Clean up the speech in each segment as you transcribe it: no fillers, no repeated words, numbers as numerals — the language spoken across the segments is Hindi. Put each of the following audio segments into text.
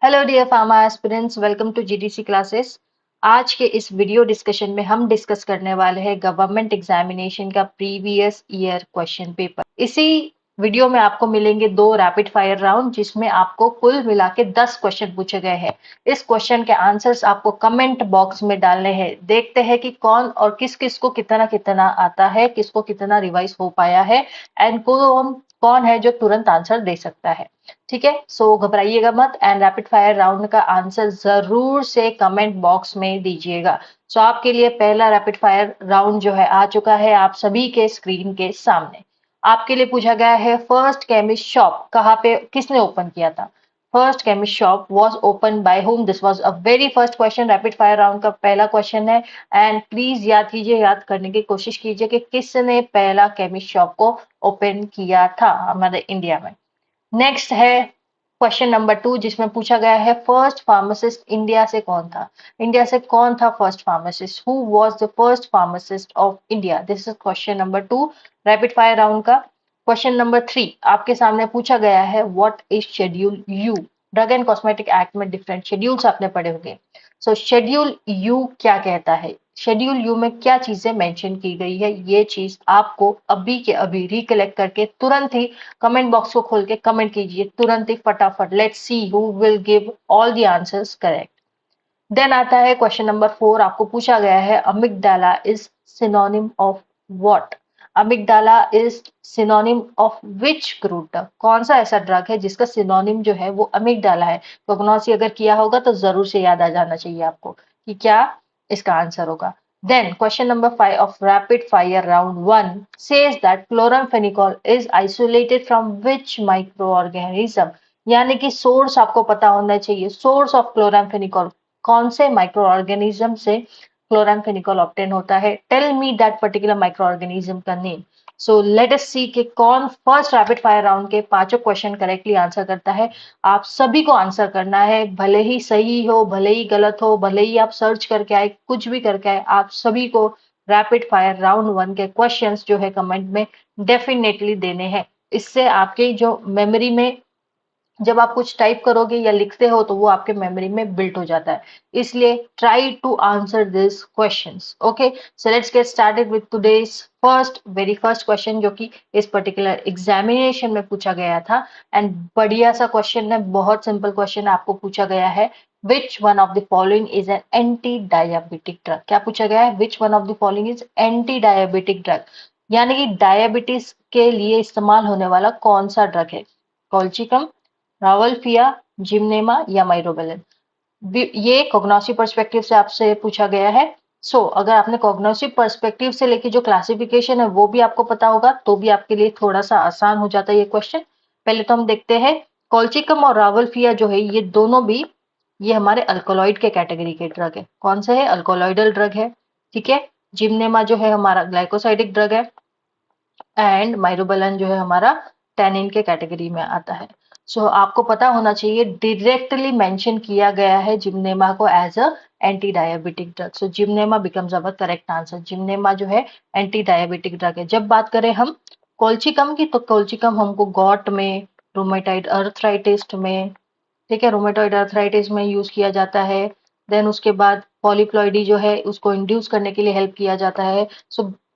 Hello dear pharma aspirants, welcome to GDC classes. आज के इस वीडियो डिस्कशन में हम डिस्कस करने वाले हैं गवर्नमेंट एग्जामिनेशन का प्रीवियस ईयर क्वेश्चन पेपर। इसी वीडियो में आपको मिलेंगे दो रैपिड फायर राउंड, जिसमें आपको कुल मिला के 10 क्वेश्चन पूछे गए हैं। इस क्वेश्चन के आंसर्स आपको कमेंट बॉक्स में डालने हैं। देखते हैं कि कौन और किस किस को कितना कितना आता है, किसको कितना रिवाइज हो पाया है, एंड कौन कौन है जो तुरंत आंसर दे सकता है। ठीक है, सो घबराइएगा मत एंड रैपिड फायर राउंड का आंसर जरूर से कमेंट बॉक्स में दीजिएगा। सो आपके लिए पहला रैपिड फायर राउंड जो है आ चुका है आप सभी के स्क्रीन के सामने। आपके लिए पूछा गया है फर्स्ट केमिस्ट शॉप कहाँ पे किसने ओपन किया था। First chemist shop was open by home. This was a very first question, rapid fire round का पहला क्वेश्चन है। एंड प्लीज याद कीजिए, याद करने की कोशिश कीजिए कि किसने पहला केमिस्ट शॉप को ओपन किया था हमारे इंडिया में। नेक्स्ट है क्वेश्चन नंबर 2, जिसमें पूछा गया है फर्स्ट फार्मासिस्ट इंडिया से कौन था। इंडिया से कौन था first pharmacist, who was the first pharmacist of India. This is question number 2 rapid fire round का। क्वेश्चन नंबर 3 आपके सामने पूछा गया है what is schedule you. Drug and cosmetic act में डिफरेंट शेड्यूल्स आपने पढ़े होंगे। सो शेड्यूल यू क्या कहता है, शेड्यूल यू में क्या चीजें मेंशन की गई है, ये चीज आपको अभी के अभी रिकलेक्ट करके तुरंत ही कमेंट बॉक्स को खोल के कमेंट कीजिए तुरंत ही फटाफट। Let's see who will give all the answers correct. Then आता है क्वेश्चन नंबर 4, आपको पूछा गया है amygdala is synonym of what. Amygdala is synonym of which crude drug. कौन सा ऐसा ड्रग है जिसका सिनोनिम जो है वो अमिगडाला है। कोग्नोसी अगर किया होगा तो जरूर से याद आ जाना चाहिए आपको कि क्या इसका आंसर होगा। Then question number 5 of rapid fire round 1 says that chloramphenicol is isolated from which microorganism। यानी कि सोर्स आपको पता होना चाहिए, सोर्स ऑफ क्लोराम्फेनिकॉल कौन से माइक्रो ऑर्गेनिज्म से क्लोराम्फेनिकॉल ऑब्टेन होता है। Tell me that particular micro organism का name. So let us see कि कौन फर्स्ट रैपिड फायर राउंड के पांचों क्वेश्चन करेक्टली आंसर करता है। आप सभी को आंसर करना है, भले ही सही हो भले ही गलत हो, भले ही आप सर्च करके आए कुछ भी करके आए, आप सभी को रैपिड फायर राउंड 1 के क्वेश्चंस जो है कमेंट में डेफिनेटली देने हैं। इससे आपके जो मेमोरी में जब आप कुछ टाइप करोगे या लिखते हो तो वो आपके मेमोरी में बिल्ट हो जाता है। इसलिए try to answer this questions. Okay, so let's get started with today's very first question, जो कि इस पर्टिकुलर एग्जामिनेशन में पूछा गया था। एंड बढ़िया सा क्वेश्चन है, बहुत सिंपल क्वेश्चन आपको पूछा गया है। Which one of the following is an anti diabetic drug. क्या पूछा गया है, which one of the following is anti diabetic drug. यानी कि डायबिटीज के लिए इस्तेमाल होने वाला कौन सा ड्रग है। कॉल्चिकम, रावल्फिया, जिम्नेमा या माइरोबेलिन। ये कॉग्नोसिव पर्सपेक्टिव से आपसे पूछा गया है। अगर आपने कॉग्नोसिव पर्सपेक्टिव से लेके जो क्लासिफिकेशन है वो भी आपको पता होगा तो भी आपके लिए थोड़ा सा आसान हो जाता है ये क्वेश्चन। पहले तो हम देखते हैं, कॉल्चिकम और रावल्फिया जो है ये दोनों भी ये हमारे अल्कोलॉइड के कैटेगरी के ड्रग है। कौन से है, अल्कोलॉइडल ड्रग है। ठीक है, जिम्नेमा जो है हमारा ग्लाइकोसाइडिक ड्रग है, एंड माइरोबेलन जो है हमारा टैनिन के कैटेगरी में आता है। आपको पता होना चाहिए डायरेक्टली मेंशन किया गया है जिम्नेमा को as a anti diabetic drug. Gymnema becomes our correct answer. Gymnema जो है एंटी डायबिटिक ड्रग है। जब बात करें हम कोल्चिकम की, तो कोल्चिकम हमको गॉट में, रोमेटाइड अर्थराइटिस में, ठीक है, रोमेटॉइड अर्थराइटिस में यूज किया जाता है। देन उसके बाद पॉलीप्लॉइडी जो है उसको इंड्यूस करने के लिए हेल्प किया जाता है।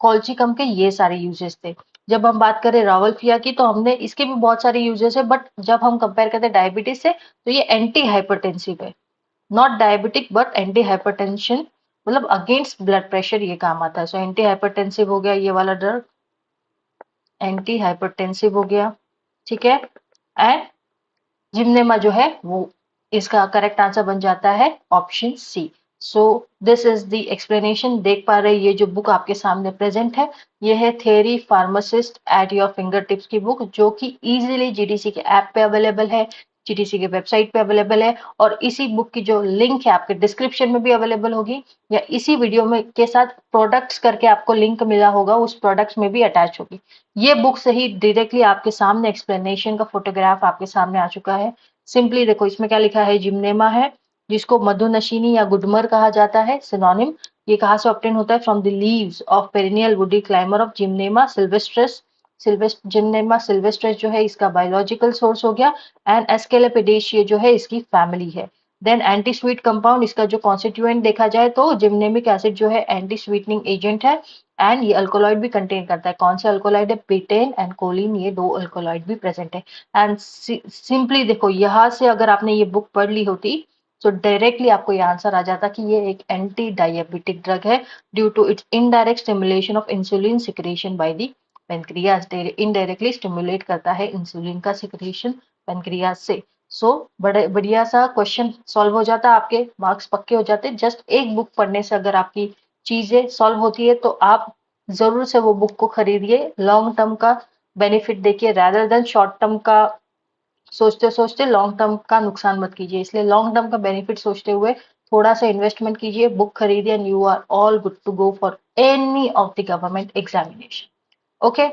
कॉल्चिकम के ये सारे यूजेस थे। जब हम बात करें रावल्फिया की, तो हमने इसके भी बहुत सारे यूजेस है, बट जब हम कंपेयर करते हैं डायबिटीज से तो ये एंटी हाइपरटेंसिव है। Not diabetic but anti hypertension, मतलब अगेंस्ट ब्लड प्रेशर ये काम आता है। एंटी हाइपरटेंसिव हो गया ये वाला ड्रग, एंटी हाइपरटेंसिव हो गया। ठीक है, एंड जिम्नेमा जो है वो इसका करेक्ट आंसर बन जाता है option C. This is the explanation. देख पा रहे ये जो बुक आपके सामने प्रेजेंट है, ये है theory pharmacist eight your finger tips की बुक, जो कि इजीली जीडीसी के ऐप पे अवेलेबल है, जीडीसी के वेबसाइट पे अवेलेबल है, और इसी बुक की जो लिंक है आपके डिस्क्रिप्शन में भी अवेलेबल होगी, या इसी वीडियो में के साथ प्रोडक्ट्स करके आपको लिंक मिला होगा उस प्रोडक्ट्स में भी अटैच होगी। ये बुक से ही डायरेक्टली आपके सामने एक्सप्लेनेशन का फोटोग्राफ आपके सामने आ चुका है। सिंपली देखो इसमें क्या लिखा है, जिम्नेमा है जिसको मधुनशीनी या गुडमर कहा जाता है, सिनोनिम। ये कहाँ से ऑब्टेन होता है, from the leaves of perennial woody climber of Gymnema sylvestris Gymnema sylvestre जो है इसका बायोलॉजिकल सोर्स हो गया, एंड एस्केलेपिडेशिया जो है इसकी फैमिली है। देन एंटी स्वीट कंपाउंड, इसका जो कॉन्स्टिट्यूएंट देखा जाए तो जिम्नेमिक एसिड जो है एंटी स्वीटनिंग एजेंट है, एंड ये अल्कोलॉइड भी कंटेन करता है। कौन से अल्कोलॉइड है? पेटेन एंड कोलिन, ये दो अल्कोलॉइड भी प्रेजेंट है। एंड सिंपली देखो, यहाँ से अगर आपने ये बुक पढ़ ली होती तो डायरेक्टली आपको ये आंसर आ जाता कि ये एक एंटी डायबिटिक ड्रग है, due to its indirect stimulation of insulin secretion by the pancreas. Indirectly stimulate करता है इंसुलिन का सिक्रेशन पेनक्रियास से। सो बड़े बढ़िया सा क्वेश्चन सॉल्व हो जाता, आपके मार्क्स पक्के हो जाते। जस्ट एक बुक पढ़ने से अगर आपकी चीजें सॉल्व होती है तो आप जरूर से वो बुक को खरीदिए, लॉन्ग टर्म का बेनिफिट देखिए, rather देन शॉर्ट टर्म का सोचते सोचते लॉन्ग टर्म का नुकसान मत कीजिए। इसलिए लॉन्ग टर्म का बेनिफिट सोचते हुए थोड़ा सा इन्वेस्टमेंट कीजिए, बुक खरीदिए, and you are all good to go for any of the government examination. Okay,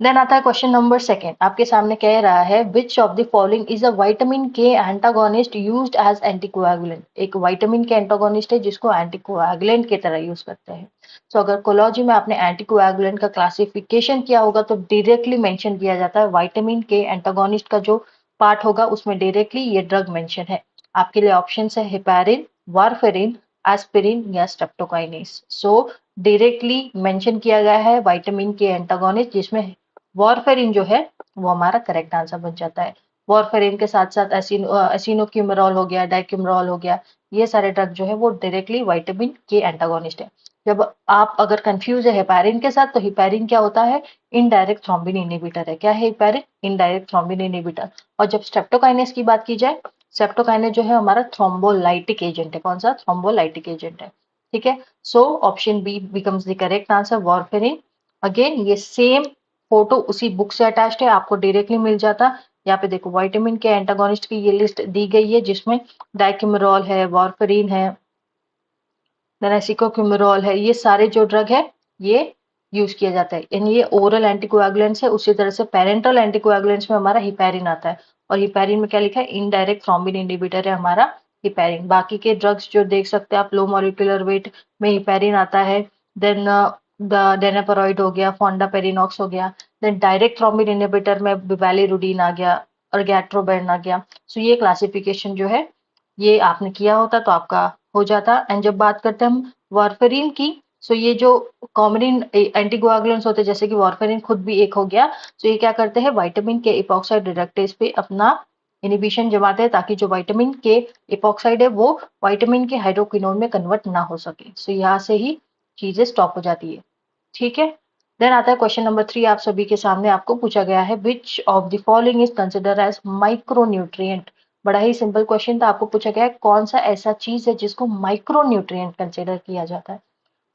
then आता है क्वेश्चन नंबर सेकेंड। आपके सामने कह रहा है which of the following is a vitamin के एंटागोनिस्ट यूज्ड एज एंटीकोएगुलेंट। एक विटामिन के एंटागोनिस्ट है जिसको एंटीकोएगुलेंट की तरह यूज करते हैं। सो अगर कोलॉजी में आपने एंटीकोएगुलेंट का क्लासिफिकेशन किया होगा तो डायरेक्टली मेंशन किया जाता है विटामिन के एंटागोनिस्ट का जो पार्ट होगा उसमें डायरेक्टली ये ड्रग मेंशन है। आपके लिए ऑप्शन है हेपारिन, वारफेरिन, एस्पिरिन या स्ट्रेप्टोकाइनेस। सो डायरेक्टली मेंशन किया गया है विटामिन के एंटागोनिस्ट, जिसमें वॉरफेरिन जो है वो हमारा करेक्ट आंसर बन जाता है। वॉरफेरिन के साथ साथ एसिनोक्यूमेरॉल हो गया, डाइक्यूमेरॉल हो गया, ये सारे ड्रग जो है वो डायरेक्टली विटामिन के एंटागोनिस्ट है। जब आप अगर कंफ्यूज है हेपारिन के साथ, तो हेपारिन क्या होता है? इनडायरेक्ट थ्रोम्बिन इनहिबिटर है। क्या है हेपारिन? Indirect thrombin inhibitor. और जब स्ट्रेप्टोकाइनेस की बात की जाए, स्ट्रेप्टोकाइनेस जो है हमारा थ्रोम्बोलाइटिक एजेंट है। कौन सा? थ्रोम्बोलाइटिक एजेंट है। ठीक है, so option B becomes the correct answer, warfarin. Again ये सेम फोटो उसी बुक से अटैच्ड है, आपको डायरेक्टली मिल जाता। यहाँ पे देखो विटामिन के एंटागोनिस्ट की ये लिस्ट दी गई है, जिसमें डाइक्यूमेरॉल है, वारफेरिन है, देन है, ये सारे जो ड्रग है ये यूज किया जाता है। यानी ये ओरल एंटीकोएगुलेंट्स है। उसी तरह से पेरेंटल एंटीकोएगुलेंट्स में हमारा हिपैरिन आता है, और हिपैरिन में क्या लिखा है? इनडायरेक्ट थ्रोम्बिन इनहिबिटर है हमारा हिपैरिन। बाकी के ड्रग्स जो देख सकते हैं आप, लो मॉलिक्यूलर वेट में हिपैरिन आता है, देन डेनापरोइड हो गया, फोंडापेरिनॉक्स हो गया, देन डायरेक्ट थ्रोम्बिन इनहिबिटर में बिवेलिरुडीन आ गया और गैट्रोबेन आ गया। सो ये क्लासिफिकेशन जो है ये आपने किया होता तो आपका हो जाता। एंड जब बात करते हैं हम वारफेरिन की, सो ये जो कॉमन एंटीकोएगुलेंट्स होते हैं, जैसे कि वारफेरिन खुद भी एक हो गया, तो ये क्या करते हैं? विटामिन के इपॉक्साइड रिडक्टेज पे अपना इनिबिशन जमाते हैं, ताकि जो विटामिन के इपॉक्साइड है वो विटामिन के हाइड्रोक्विनोन में कन्वर्ट ना हो सके। सो यहाँ से ही चीजें स्टॉप हो जाती है। ठीक है, देन आता है क्वेश्चन नंबर 3। आप सभी के सामने आपको पूछा गया है which of the following is consider as micronutrient. बड़ा ही सिंपल क्वेश्चन था, आपको पूछा गया है कौन सा ऐसा चीज है जिसको माइक्रोन्यूट्रिएंट कंसिडर किया जाता है?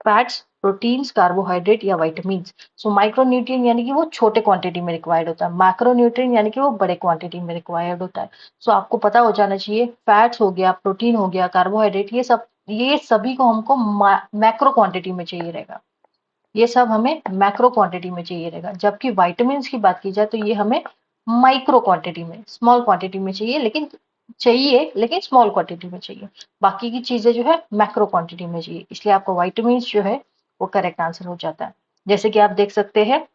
फैट्स, प्रोटीन्स, कार्बोहाइड्रेट या विटामिन्स। सो माइक्रोन्यूट्रिएंट यानी कि वो छोटे क्वांटिटी में रिक्वायर्ड होता है, मैक्रोन्यूट्रिएंट यानी कि वो बड़े क्वांटिटी में रिक्वायर्ड होता है। सो आपको पता हो जाना चाहिए, फैट्स हो गया, प्रोटीन हो गया, कार्बोहाइड्रेट, ये सभी को हमको मैक्रो क्वांटिटी में चाहिए रहेगा। ये सब हमें मैक्रो क्वांटिटी में चाहिए रहेगा। जबकि विटामिन की बात की जाए तो ये हमें माइक्रो क्वांटिटी में, स्मॉल क्वांटिटी में लेकिन स्मॉल क्वांटिटी में चाहिए। बाकी की चीजें जो है मैक्रो क्वांटिटी में चाहिए, इसलिए आपको विटामिन जो है वो करेक्ट आंसर हो जाता है। जैसे कि आप देख सकते हैं,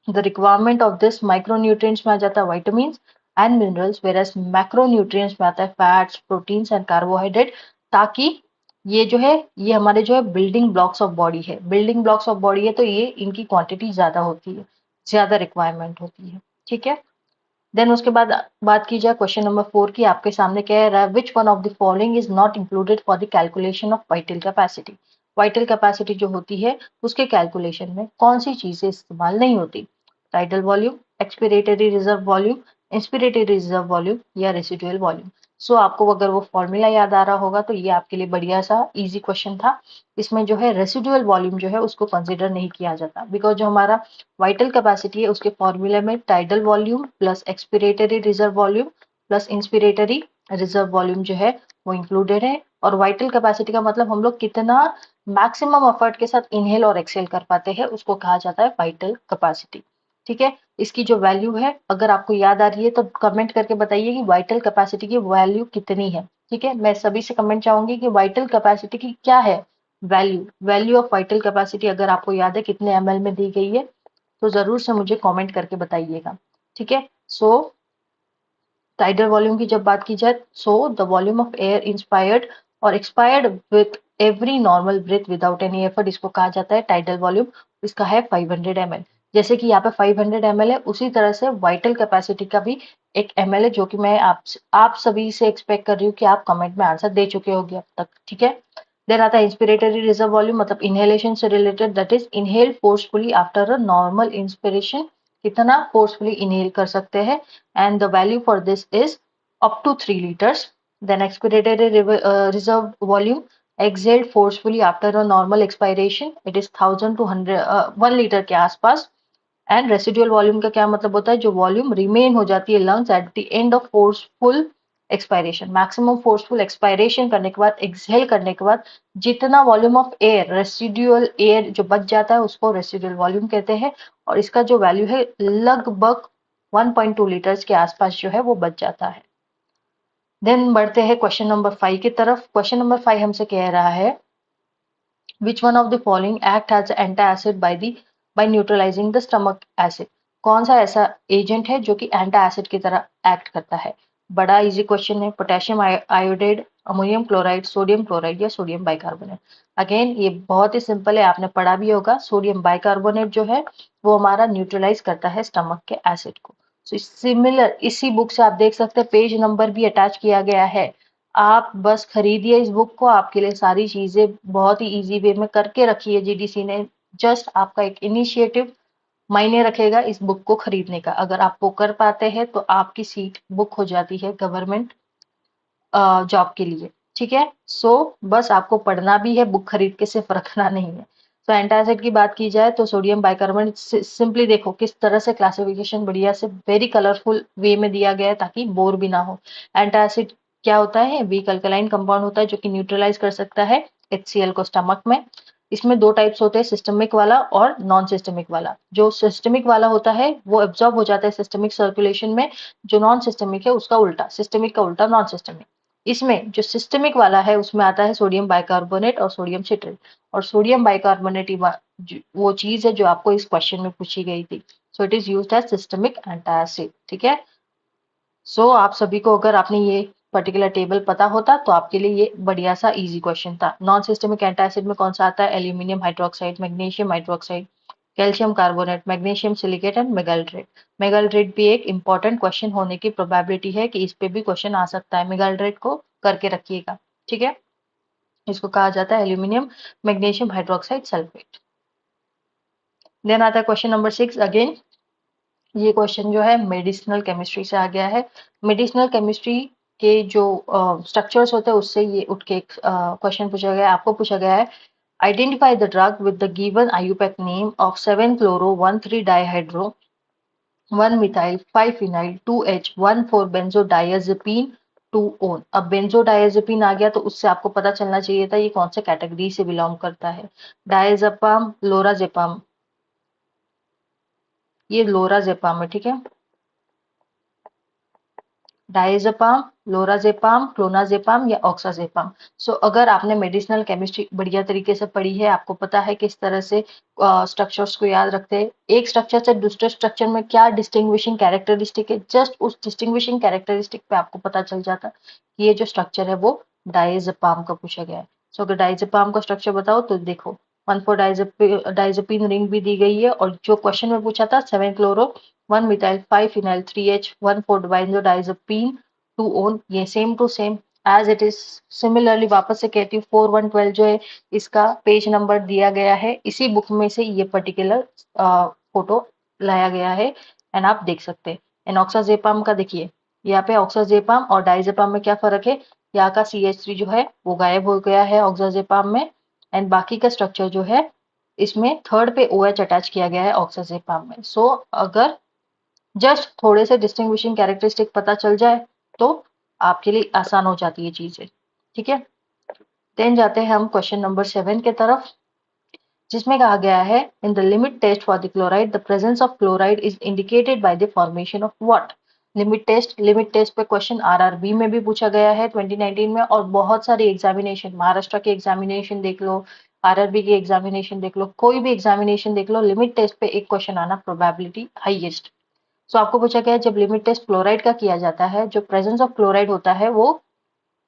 the requirement of this micronutrients में आ जाता है vitamins and minerals, whereas macronutrients में आता है फैट्स, प्रोटीन्स एंड कार्बोहाइड्रेट। ताकि ये जो है ये हमारे जो है बिल्डिंग ब्लॉक्स ऑफ बॉडी है, बिल्डिंग ब्लॉक्स ऑफ बॉडी है, तो ये इनकी क्वांटिटी ज्यादा होती है, ज्यादा रिक्वायरमेंट होती है। ठीक है, देन उसके बाद बात की जाए क्वेश्चन नंबर 4 की। आपके सामने कह रहा है which one of the following is not included for the calculation of vital capacity. Vital capacity जो होती है उसके कैलकुलेशन में कौन सी चीजें इस्तेमाल नहीं होती? Tidal volume, expiratory reserve volume, inspiratory reserve volume या रेसिडुअल वॉल्यूम। सो आपको अगर वो फॉर्मूला याद आ रहा होगा तो ये आपके लिए बढ़िया सा इजी क्वेश्चन था। इसमें जो है रेसिडुअल वॉल्यूम जो है उसको कंसिडर नहीं किया जाता, बिकॉज जो हमारा वाइटल कैपेसिटी है उसके फॉर्मूले में tidal volume plus expiratory reserve volume plus inspiratory reserve volume जो है वो इंक्लूडेड है। और वाइटल कैपेसिटी का मतलब हम लोग कितना मैक्सिमम एफर्ट के साथ इनहेल और एक्सेल कर पाते हैं उसको कहा जाता है वाइटल कैपेसिटी। ठीक है, इसकी जो वैल्यू है अगर आपको याद आ रही है तो कमेंट करके बताइए कि वाइटल कैपेसिटी की वैल्यू कितनी है। ठीक है, मैं सभी से कमेंट चाहूंगी कि वाइटल कैपेसिटी की क्या है value. Value of vital capacity अगर आपको याद है कितने ml में दी गई है तो जरूर से मुझे कमेंट करके बताइएगा, ठीक है। सो टाइडल वॉल्यूम की जब बात की जाए, so the volume of air inspired और expired with every normal breath without any effort, इसको कहा जाता है टाइडल वॉल्यूम। इसका है 500 ml। जैसे कि यहाँ पे 500 ml है, उसी तरह से वाइटल कैपेसिटी का भी एक ml है, जो कि मैं आप सभी से एक्सपेक्ट कर रही हूँ कि आप कमेंट में आंसर दे चुके होंगे अब तक, ठीक है। देन आता है इंस्पिरेटरी रिजर्व वॉल्यूम, मतलब इनहेलेशन से related, that is inhale forcefully after a normal inspiration, कितना फोर्सफुली इनहेल कर सकते हैं, and the value for this is up to 3 liters. Then expiratory reserve volume exhaled forcefully after a normal expiration, it is 1000 to 100 1 liter के आसपास। एंड रेसिडुअल वॉल्यूम का क्या मतलब होता है, जो वॉल्यूम रिमेन हो जाती है lungs at the end of forceful expiration, maximum forceful expiration करने के बाद, एक्सहेल करने के बाद जितना volume of air, residual air जो बच जाता है उसको रेसिडुअल वॉल्यूम कहते हैं। और इसका जो वैल्यू है लगभग 1.2 लीटर्स के आसपास जो है वो बच जाता है। देन बढ़ते हैं क्वेश्चन नंबर 5 की तरफ। क्वेश्चन नंबर 5 हमसे कह रहा है which one of the following act as antacid by neutralizing the stomach acid, कौन सा ऐसा एजेंट है जो कि एंटा एसिड की तरह एक्ट करता है। बड़ा इजी क्वेश्चन है, potassium iodide, ammonium chloride, sodium chloride या सोडियम बाइकार्बोनेट। अगेन ये बहुत ही सिंपल है, आपने पढ़ा भी होगा। सोडियम बाइकार्बोनेट जो है वो हमारा न्यूट्रलाइज करता है स्टमक के एसिड को। सो सिमिलर इसी बुक से आप देख सकते हैं, पेज नंबर भी अटैच किया गया है। आप बस खरीदिए इस बुक को, आपके लिए सारी चीजें बहुत ही इजी वे में करके रखी है जीडीसी ने। जस्ट आपका एक इनिशिएटिव मायने रखेगा इस बुक को खरीदने का। अगर आप वो कर पाते हैं तो आपकी सीट बुक हो जाती है गवर्नमेंट जॉब के लिए, ठीक है। सो बस आपको पढ़ना भी है, बुक खरीद के सिर्फ रखना नहीं है। तो एंटासिड की बात की जाए तो सोडियम बाइकार्बोनेट, सिंपली देखो किस तरह से क्लासिफिकेशन बढ़िया से वेरी कलरफुल वे में दिया गया है ताकि बोर भी ना हो। एंटासिड क्या होता है, वीक अल्कलाइन कंपाउंड होता है जो कि न्यूट्रलाइज कर सकता है HCl को स्टमक में। इसमें दो टाइप्स होते हैं, सिस्टमिक वाला और नॉन सिस्टमिक वाला। जो सिस्टमिक वाला होता है वो एब्जॉर्ब हो जाता है सिस्टमिक सर्कुलेशन में, जो नॉन सिस्टमिक है उसका उल्टा, सिस्टमिक का उल्टा नॉन सिस्टमिक। इसमें जो सिस्टमिक वाला है उसमें आता है सोडियम बाइकार्बोनेट और सोडियम सिट्रेट। और सोडियम बाइकार्बोनेट वो चीज है जो आपको इस क्वेश्चन में पूछी गई थी। So it is used as systemic antacid, ठीक है। सो आप सभी को अगर आपने ये पर्टिकुलर टेबल पता होता तो आपके लिए ये बढ़िया सा इजी क्वेश्चन था। नॉन सिस्टमिक एंटासिड में कौन सा आता है, aluminium hydroxide, magnesium hydroxide, calcium carbonate, magnesium silicate and magaldrate. Magaldrate भी एक इंपॉर्टेंट क्वेश्चन होने की प्रोबेबिलिटी है कि इस पे भी क्वेश्चन आ सकता है। मेगाल्ट्रेट को करके रखिएगा, ठीक है। इसको कहा जाता है aluminium magnesium hydroxide sulphate. Then आता है क्वेश्चन नंबर 6। अगेन ये क्वेश्चन जो है मेडिसिनल केमिस्ट्री से आ गया है। मेडिसिनल केमिस्ट्री के जो स्ट्रक्चर्स होते हैं उससे ये उठ के क्वेश्चन पूछा गया है, आपको पूछा गया है identify the drug with the given IUPAC name of 7-chloro-1,3-dihydro 1-methyl 5-phenyl 2H 1,4-benzodiazepine 2-on। अब बेंजोडायजेपिन आ गया तो उससे आपको पता चलना चाहिए था ये कौन से कैटेगरी से बिलोंग करता है। डायजेपाम, लोराजेपाम, ये लोराजेपाम है, ठीक है। डायजेपाम, लोराजेपाम, क्लोनाजेपाम या ऑक्साजेपाम। सो अगर आपने मेडिसिनल केमिस्ट्री बढ़िया तरीके से पढ़ी है, आपको पता है किस तरह से स्ट्रक्चर्स को याद रखते हैं, एक स्ट्रक्चर से दूसरे स्ट्रक्चर में क्या डिस्टिंग्विशिंग कैरेक्टरिस्टिक है, जस्ट उस डिस्टिंग्विशिंग कैरेक्टरिस्टिक पे आपको पता चल जाता कि ये जो स्ट्रक्चर है वो डायजेपाम का पूछा गया है। सो अगर डायजेपाम का स्ट्रक्चर बताओ तो देखो 1,4 डायजेपिन रिंग भी दी गई है, और जो क्वेश्चन में पूछा था 7-chloro 1-methyl 5-phenyl 3H 1,4-benzodiazepine 2-on, ये same to same as it is. Similarly वापस से कहती हूँ 4-1-12 जो है इसका पेज नंबर दिया गया है, इसी बुक में से ये पर्टिकुलर फोटो लाया गया है एंड आप देख सकते हैं। एंड ऑक्साजेपाम का देखिए, यहाँ पे ऑक्साजेपाम और डाइजेपाम में क्या फर्क है, यहाँ का CH3 जो है वो गायब हो गया है ऑक्साजेपाम में, एंड बाकी का स्ट्रक्चर जो है इसमें थर्ड पे OH अटैच किया गया है ऑक्साजेपाम में। सो अगर जस्ट थोड़े से डिस्टिंग्विशिंग कैरेक्टरिस्टिक पता चल जाए तो आपके लिए आसान हो जाती है चीजें, ठीक है। देन जाते हैं हम क्वेश्चन नंबर 7 के तरफ, जिसमें कहा गया है in the limit test for the chloride the presence of chloride is indicated by the formation of what. Limit test पे क्वेश्चन RRB में भी पूछा गया है 2019 में, और बहुत सारे एग्जामिनेशन, महाराष्ट्र के एग्जामिनेशन देख लो, आरआरबी की एग्जामिनेशन देख लो, कोई भी एग्जामिनेशन देख लो, लिमिट टेस्ट पे एक क्वेश्चन आना प्रोबेबिलिटी हाईएस्ट। सो आपको पूछा गया है जब लिमिट टेस्ट क्लोराइड का किया जाता है, जो प्रेजेंस ऑफ क्लोराइड होता है वो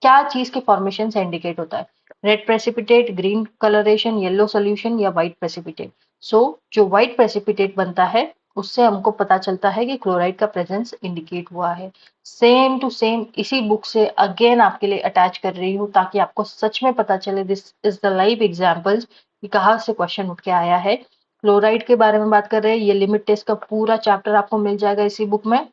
क्या चीज के फॉर्मेशन से इंडिकेट होता है? Red precipitate, green colouration, yellow solution या व्हाइट प्रेसिपिटेट। सो जो व्हाइट प्रेसिपिटेट बनता है उससे हमको पता चलता है कि क्लोराइड का प्रेजेंस इंडिकेट हुआ है। सेम टू सेम इसी बुक से अगेन आपके लिए अटैच कर रही हूँ ताकि आपको सच में पता चले this is the live examples कि कहाँ से क्वेश्चन उठ के आया है। क्लोराइड के बारे में बात कर रहे हैं, ये लिमिट टेस्ट का पूरा चैप्टर आपको मिल जाएगा इसी बुक में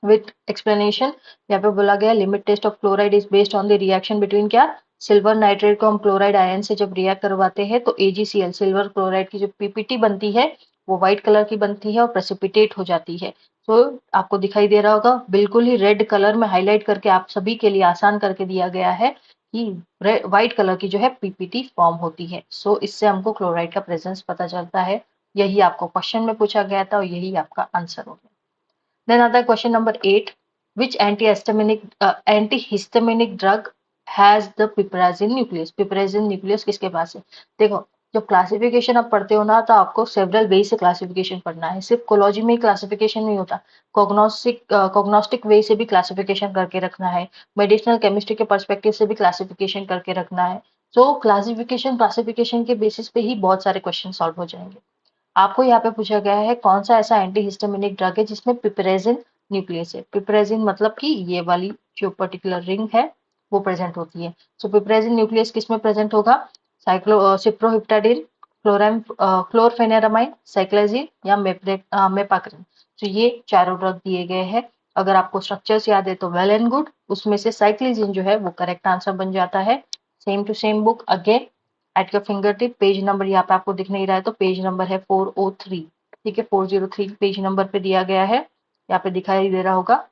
विथ एक्सप्लेनेशन। यहाँ पे बोला गया limit test of chloride is based on the reaction between क्या, सिल्वर नाइट्रेट को हम क्लोराइड आयन से जब रिएक्ट करवाते हैं तो AgCl सिल्वर क्लोराइड की जो पीपीटी बनती है वो व्हाइट कलर की बनती है और प्रेसिपिटेट हो जाती है। तो आपको दिखाई दे रहा होगा बिल्कुल ही रेड कलर में हाईलाइट करके आप सभी के लिए आसान करके दिया गया है कि व्हाइट कलर की जो है पीपीटी फॉर्म होती है। सो इससे हमको क्लोराइड का प्रेजेंस पता चलता है। यही आपको क्वेश्चन में पूछा गया था और यही आपका आंसर हो गया। Then other question number 8, which antihistaminic drug has the piperazine nucleus? Piperazine nucleus किसके पास है? देखो जब क्लासिफिकेशन आप पढ़ते हो ना तो आपको सेवरल वे से क्लासिफिकेशन पढ़ना है, सिर्फ कोलॉजी में ही क्लासिफिकेशन नहीं होता, कॉग्नोस्टिक वे से भी क्लासिफिकेशन करके रखना है, मेडिसिनल केमिस्ट्री के पर्सपेक्टिव से भी क्लासिफिकेशन करके रखना है। तो क्लासिफिकेशन के बेसिस पे ही बहुत सारे क्वेश्चन सॉल्व हो जाएंगे। आपको यहाँ पे पूछा गया है कौन सा ऐसा एंटीहिस्टामिनिक ड्रग है जिसमें पिपरेजिन न्यूक्लियस है। पिपरेजिन मतलब कि ये वाली जो पर्टिकुलर रिंग है वो प्रेजेंट होती है। सो पिपरेजिन न्यूक्लियस किसमें प्रेजेंट होगा? सिप्रोहिप्टाडिन, क्लोरफेनेरामाइन, साइक्लाजिन या मेपाक्रिन। तो ये चारों ड्रग दिए गए हैं। अगर आपको स्ट्रक्चर्स याद है तो वेल एंड गुड, उसमें से साइक्लिजिन जो है वो करेक्ट आंसर बन जाता है। Same to same book again at your finger tip. Page number यहाँ पे आपको दिख नहीं रहा है तो पेज नंबर है 403, ठीक है, 403 पेज नंबर पे दिया गया है, यहाँ पे दिखाई दे रहा होगा।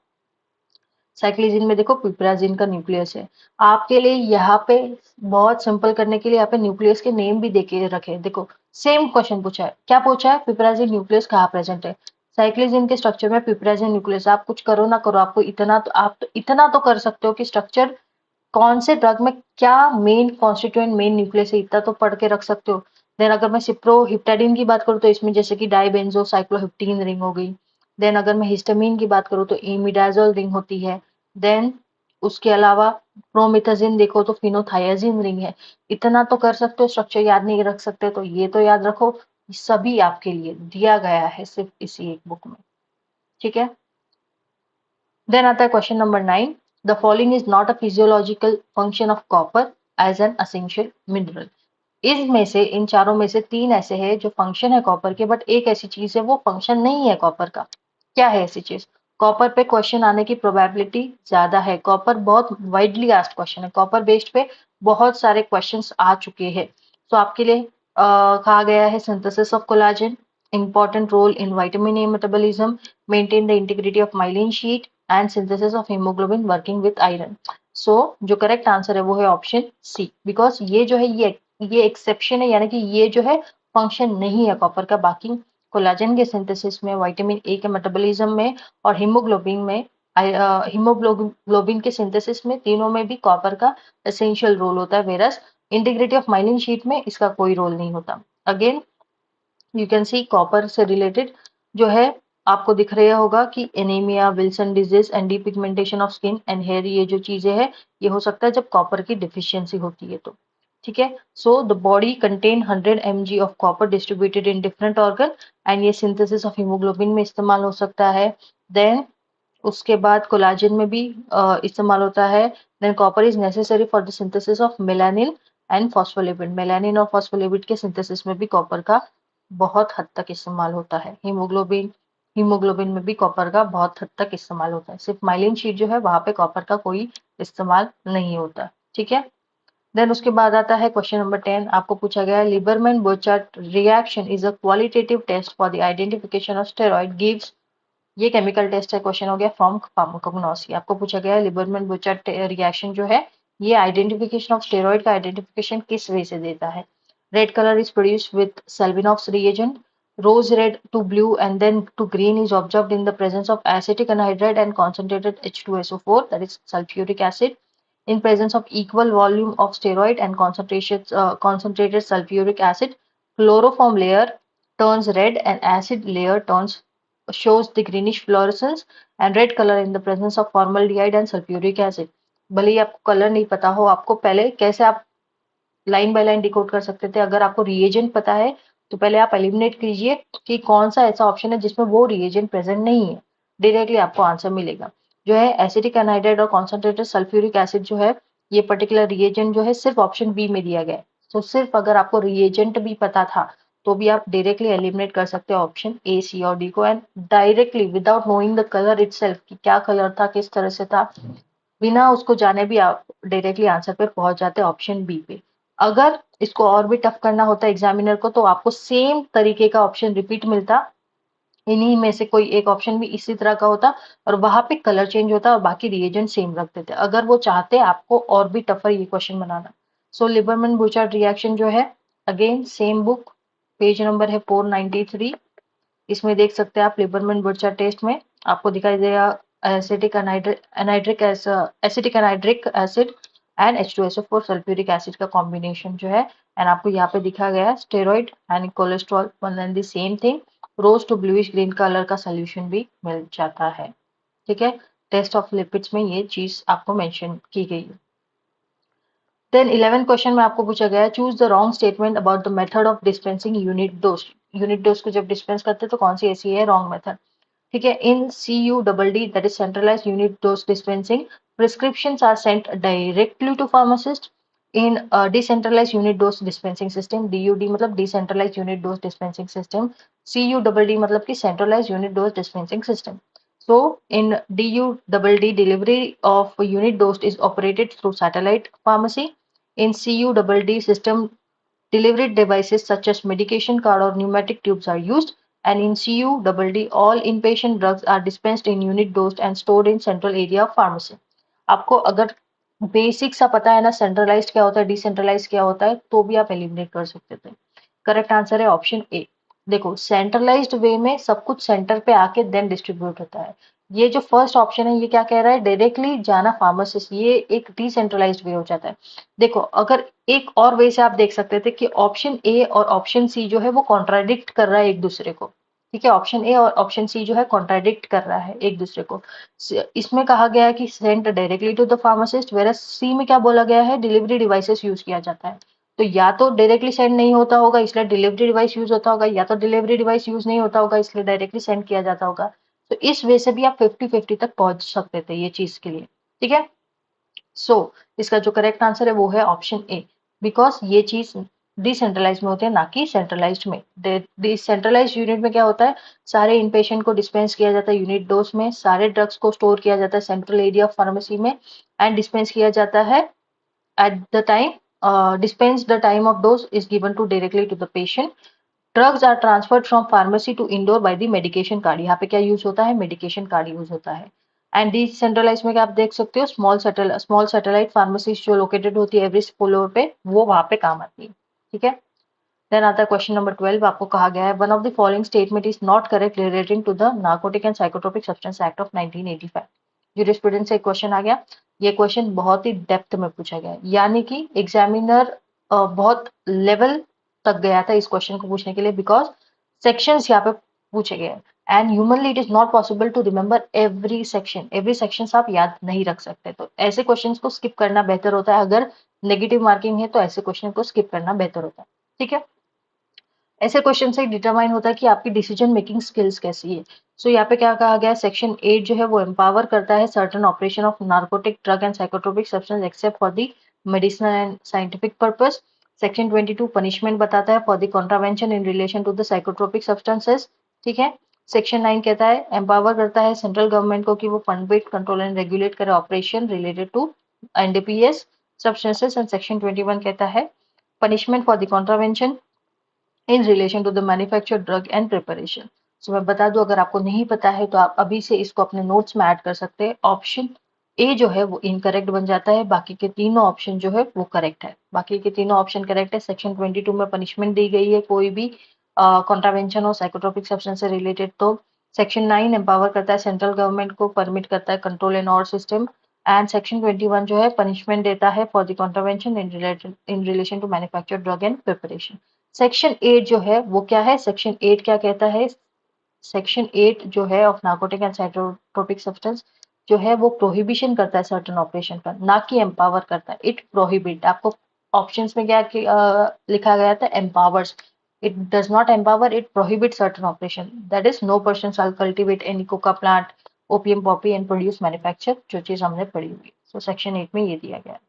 साइक्लिजिन में देखो पिपराजिन का न्यूक्लियस है। आपके लिए यहाँ पे बहुत सिंपल करने के लिए यहाँ पे न्यूक्लियस के नेम भी देके रखे। देखो सेम क्वेश्चन पूछा है, क्या पूछा है? पिपराजिन न्यूक्लियस कहाँ प्रेजेंट है? साइक्लिजिन के स्ट्रक्चर में पिपराजिन न्यूक्लियस। आप कुछ करो ना करो, आपको इतना तो कर सकते हो कि स्ट्रक्चर कौन से ड्रग में क्या मेन कॉन्स्टिट्यूएंट मेन न्यूक्लियस है इतना तो पढ़ के रख सकते हो। देन अगर मैं सिप्रोहिप्टाडिन की बात करूँ तो इसमें जैसे कि डाइबेंजो साइक्लोहिप्टीन रिंग हो गई। देन अगर मैं हिस्टामिन की बात करूँ तो इमिडाजोल रिंग होती है। देन उसके अलावा प्रोमिथाजिन देखो तो फिनोथायाजिन रिंग है। इतना तो कर सकते हो, स्ट्रक्चर याद नहीं रख सकते तो ये तो याद रखो। सभी आपके लिए दिया गया है सिर्फ इसी एक बुक में, ठीक है। देन आता है question number 9, the following is not a physiological function of copper as an essential mineral. इसमें से इन चारों में से तीन ऐसे हैं जो फंक्शन है कॉपर के, बट एक ऐसी चीज है वो फंक्शन नहीं है कॉपर का। क्या है ऐसी चीज? कॉपर पे क्वेश्चन आने की प्रोबेबिलिटी ज्यादा है। कॉपर बहुत वाइडली आस्क्ड क्वेश्चन है, कॉपर बेस्ड पे बहुत सारे क्वेश्चंस आ चुके हैं। तो आपके लिए कहा गया है synthesis of collagen, important role in vitamin A metabolism, maintain the integrity of myelin sheath and synthesis of haemoglobin working with iron. So जो करेक्ट आंसर है वो है ऑप्शन सी, बिकॉज ये जो है ये एक्सेप्शन है, यानी कि ये जो है फंक्शन नहीं है कॉपर का। बाकी कोलाजन के सिंथेसिस में, विटामिन ए के मेटाबॉलिज्म में और हीमोग्लोबिन के सिंथेसिस में, तीनों में भी कॉपर का एसेंशियल रोल होता है, various integrity of myelin sheath में इसका कोई रोल नहीं होता। Again you can see copper से रिलेटेड जो है आपको दिख रहा होगा कि anaemia, Wilson disease and depigmentation of skin and hair, ये जो चीजें हैं ये हो सकता है जब कॉपर की डिफिशियंसी होती है तो, ठीक है। So the body contain 100 mg of copper distributed in different organ and ये सिंथेसिस ऑफ हीमोग्लोबिन में इस्तेमाल हो सकता है। देन उसके बाद कोलाजन में भी इस्तेमाल होता है। Than copper is necessary for the synthesis of melanin and phospholipid. Melanin और फॉस्फोलिपिड के सिंथेसिस में भी कॉपर का बहुत हद तक इस्तेमाल होता है। हीमोग्लोबिन में भी कॉपर का बहुत हद तक इस्तेमाल होता है। सिर्फ माइलिन शीट जो है वहां पे कॉपर का कोई इस्तेमाल नहीं होता, ठीक है। देन उसके बाद आता है क्वेश्चन नंबर 10, आपको पूछा गया है Liebermann Burchard reaction is a qualitative test for the identification of steroid gives. ये केमिकल टेस्ट है, क्वेश्चन हो गया फ्रॉम फार्माकोग्नोसी। आपको पूछा गया है लिबरमैन बोचार्ट रिएक्शन जो है ये आइडेंटिफिकेशन ऑफ स्टेरॉइड का आइडेंटिफिकेशन किस वे से देता है? Red colour is produced with Salvinox reagent. Rose red to blue and then to green is observed in the presence of acetic anhydride and concentrated H2SO4, that is sulfuric acid. in presence of equal volume of steroid and concentrated sulfuric acid, chloroform layer turns red and acid layer turns shows the greenish fluorescence and red color in the presence of formaldehyde and sulfuric acid. भले ही आपको कलर नहीं पता हो, आपको पहले कैसे आप लाइन बाय लाइन डिकोड कर सकते थे। अगर आपको रिएजेंट पता है तो पहले आप एलिमिनेट कीजिए कि कौन सा ऐसा ऑप्शन है जिसमें वो रिएजेंट प्रेजेंट नहीं है, डायरेक्टली आपको आंसर मिलेगा। जो है एसिटिक एनहाइड्राइड और कॉन्सेंट्रेटेड सल्फ्यूरिक एसिड जो है, ये पर्टिकुलर रिएजेंट जो है सिर्फ ऑप्शन बी में दिया गया है। तो सिर्फ अगर आपको रिएजेंट भी पता था तो भी आप डायरेक्टली एलिमिनेट कर सकते हो ऑप्शन ए, सी और डी को, and directly without knowing the colour itself कि क्या कलर था, किस तरह से था, बिना उसको जाने भी आप डायरेक्टली आंसर पे पहुंच जाते हैं ऑप्शन बी पे। अगर इसको और भी टफ करना होता एग्जामिनर को तो आपको सेम तरीके का ऑप्शन रिपीट मिलता, इन्हीं में से कोई एक ऑप्शन भी इसी तरह का होता और वहां पे कलर चेंज होता और बाकी रिएजेंट सेम रख देते, अगर वो चाहते आपको और भी टफर ये क्वेश्चन बनाना। सो लिबरमैन बुचार्ड रिएक्शन जो है, again same book, page number है 493। इसमें देख सकते हैं आप लिबरमैन बुर्चा टेस्ट में आपको दिखाई देगा acetic anhydride acid and H2SO4 sulphuric acid का कॉम्बिनेशन जो है, एंड आपको यहाँ पे दिखा गया steroid and cholesterol one and the same thing, rose to bluish green colour का सोल्यूशन भी मिल जाता है। ठीक है, टेस्ट ऑफ लिपिड्स में ये चीज आपको मेंशन की गई है। देन 11 क्वेश्चन में आपको पूछा गया है, choose the wrong statement about the method of dispensing unit dose. Unit dose को जब डिस्पेंस करते हैं तो कौन सी ऐसी है रॉन्ग मेथड। ठीक है, in CUDD that is centralised unit dose dispensing, prescriptions are sent directly to pharmacist. In decentralised unit dose dispensing system, DUD मतलब decentralised unit dose dispensing system, CUDD मतलब कि centralised unit dose dispensing system. So in DUDD, delivery of unit dose is operated through satellite pharmacy. In CUDD system, delivery devices such as medication card or pneumatic tubes are used. And in CUDD, all inpatient drugs are dispensed in unit dose and stored in central area of pharmacy. आपको अगर बेसिक सा पता है ना सेंट्रलाइज्ड क्या होता है, डिसेंट्रलाइज्ड क्या होता है, तो भी आप एलिमिनेट कर सकते थे। करेक्ट आंसर है ऑप्शन ए। देखो सेंट्रलाइज्ड वे में सब कुछ सेंटर पे आके देन डिस्ट्रीब्यूट होता है। ये जो फर्स्ट ऑप्शन है ये क्या कह रहा है, डायरेक्टली जाना फार्मासिस्ट, ये एक डिसेंट्रलाइज्ड वे हो जाता है। देखो अगर एक और वे से आप देख सकते थे कि ऑप्शन ए और ऑप्शन सी जो है वो कॉन्ट्राडिक्ट कर रहा है एक दूसरे को। ठीक है, ऑप्शन ए और ऑप्शन सी जो है कॉन्ट्राडिक्ट कर रहा है एक दूसरे को। इसमें कहा गया है कि sent directly to the pharmacist, where C में क्या बोला गया है, डिलीवरी डिवाइसेस यूज किया जाता है। तो या तो डायरेक्टली सेंड नहीं होता होगा इसलिए डिलीवरी डिवाइस यूज होता होगा, या तो डिलीवरी डिवाइस यूज नहीं होता होगा इसलिए डायरेक्टली सेंड किया जाता होगा। तो इस वे से भी आप 50-50 तक पहुंच सकते थे ये चीज के लिए। ठीक है, इसका जो करेक्ट आंसर है वो है ऑप्शन ए, बिकॉज ये चीज डिसेंट्रलाइज में होते हैं ना कि सेंट्रलाइज्ड में। डिसेंट्रलाइज्ड यूनिट में क्या होता है, सारे इनपेशेंट को डिस्पेंस किया जाता है यूनिट डोज में, सारे ड्रग्स को स्टोर किया जाता है सेंट्रल एरिया ऑफ फार्मेसी में एंड डिस्पेंस किया जाता है at the time dispense the time of dose is given to directly to the patient. Drugs are transferred from pharmacy to indoor by the medication card. यहाँ पे क्या यूज होता है, मेडिकेशन कार्ड यूज होता है। एंड डिसेंट्रलाइज में क्या आप देख सकते हो, स्मॉल सैटेलाइट फार्मेसी जो लोकेटेड होती है एवरी फ्लोर पे, वो वहां पे काम आती है। ठीक है, देन आता है क्वेश्चन नंबर 12। आपको कहा गया है one of the following statement is not correct relating to the narcotic and psychotropic substance act of 1985। Jurisprudence से एक क्वेश्चन आ गया, ये क्वेश्चन बहुत ही डेप्थ में पूछा गया है, यानी कि एग्जामिनर बहुत लेवल तक गया था इस क्वेश्चन को पूछने के लिए, बिकॉज सेक्शंस यहाँ पे पूछे गए हैं and humanly it is not possible to remember every section आप याद नहीं रख सकते। तो ऐसे क्वेश्चन को स्किप करना बेहतर होता है, अगर नेगेटिव मार्किंग है तो ऐसे क्वेश्चन को स्किप करना बेहतर होता है। ठीक है, ऐसे क्वेश्चन से डिटरमाइन होता है कि आपकी डिसीजन मेकिंग स्किल्स कैसी है। सो यहाँ पे क्या कहा गया है, सेक्शन 8 जो है वो एम्पावर करता है certain operation of narcotic drug and psychotropic substance except for the medicinal and scientific purpose. Section 22 punishment बताता है for the contravention in relation to the psychotropic substances. ठीक है, सेक्शन 9 कहता है एम्पावर करता है सेंट्रल गवर्नमेंट को कि वो फंड कंट्रोल एंड रेगुलेट करे operation related to NDPS substances. And section 21 कहता है punishment for the contravention in relation to the manufacture drug and preparation. So मैं बता दूं, अगर आपको नहीं पता है तो आप अभी से इसको अपने नोट्स में ऐड कर सकते हैं। ऑप्शन ए जो है वो इनकरेक्ट बन जाता है, बाकी के तीनों ऑप्शन जो है वो करेक्ट है। बाकी के तीनों ऑप्शन करेक्ट है। सेक्शन 22 में पनिशमेंट दी गई है कोई भी कॉन्ट्रावेंशन और साइकोट्रोपिक सब्सटेंस से रिलेटेड। तो सेक्शन 9 एम्पावर करता है सेंट्रल गवर्नमेंट को, परमिट करता है कंट्रोल एंड और सिस्टम एंड सेक्शन 21 जो है पनिशमेंट देता है for the contravention in relation to manufacture drug and preparation. Section 8 जो है वो क्या है, सेक्शन 8 क्या कहता है, सेक्शन 8 जो है of narcotic and psychotropic substance जो है वो प्रोहिबिशन करता है सर्टेन ऑपरेशन पर, ना कि एम्पावर करता है। इट प्रोहिबिट, आपको ऑप्शंस में क्या लिखा गया था, empowers. It does not empower, it prohibit certain operation, that is no person shall cultivate any coca plant, opium poppy and produce manufacture, जो चीज हमने पढ़ी हुई। सो सेक्शन 8 में ये दिया गया है।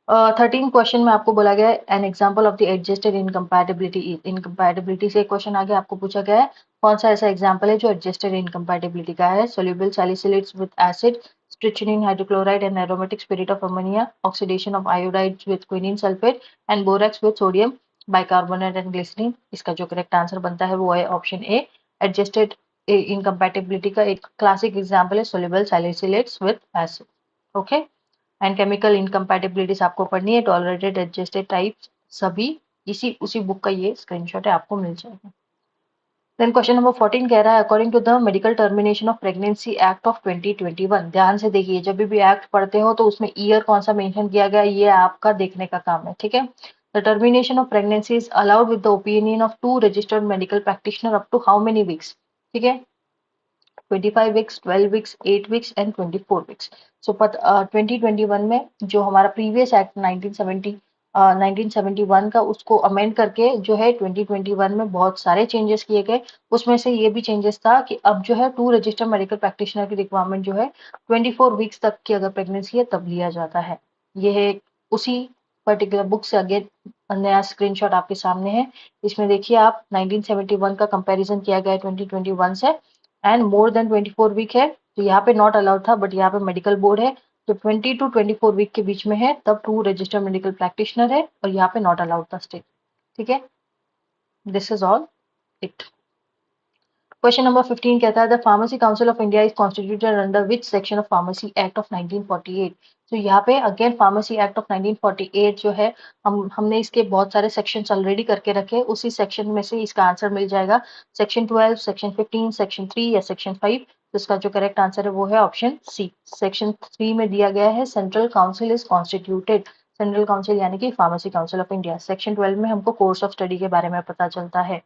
13 क्वेश्चन में आपको बोला गया है an example of the adjusted incompatibility. Incompatibility से क्वेश्चन आगे आपको पूछा गया है कौन सा ऐसा एग्जांपल है जो एडजस्टेड इनकम्पैटिबिलिटी का है। Soluble salicylates with acid, strychnine hydrochloride and aromatic spirit of ammonia, oxidation of iodide with quinine sulphate and borax with sodium bicarbonate and glycerine. इसका जो करेक्ट आंसर बनता है वो है ऑप्शन ए। एडजस्टेड इनकम्पैटिबिलिटी का एक क्लासिक एग्जांपल है soluble salicylates with acid. Okay, and chemical incompatibilities आपको पढ़नी है, टॉलरेटेड एडजस्टेड टाइप्स सभी इसी उसी बुक का ये स्क्रीनशॉट है, आपको मिल जाएगा। देन क्वेश्चन नंबर 14 कह रहा है according to the medical termination of pregnancy act of 2021। ध्यान से देखिए, जब भी एक्ट पढ़ते हो तो उसमें ईयर कौन सा मेंशन किया गया ये आपका देखने का काम है, ठीक है। The termination of pregnancy is allowed with the opinion of 2 registered medical practitioner up to how many weeks, ठीक है। 25 weeks, 12 weeks, 8 weeks and 24 weeks. So 2021 में जो हमारा प्रीवियस एक्ट 1971 का उसको अमेंड करके जो है 2021 में बहुत सारे चेंजेस किए गए। उसमें से ये भी चेंजेस था कि अब जो है 2 रजिस्टर्ड मेडिकल प्रैक्टिशनर की रिक्वायरमेंट जो है 24 वीक्स तक की अगर प्रेगनेंसी है तब लिया जाता है। ये है उसी पर्टिकुलर बुक से अगेन नया स्क्रीनशॉट आपके सामने है। इसमें देखिए आप 1971 का कंपैरिजन किया गया है 2021 से, एंड मोर देन 24 वीक है तो यहाँ पे नॉट अलाउड था, बट यहाँ पे मेडिकल बोर्ड है जो 20 टू 24 वीक के बीच में है तब 2 रजिस्टर्ड मेडिकल प्रैक्टिशनर है और यहाँ पे नॉट अलाउड था स्टेट, ठीक है। This is all it. Question number 15 कहता है the pharmacy council of India is constituted under which section of pharmacy act of 1948। तो यहाँ पे अगेन फार्मेसी एक्ट ऑफ 1948 जो है हमने इसके बहुत सारे सेक्शंस ऑलरेडी करके रखे, उसी सेक्शन में से इसका आंसर मिल जाएगा। सेक्शन 12, सेक्शन 15, सेक्शन 3 या सेक्शन 5। तो इसका जो करेक्ट आंसर है वो है ऑप्शन सी। सेक्शन 3 में दिया गया है central council is constituted, central council यानी कि pharmacy council of India. Section 12 में हमको कोर्स ऑफ स्टडी के बारे में पता चलता है,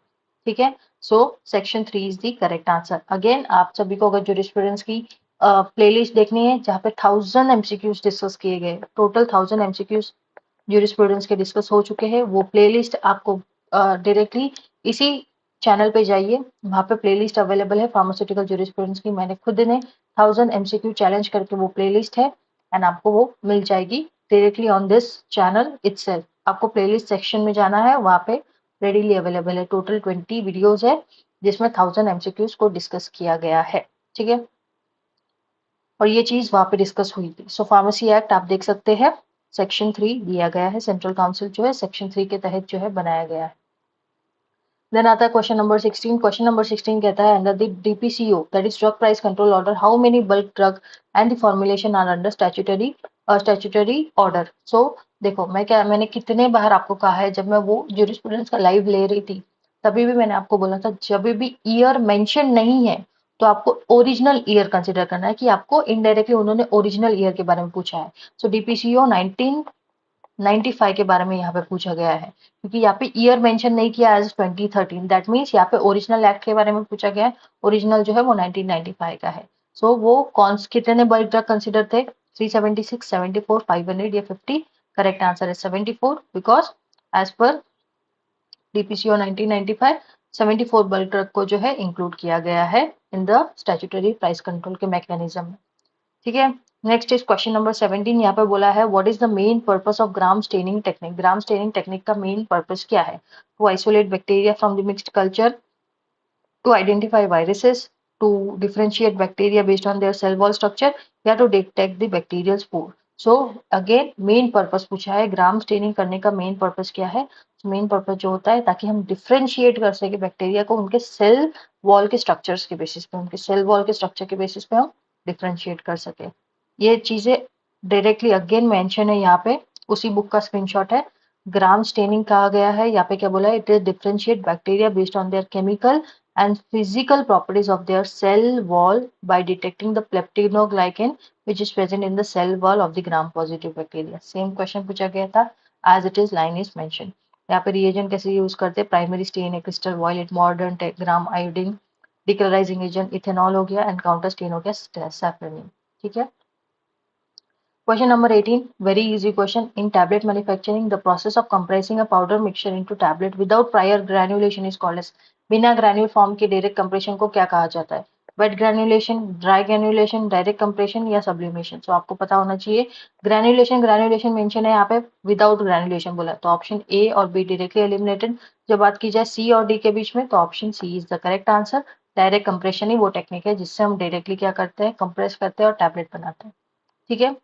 ठीक है। So section 3 is the correct answer. Again आप सभी को अगर जूरिस्प्रूडेंस की प्लेलिस्ट देखनी है जहाँ पे 1000 एमसीक्यूज डिस्कस किए गए, टोटल 1000 एमसीक्यूज जूरिस्प्रूडेंस के डिस्कस हो चुके हैं, वो प्लेलिस्ट आपको डायरेक्टली इसी चैनल पे जाइए, वहाँ पे प्लेलिस्ट अवेलेबल है फार्मास्यूटिकल जूरिस्प्रूडेंस की। मैंने खुद ने 1000 एमसीक्यू चैलेंज करके वो प्लेलिस्ट है एंड आपको वो मिल जाएगी directly on this channel itself. आपको प्लेलिस्ट सेक्शन में जाना है, वहाँ पे रेडीली अवेलेबल है। टोटल 20 वीडियोज है जिसमें 1000 एमसीक्यूज को डिस्कस किया गया है, ठीक है। और ये चीज वहां पे डिस्कस हुई थी। सो फार्मेसी एक्ट आप देख सकते हैं सेक्शन 3 दिया गया है, सेंट्रल काउंसिल जो है सेक्शन 3 के तहत जो है बनाया गया है। देन आता है क्वेश्चन नंबर 16। क्वेश्चन नंबर 16 कहता है under the DPCO that is drug price control order how many bulk drug and the formulation are under statutory order. So देखो मैंने कितने बार आपको कहा है, जब मैं वो जूरिस्प्रूडेंस का लाइव ले रही थी तभी भी मैंने आपको बोला था जब भी ईयर मेंशन नहीं है तो आपको ओरिजिनल ईयर कंसिडर करना है, कि आपको इनडायरेक्टली उन्होंने ओरिजिनल ईयर के बारे में पूछा है। सो डीपीसीओ 1995 के बारे में यहाँ पे पूछा गया है, क्योंकि यहाँ पे ईयर मेंशन नहीं किया एज 2013, दैट मीन्स यहाँ पे ओरिजिनल एक्ट के बारे में पूछा गया है। ओरिजिनल जो है वो 1995 का है। सो वो कौन कितने बल्क ड्रग कंसिडर थे, 376, 74, 500 या 50। करेक्ट आंसर है 74, because as per DPCO 1995 74 bulk drug को जो है इंक्लूड किया गया है in the statutory price control के मैकेनिज्म में, ठीक है। Next is question number 17। यहाँ पे बोला है what is the main purpose of Gram staining technique. Gram staining technique का मेन पर्पस क्या है, to isolate bacteria from the mixed culture, to identify viruses, to differentiate bacteria based on their cell wall structure, या to detect the bacterial spore. So again main purpose पूछा है, ग्राम स्टेनिंग करने का मेन पर्पस क्या है। मेन पर्पस जो होता है ताकि हम डिफ्रेंशिएट कर सके बैक्टीरिया को उनके सेल वॉल के स्ट्रक्चर्स के बेसिस पे, उनके सेल वॉल के स्ट्रक्चर के बेसिस पे हम डिफ्रेंशिएट कर सके। ये चीजें डायरेक्टली अगेन मेंशन है यहाँ पे, उसी बुक का स्क्रीनशॉट है। ग्राम स्टेनिंग कहा गया है यहाँ पे, क्या बोला है, it is differentiate bacteria based on their chemical and physical properties of their cell wall by detecting the peptidoglycan which is present in the cell wall of the gram positive bacteria. Same question पूछा गया था as it is line is mentioned. यहाँ पे reagent कैसे यूज करते हैं, प्राइमरी स्टेन है क्रिस्टल वॉयलेट मॉडर्न ग्राम आयोडीन, डिकलराइजिंग एजेंट इथेनॉल हो गया एंड काउंटर स्टेन हो गया सैफरनिन. ठीक है. Question number 18, very easy question. In tablet manufacturing, the process of compressing a powder mixture into tablet without prior granulation is called as. बिना ग्रैन्यूल फॉर्म के डायरेक्ट कंप्रेशन को क्या कहा जाता है? वेट ग्रैन्युलेशन, ड्राई ग्रैन्युलेशन, डायरेक्ट कंप्रेशन या सब्लिमेशन. सो आपको पता होना चाहिए. ग्रैन्युलेशन ग्रैन्युलेशन मेंशन है यहाँ पे, विदाउट ग्रैन्युलेशन बोला तो ऑप्शन ए और बी डायरेक्टली एलिमिनेटेड. जब बात की जाए सी और डी के बीच में तो option C is the correct answer. Direct compression ही वो टेक्निक है जिससे हम डायरेक्टली क्या करते हैं, कंप्रेस करते हैं और टैबलेट बनाते हैं. ठीक है.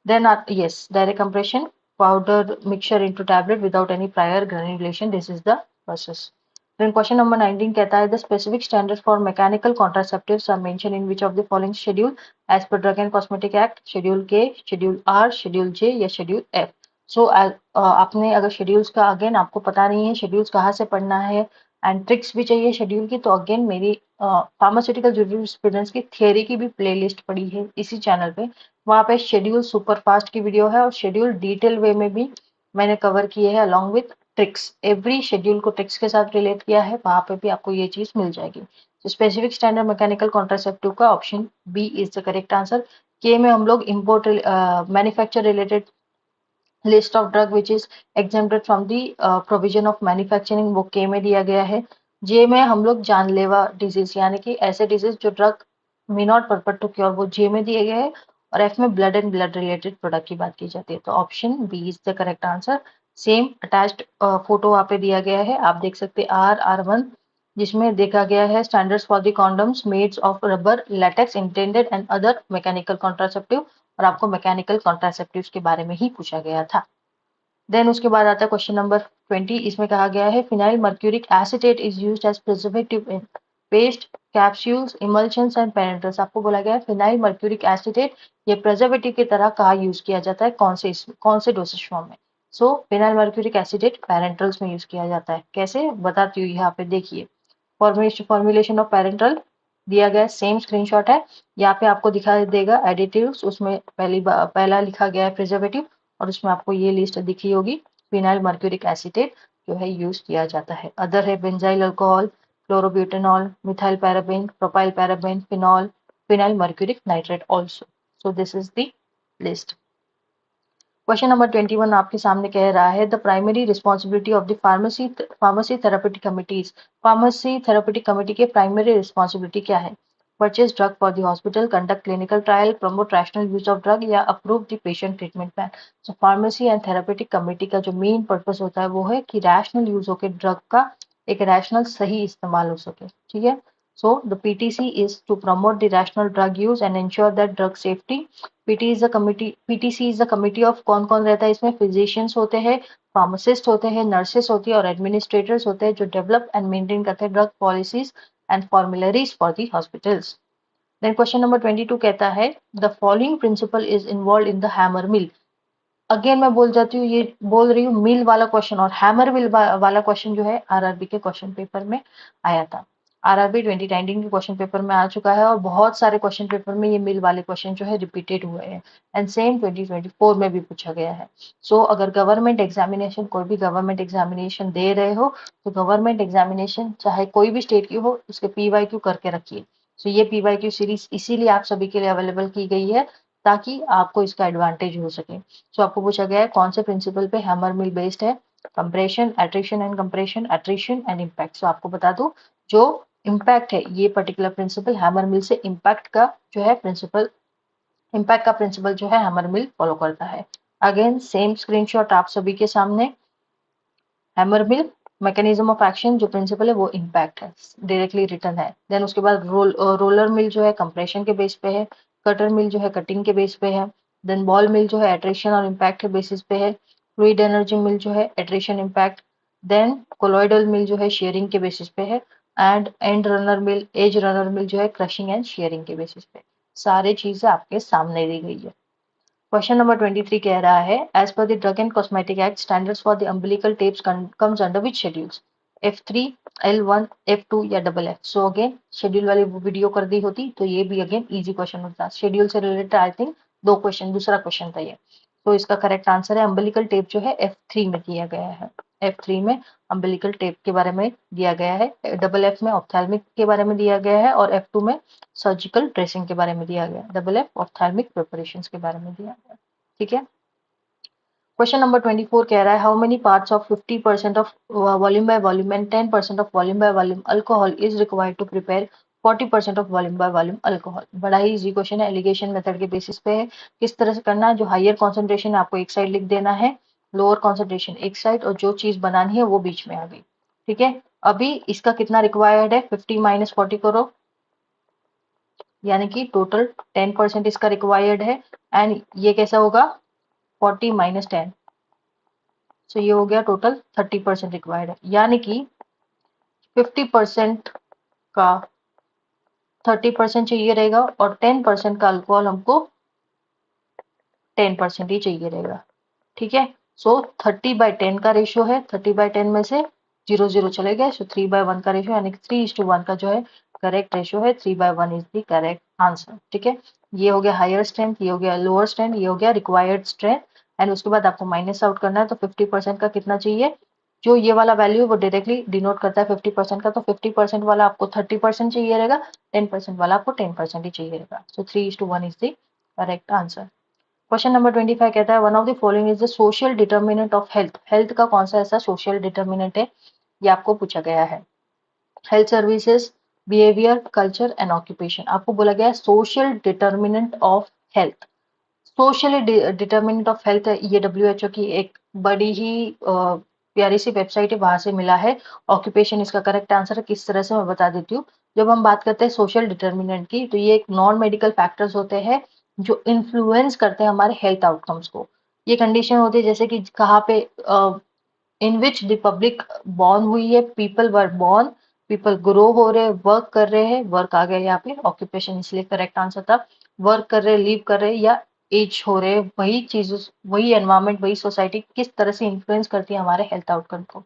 Then, yes, direct compression, powder mixture into tablet without any prior granulation. This is the process. Then question number 19 कहता है the specific standards for mechanical contraceptives are mentioned in which of the following schedule as per Drug and Cosmetic Act, Schedule K, Schedule R, Schedule J या Schedule F. So आपने अगर schedules का अगेन आपको पता नहीं है schedules कहाँ से पढ़ना है एंड ट्रिक्स भी चाहिए शेड्यूल की तो अगेन मेरी फार्मास्यूटिकल जूरिस्प्रूडेंस की थियरी की भी प्लेलिस्ट पड़ी है इसी चैनल पे. वहाँ पे शेड्यूल सुपर फास्ट की वीडियो है और शेड्यूल डिटेल वे में भी मैंने कवर किए हैं along with tricks. Every schedule को ट्रिक्स के साथ रिलेट किया है, वहाँ पे भी आपको ये चीज मिल जाएगी. स्पेसिफिक स्टैंडर्ड मैकेनिकल कॉन्ट्रासेप्टिव का option B is the correct answer. K में हम लोग import manufacture related list of drug which is exempted from the provision of manufacturing वो के में दिया गया है. जे में हम लोग जानलेवा डिजीज यानी कि ऐसे डिजीज जो drug may not purport to cure वो जे में दिए गए हैं. और एफ में blood and blood related product की बात की जाती है तो option B is the correct answer. Same attached photo वहाँ पे दिया गया है, आप देख सकते हैं R1 जिसमें देखा गया है standards for the condoms made of rubber latex intended and other mechanical contraceptive और आपको मैकेनिकल कॉन्ट्रासेप्टिव्स के बारे में ही पूछा गया था. देन उसके बाद आता है क्वेश्चन नंबर 20. इसमें कहा गया है phenyl mercuric acetate is used as preservative in paste, capsules, emulsions and parenterals. आपको बोला गया है फिनाइल मर्क्यूरिक एसिटेट ये प्रिजर्वेटिव की तरह कहाँ यूज किया जाता है, कौन से डोसेज फॉर्म में. सो फिनाइल मर्क्यूरिक एसिटेट पेरेंटल्स में यूज किया जाता है. कैसे बताती हूँ यहाँ पे देखिए. फॉर्मुलेशन ऑफ पेरेंटल दिया गया सेम स्क्रीनशॉट है. यहाँ पे आपको दिखा देगा एडिटिव्स, उसमें पहला लिखा गया है प्रिजर्वेटिव और उसमें आपको ये लिस्ट दिखी होगी. फिनाइल मर्क्यूरिक एसिटेट जो है यूज किया जाता है. अदर है benzyl alcohol, chlorobutanol, methyl paraben, propyl paraben, phenol, phenyl mercuric nitrate also. So this is the list. Question number 21 आपके सामने कह रहा है the primary responsibility of the pharmacy therapeutic committees. Pharmacy therapeutic committee के प्राइमरी रिस्पॉन्सिबिलिटी क्या है? Purchase drug for the hospital, conduct clinical trial, promote rational use of drug या approve the patient treatment plan. So pharmacy and therapeutic committee का जो मेन पर्पस होता है वो है कि रैशनल यूज होकर ड्रग का एक रैशनल सही इस्तेमाल हो सके. ठीक है. So the PTC is to promote the rational drug use and ensure that drug safety. PTC is the committee of कौन कौन रहता है इसमें, फिजिशियंस होते हैं, फार्मासिस्ट होते हैं, नर्सेस होती है और एडमिनिस्ट्रेटर्स होते हैं जो डेवलप एंड मेंटेन करते हैं drug policies and formularies for the hospitals. Then question number 22 कहता है the following principle is involve in the hammer mill. Again मैं बोल जाती हूँ, ये बोल रही हूँ मिल वाला क्वेश्चन और हैमर मिल वाला क्वेश्चन जो है आरआरबी के क्वेश्चन पेपर में आया था. आरआरबी 2019 के क्वेश्चन पेपर में आ चुका है और बहुत सारे क्वेश्चन पेपर में ये मिल वाले क्वेश्चन जो है रिपीटेड हुए हैं एंड सेम 2024 में भी पूछा गया है. सो अगर गवर्नमेंट एग्जामिनेशन कोई भी गवर्नमेंट एग्जामिनेशन दे रहे हो तो गवर्नमेंट एग्जामिनेशन चाहे कोई भी स्टेट की हो उसके PYQ करके रखिए. सो ये PYQ सीरीज इसीलिए आप सभी के लिए अवेलेबल की गई है ताकि आपको इसका एडवांटेज हो सके. सो आपको पूछा गया है कौन से प्रिंसिपल पे हैमर मिल बेस्ड है. Compression, attrition and compression, attrition and impact. So आपको बता दूं जो इम्पैक्ट है ये पर्टिकुलर प्रिंसिपल हैमर मिल से इम्पैक्ट का जो है प्रिंसिपल, इम्पैक्ट का प्रिंसिपल जो है हैमर मिल फॉलो करता है. अगेन सेम स्क्रीनशॉट आप सभी के सामने. Hammer mill mechanism of action जो प्रिंसिपल है वो इम्पैक्ट है, डायरेक्टली रिटर्न है. देन उसके बाद रोलर मिल जो है कंप्रेशन के बेस पे है. कटर मिल जो है कटिंग के बेस पे है. देन बॉल मिल जो है एट्रिशन और इम्पैक्ट के बेसिस पे है. फ्लूइड एनर्जी मिल जो है attrition impact. Then colloidal mill जो है शेयरिंग के बेसिस पे है and end runner mill, edge runner mill जो है क्रशिंग एंड शेयरिंग के बेसिस पे. सारी चीजें आपके सामने दी गई है. क्वेश्चन नंबर 23 कह रहा है as per the drug and cosmetic act standards for the umbilical tapes comes under which schedules. F3, L1, F2 या double F. So again schedule वाली वीडियो कर दी होती तो ये भी अगेन इजी क्वेश्चन होता। शेड्यूल से रिलेटेड आई थिंक दो क्वेश्चन, दूसरा क्वेश्चन था ये। तो इसका करेक्ट आंसर है अम्बिलिकल टेप जो है F3 में दिया गया है। F3 में अम्बिलिकल टेप के बारे में दिया गया है, डबल एफ में ऑप्थेल्मिक के बारे में दिया गया है और F2 में सर्जिकल ड्रेसिंग के बारे में दिया गया है। डबल एफ ऑप्थेल्मिक प्रिपरेशन के बारे में दिया गया है। ठीक है। क्वेश्चन नंबर 24 कह रहा है how many parts of 50% of volume by volume and 10% of volume by volume alcohol is required to prepare 40% of volume by volume alcohol. बड़ा ही इजी क्वेश्चन है, एलिगेशन मेथड के बेसिस पे है। किस तरह से करना है, जो हायर कॉन्सेंट्रेशन है आपको एक साइड लिख देना है, लोअर कॉन्सेंट्रेशन एक साइड, और जो चीज बनानी है वो बीच में आ गई। ठीक है। अभी इसका कितना रिक्वायर्ड है, 50 माइनस 40 करो, यानी कि टोटल 10% इसका रिक्वायर्ड है। एंड ये कैसा होगा, 40 माइनस 10, सो ये हो गया टोटल 30% रिक्वायर्ड है। यानी कि 50% का 30% चाहिए रहेगा और 10% का अल्कोहल हमको 10% ही चाहिए रहेगा। ठीक है। सो 30/10 का रेशियो है, 30/10 में से 0 0 चले गए, सो 3/1 का रेशियो, यानी कि 3:1 का जो है करेक्ट रेशियो है। 3/1 इज द करेक्ट आंसर। ठीक है। ये हो गया हायर स्ट्रेंथ, ये हो गया लोअर स्ट्रेंथ, ये हो गया रिक्वायर्ड स्ट्रेंथ। एंड उसके बाद आपको माइनस आउट करना है, तो 50% का कितना चाहिए, जो ये वाला वैल्यू है वो डायरेक्टली डिनोट करता है 50% का, तो 50% वाला आपको 30% चाहिए रहेगा, 10% वाला आपको 10% ही चाहिए रहेगा। सो 3:1 is the correct answer. Question number 25 कहता है one of the following is the social determinant of health. Health का कौन सा ऐसा सोशल डिटर्मिनेंट है, ये आपको पूछा गया है। Health services, behaviour, culture and occupation. आपको बोला गया है social determinant of health. Socially determinant of health ये WHO की एक बड़ी ही प्यारी सी वेबसाइट है, वहां से मिला है। ऑक्यूपेशन इसका करेक्ट आंसर है। किस तरह से मैं बता देती हूँ। जब हम बात करते हैं सोशल डिटर्मिनेंट की, तो ये एक नॉन मेडिकल फैक्टर्स होते हैं जो इन्फ्लुएंस करते हैं हमारे हेल्थ आउटकम्स को। ये कंडीशन होती है जैसे कि कहाँ पे, इन विच द पब्लिक बॉर्न हुई है, people were born, people grow हो रहे, वर्क कर रहे हैं, वर्क आ गया यहाँ पे, ऑक्यूपेशन इसलिए करेक्ट आंसर था। वर्क कर रहे, लिव कर रहे, या एज हो रहे, वही चीज, वही एनवायरमेंट, वही सोसाइटी किस तरह से इन्फ्लुएंस करती है हमारे हेल्थ आउटकम को।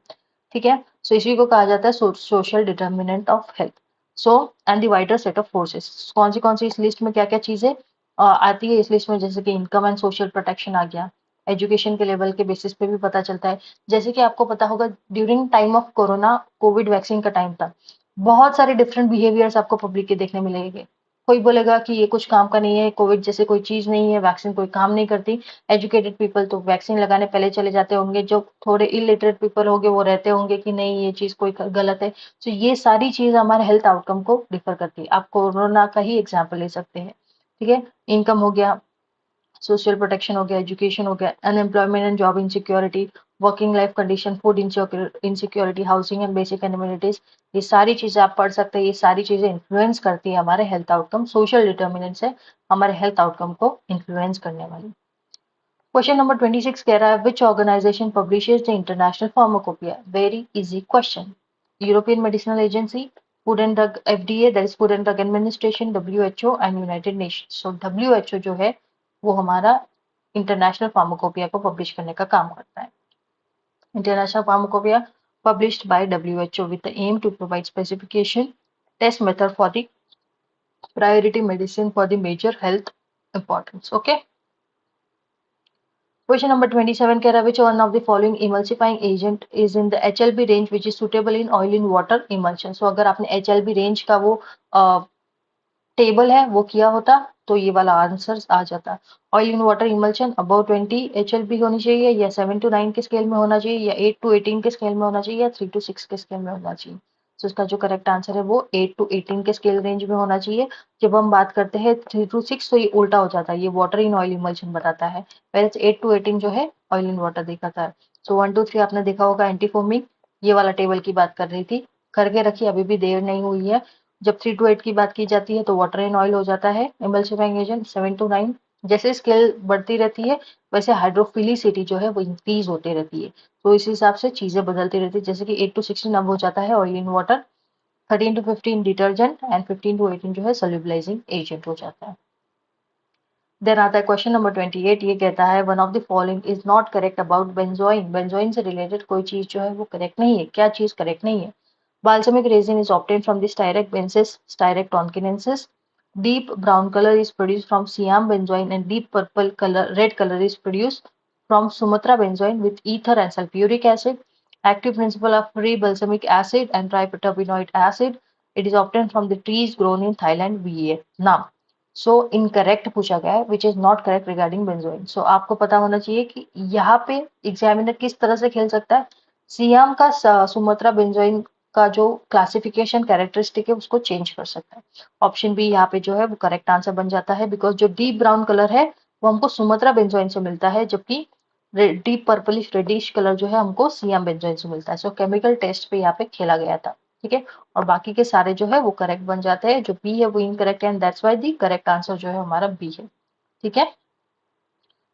ठीक है। सो इसी को कहा जाता है social determinant of health. So and the wider set of forces. कौन सी इस लिस्ट में क्या क्या चीजें आती है इस लिस्ट में, जैसे कि इनकम एंड सोशल प्रोटेक्शन आ गया। एजुकेशन के लेवल के बेसिस पे भी पता चलता है। जैसे कि आपको पता होगा during time of corona, Covid vaccine का टाइम था, बहुत सारे डिफरेंट बिहेवियर्स आपको पब्लिक के देखने मिलेंगे। कोई बोलेगा कि ये कुछ काम का नहीं है, कोविड जैसे कोई चीज नहीं है, वैक्सीन कोई काम नहीं करती। एजुकेटेड पीपल तो वैक्सीन लगाने पहले चले जाते होंगे, जो थोड़े इलिटरेट पीपल होंगे वो रहते होंगे कि नहीं ये चीज कोई गलत है। तो ये सारी चीज हमारे हेल्थ आउटकम को डिफर करती है। आप कोरोना का ही एग्जाम्पल ले सकते हैं। ठीक है। इनकम हो गया, सोशल प्रोटेक्शन हो गया, एजुकेशन हो गया, unemployment and job insecurity, working life condition, food insecurity, housing and basic amenities. ये सारी चीजें आप पढ़ सकते हैं। ये सारी चीजें इन्फ्लुएंस करती है हमारे हेल्थ आउटकम। सोशल डिटर्मिनेंट्स है हमारे हेल्थ आउटकम को इन्फ्लुएंस करने वाली। क्वेश्चन नंबर 26 कह रहा है which organisation publishes the international pharmacopoeia. Very easy question. European medicinal agency, food and drug, FDA that is food and drug administration, WHO and United Nations. So WHO जो है वो हमारा इंटरनेशनल फार्माकोपिया को पब्लिश करने का काम करता है। International pharmacopoeia published by WHO with the aim to provide specification, test method for the priority medicine for the major health importance. Okay. Question number 27 कह रहा है which one of the following emulsifying agent is in the HLB range which is suitable in oil in water emulsion. So अगर आपने HLB range का वो टेबल है वो किया होता तो ये वाला आंसर आ जाता। Oil in water emulsion about 20 HLB होनी चाहिए, या 7 to 9 के स्केल में होना चाहिए, या 8 to 18 के स्केल में होना चाहिए, या 3 to 6 के स्केल में होना चाहिए। तो इसका जो करेक्ट आंसर है वो 8 to 18 के स्केल रेंज में होना चाहिए। जब हम बात करते हैं 3 to 6 तो ये उल्टा हो जाता है, ये वाटर इन ऑयल इमल्शन बताता है, whereas 8 to 18 जो है ऑयल इन वाटर दिखाता है। सो 1 2 3 आपने देखा होगा एंटी फोमिंग, ये वाला टेबल की बात कर रही थी, करके रखिए अभी भी देर नहीं हुई है। जब 3 to 8 की बात की जाती है तो वाटर इन ऑयल हो जाता है इमल्सिफाइंग एजेंट। 7 to 9 जैसे स्केल बढ़ती रहती है वैसे हाइड्रोफिलिसिटी जो है वो इंक्रीज होती रहती है, तो इस हिसाब से चीजें बदलती रहती है। जैसे कि 8 to 16 अब हो जाता है oil in water, 13 to 15 detergent, and 15 to 18 जो है सोल्यूबलाइजिंग एजेंट हो जाता है। देन आता है क्वेश्चन नंबर 28। ये कहता है one of the following is not correct about benzoin. Benzoin से रिलेटेड कोई चीज जो है वो करेक्ट नहीं है। क्या चीज करेक्ट नहीं है? Balsamic resin is obtained from the Styracobensis, Styraconensis. Deep brown color is produced from Siam benzoin and deep purple color, red color is produced from Sumatra benzoin with ether and sulfuric acid. Active principle of free balsamic acid and triterpenoid acid. It is obtained from the trees grown in Thailand, Vietnam. So incorrect पूछा गया है which is not correct regarding benzoin. So आपको पता होना चाहिए कि यहाँ पे एग्जामिनर किस तरह से खेल सकता है। सियाम का सुमत्रा बेंजोइन का जो क्लासिफिकेशन कैरेक्टरिस्टिक है उसको चेंज कर सकता है। ऑप्शन बी यहाँ पे जो है वो करेक्ट आंसर बन जाता है बिकॉज जो डीप ब्राउन कलर है वो हमको सुमत्रा बेंजोइन से मिलता है, जबकि डीप पर्पलिश रेडिश कलर जो है हमको सियाम बेंजोइन से मिलता है। सो केमिकल टेस्ट पे यहाँ पे खेला गया था। ठीक है, और बाकी के सारे जो है वो करेक्ट बन जाते हैं। जो बी है वो इनकरेक्ट है and that's why the correct answer जो है हमारा बी है। ठीक है,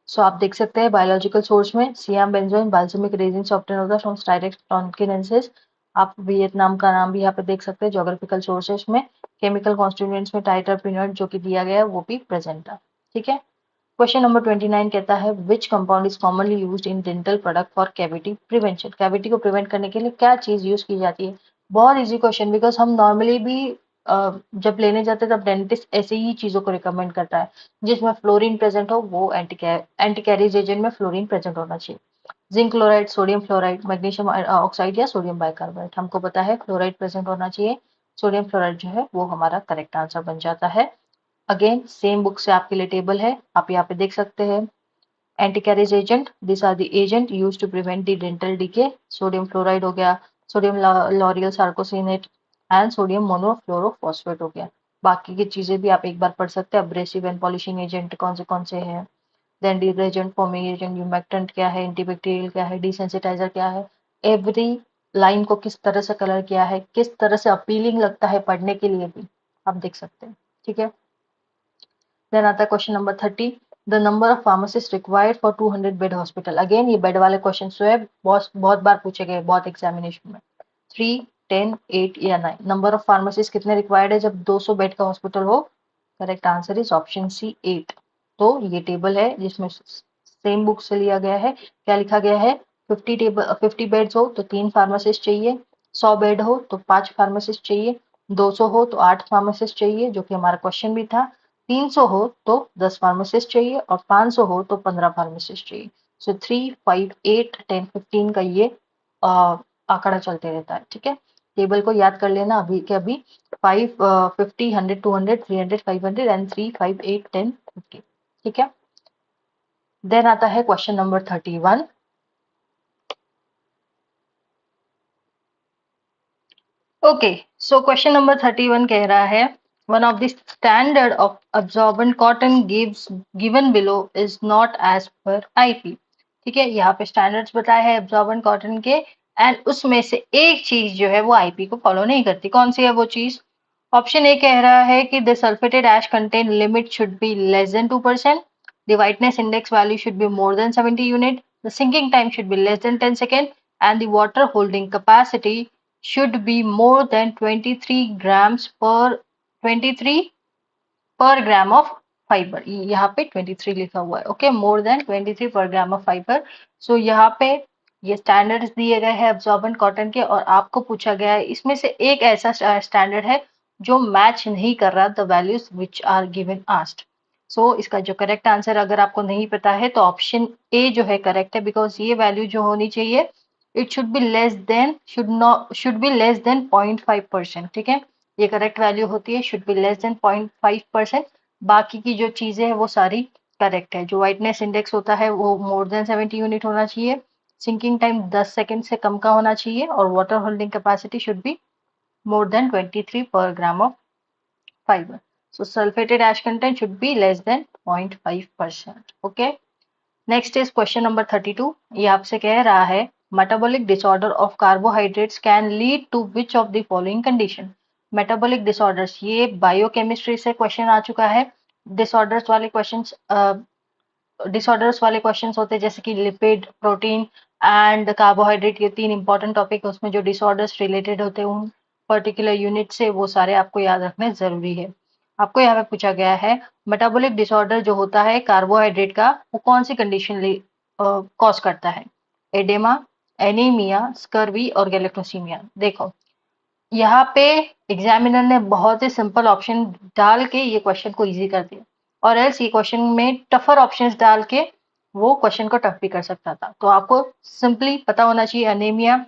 सो आप देख सकते हैं बायोलॉजिकल सोर्स में सियाम बेंजोइन बाल्समिक रेजिन से ऑब्टेन होता है फ्रॉम स्टाइरेक्टोन्किनेंसिस। आप वियतनाम का नाम भी यहाँ पे देख सकते हैं। ज्योग्राफिकल सोर्सेस में केमिकल कॉन्स्टिट्यूएंट्स में ट्राइटरपीनॉइड जो कि दिया गया है वो भी प्रेजेंट है। ठीक है, क्वेश्चन नंबर 29 कहता है which compound is commonly used in dental product for cavity prevention. Cavity को प्रिवेंट करने के लिए क्या चीज यूज की जाती है? बहुत इजी क्वेश्चन, बिकॉज हम नॉर्मली भी जब लेने जाते हैं तब डेंटिस्ट ऐसे ही चीजों को रिकमेंड करता है जिसमें फ्लोरीन प्रेजेंट हो, वो एंटी कैरिज एजेंट में फ्लोरीन प्रेजेंट होना चाहिए। Zinc chloride, sodium fluoride, magnesium oxide या सोडियम बाइकार्बोनेट। हमको पता है फ्लोराइड प्रेजेंट होना चाहिए। सोडियम फ्लोराइड जो है वो हमारा करेक्ट आंसर बन जाता है। अगेन सेम बुक से आपके लिए टेबल है, आप यहाँ पे देख सकते हैं। Anti caries agent, this are the agent use to prevent the dental decay. Sodium fluoride हो गया, sodium lauryl sarcosinate and sodium monofluorophosphate हो गया। बाकी की चीजें भी आप एक बार पढ़ सकते हैं। अब्रेसिव एंड पॉलिशिंग एजेंट कौन से हैं, then detergent, foaming agent, humectant क्या है, एंटीबैक्टीरियल क्या है, डिसेंसिटाइजर क्या है। एवरी लाइन को किस तरह से कलर किया है, किस तरह से अपीलिंग लगता है पढ़ने के लिए भी आप देख सकते हैं। ठीक है, देन आता है question number 30। The number of pharmacist required for 200 bed hospital. Again ये बेड वाले क्वेश्चन जो है बहुत बार पूछे गए बहुत एग्जामिनेशन में। 3, 10, 8 या 9। नंबर ऑफ फार्मासिस्ट कितने रिक्वायर्ड है जब 200 बेड का हॉस्पिटल हो? Correct answer is option C 8। तो ये टेबल है जिसमें सेम बुक से लिया गया है। क्या लिखा गया है? 50 बेड्स हो तो 3 फार्मासिस्ट चाहिए, 100 बेड हो तो 5 फार्मासिस्ट चाहिए, 200 हो तो 8 फार्मासिस्ट चाहिए जो कि हमारा क्वेश्चन भी था, 300 हो तो 10 फार्मासिस्ट चाहिए और 500 हो तो 15 फार्मासिस्ट चाहिए। सो 3, 5, 8, 10, 15 का ये आंकड़ा चलते रहता है। ठीक है, टेबल को याद कर लेना अभी के अभी। 5, 50, 100, 200, 300, 500 एंड 3, 5, 8, 10, 15। ठीक है, देन आता है question number 31। Okay, so question number 31 कह रहा है one of the standard of absorbent cotton given below is not as per IP. ठीक है, यहाँ पे स्टैंडर्ड्स बताए हैं अब्जॉर्बेंट कॉटन के एंड उसमें से एक चीज जो है वो आईपी को फॉलो नहीं करती। कौन सी है वो चीज? ऑप्शन ए कह रहा है कि the sulphated ash content limit should be less than 2%, the whiteness index value should be more than 70 unit, the sinking time should be less than 10 seconds, and the water holding capacity should be more than 23 grams per 23 per gram of fibre. यहाँ पे 23 लिखा हुआ है। Okay, more than 23 per gram of fibre. सो यहाँ पे ये स्टैंडर्ड्स दिए गए हैं अब्जॉर्बेंट कॉटन के और आपको पूछा गया है इसमें से एक ऐसा स्टैंडर्ड है जो मैच नहीं कर रहा the values which are given asked. So इसका जो करेक्ट आंसर अगर आपको नहीं पता है तो ऑप्शन ए जो है करेक्ट है, बिकॉज ये वैल्यू जो होनी चाहिए it should be less then should be less than 0.5%। ठीक है, ये करेक्ट वैल्यू होती है, शुड बी लेस देन 0.5%। बाकी की जो चीजें हैं वो सारी करेक्ट है। जो वाइटनेस इंडेक्स होता है वो मोर देन 70 यूनिट होना चाहिए, सिंकिंग टाइम 10 सेकंड से कम का होना चाहिए और water holding capacity should be more than 23 per gram of fibre. So sulphated ash content should be less than 0.5%। Okay, next is question number 32। ये आपसे कह रहा है metabolic disorder of carbohydrates can lead to which of the following condition. Metabolic disorders, ये बायोकेमिस्ट्री से क्वेश्चन आ चुका है। डिसऑर्डर्स वाले क्वेश्चंस होते हैं जैसे कि लिपिड, प्रोटीन एंड कार्बोहाइड्रेट, ये 3 इंपॉर्टेंट टॉपिक है उसमें जो डिसऑर्डर्स रिलेटेड होते हैं उन पर्टिकुलर यूनिट से, वो सारे आपको याद रखने जरूरी है। आपको यहाँ पे पूछा गया है मेटाबॉलिक डिसऑर्डर जो होता है कार्बोहाइड्रेट का, वो कौन सी कंडीशन कॉज करता है? एडेमा, एनीमिया, स्कर्वी और गैलेक्टोसीमिया। देखो यहाँ पे एग्जामिनर ने बहुत ही सिंपल ऑप्शन डाल के ये क्वेश्चन को इजी कर दिया, और एल्स ये क्वेश्चन में टफर ऑप्शंस डाल के वो क्वेश्चन को टफ भी कर सकता था। तो आपको सिंपली पता होना चाहिए अनीमिया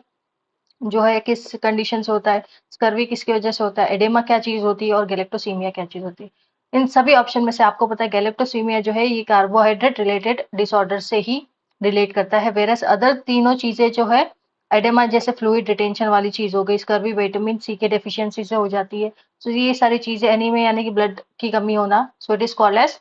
जो है किस कंडीशन से होता है, स्कर्वी किसकी वजह से होता है, एडेमा क्या चीज होती है और गैलेक्टोसीमिया क्या चीज होती है। इन सभी ऑप्शन में से आपको पता है गैलेक्टोसीमिया जो है ये कार्बोहाइड्रेट रिलेटेड डिसऑर्डर से ही रिलेट करता है, वेरस अदर तीनों चीजें जो है एडेमा जैसे फ्लूइड रिटेंशन वाली चीज हो गई, स्कर्वी विटामिन सी के डेफिशिएंसी से हो जाती है। तो ये सारी चीजें एनीमिया यानी कि ब्लड की कमी होना, so it is called as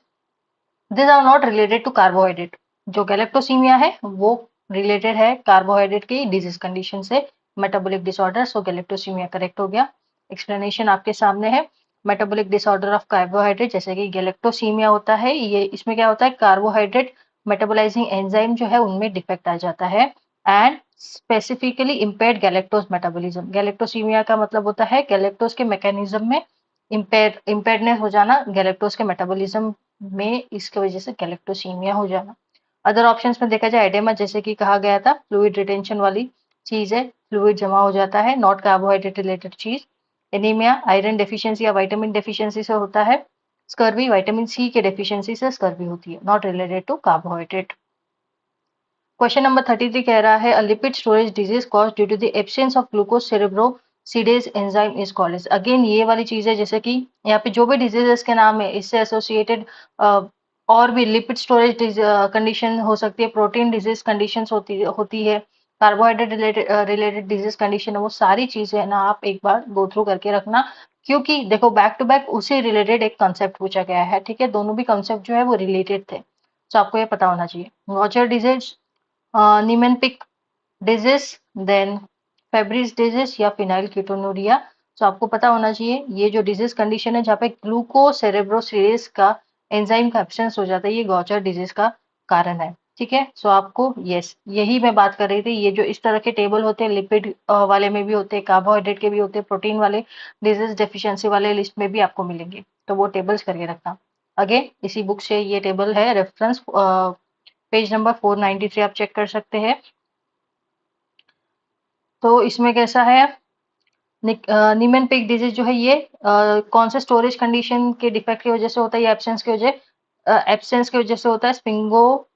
this are not related to carbohydrate. जो गैलेक्टोसीमिया है वो रिलेटेड है कार्बोहाइड्रेट की डिजीज कंडीशन से, metabolic disorder, so galactosemia correct हो गया। एक्सप्लेनेशन आपके सामने है। मेटाबॉलिक डिसऑर्डर ऑफ कार्बोहाइड्रेट जैसे कि गैलेक्टोसीमिया होता है, ये इसमें क्या होता है कार्बोहाइड्रेट मेटाबोलाइजिंग एंजाइम जो है उनमें डिफेक्ट आ जाता है, and specifically impaired galactose metabolism. Galactosaemia का मतलब होता है गैलेक्टोज के मैकेनिज्म में इम्पेयर्डनेस हो जाना, गैलेक्टोज के मेटाबॉलिज्म में इसकी वजह से गैलेक्टोसीमिया हो जाना। अदर ऑप्शंस में देखा जाए एडेमा जैसे कि कहा गया था फ्लूइड रिटेंशन वाली चीज है, फ्लूइड जमा हो जाता है, नॉट कार्बोहाइड्रेट रिलेटेड चीज। एनीमिया आयरन डेफिशिएंसी या विटामिन डेफिशिएंसी से होता है। स्कर्वी विटामिन सी के डेफिशिएंसी से स्कर्वी होती है, not related to carbohydrate. Question number 33 कह रहा है a lipid storage disease cause due to the absence of glucose cerebrosidase enzyme is called as. Again ये वाली चीज है जैसे कि यहाँ पे जो भी डिजीजेस के नाम है इससे एसोसिएटेड और भी लिपिड स्टोरेज कंडीशन हो सकती है, प्रोटीन डिजीज कंडीशन होती है, कार्बोहाइड्रेट रिलेटेड डिजीज कंडीशन है, वो सारी चीजें ना आप एक बार गो थ्रू करके रखना, क्योंकि देखो बैक टू बैक उसी रिलेटेड एक कंसेप्ट पूछा गया है, ठीक है, दोनों भी कंसेप्ट जो है वो रिलेटेड थे, तो आपको ये पता होना चाहिए। गॉचर डिजीज, निमेनपिक डिजीज, देन फेब्रिज डिजीज या फिनाइल कीटोनुरिया। तो आपको पता होना चाहिए ये जो डिजीज कंडीशन है जहाँ पे ग्लूकोसेरेब्रोसिडेज का एंजाइम का एब्सेंस हो जाता है, ये गॉचर डिजीज का कारण है, ठीक है। सो आपको यस यही मैं बात कर रही थी, ये जो इस तरह के टेबल होते हैं लिपिड वाले में भी होते हैं, कार्बोहाइड्रेट के भी होते हैं, प्रोटीन वाले डिजीज डेफिशिएंसी वाले लिस्ट में भी आपको मिलेंगे, तो वो टेबल्स करके रखना। अगेन इसी बुक से ये टेबल है, रेफरेंस पेज नंबर 493 आप चेक कर सकते हैं। तो इसमें कैसा है, निमेनपिक डिजीज जो है ये कौन से स्टोरेज कंडीशन के डिफेक्ट की वजह से होता है, या एब्सेंस की वजह से होता है, स्पिंगो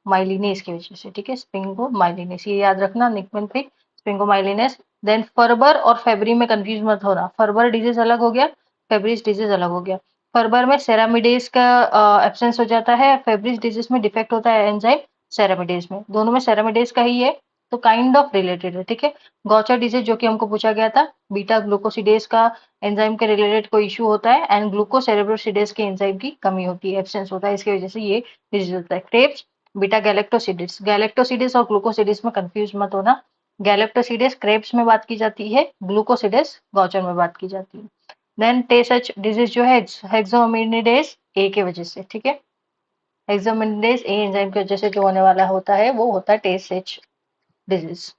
माइलिनेस की वजह से, ठीक है, स्पिंगो माइलिनेस ये याद रखना, निमेनपिक स्पिंगो माइलिनेस। देन फर्बर और फेब्री में कंफ्यूज मत होना, फर्बर डिजीज अलग हो गया, फेब्रिज डिजीज अलग हो गया। फर्बर में सेरामिडेज का एब्सेंस हो जाता है, फेब्रिज डिजीज में डिफेक्ट होता है एंजाइम सेरामिडेज में, दोनों में सेरामिडेज का ही है, तो काइंड ऑफ रिलेटेड है, ठीक है। गॉचर डिजीज जो कि हमको पूछा गया था, बीटा ग्लूकोसिडेज का एंजाइम के रिलेटेड कोई इशू होता है, एंड ग्लूकोसेरेब्रोसिडेज के एंजाइम की कमी होती है, एब्सेंस होता है, इसकी वजह से ये डिजीज होता है। क्रेब्स, बीटा गैलेक्टोसिडिस, गैलेक्टोसिडिस और ग्लूकोसिडिस में कंफ्यूज मत होना, गैलेक्टोसिडिस क्रेब्स में बात की जाती है, ग्लूकोसिडिस गॉचर में बात की जाती है। देन टेसच डिजीज जो है हेक्सोमिनिडेज ए की वजह से, ठीक है, हेक्सोमिनिडेज ए एंजाइम की वजह से जो होने वाला होता है वो होता है टेसच डिजीज।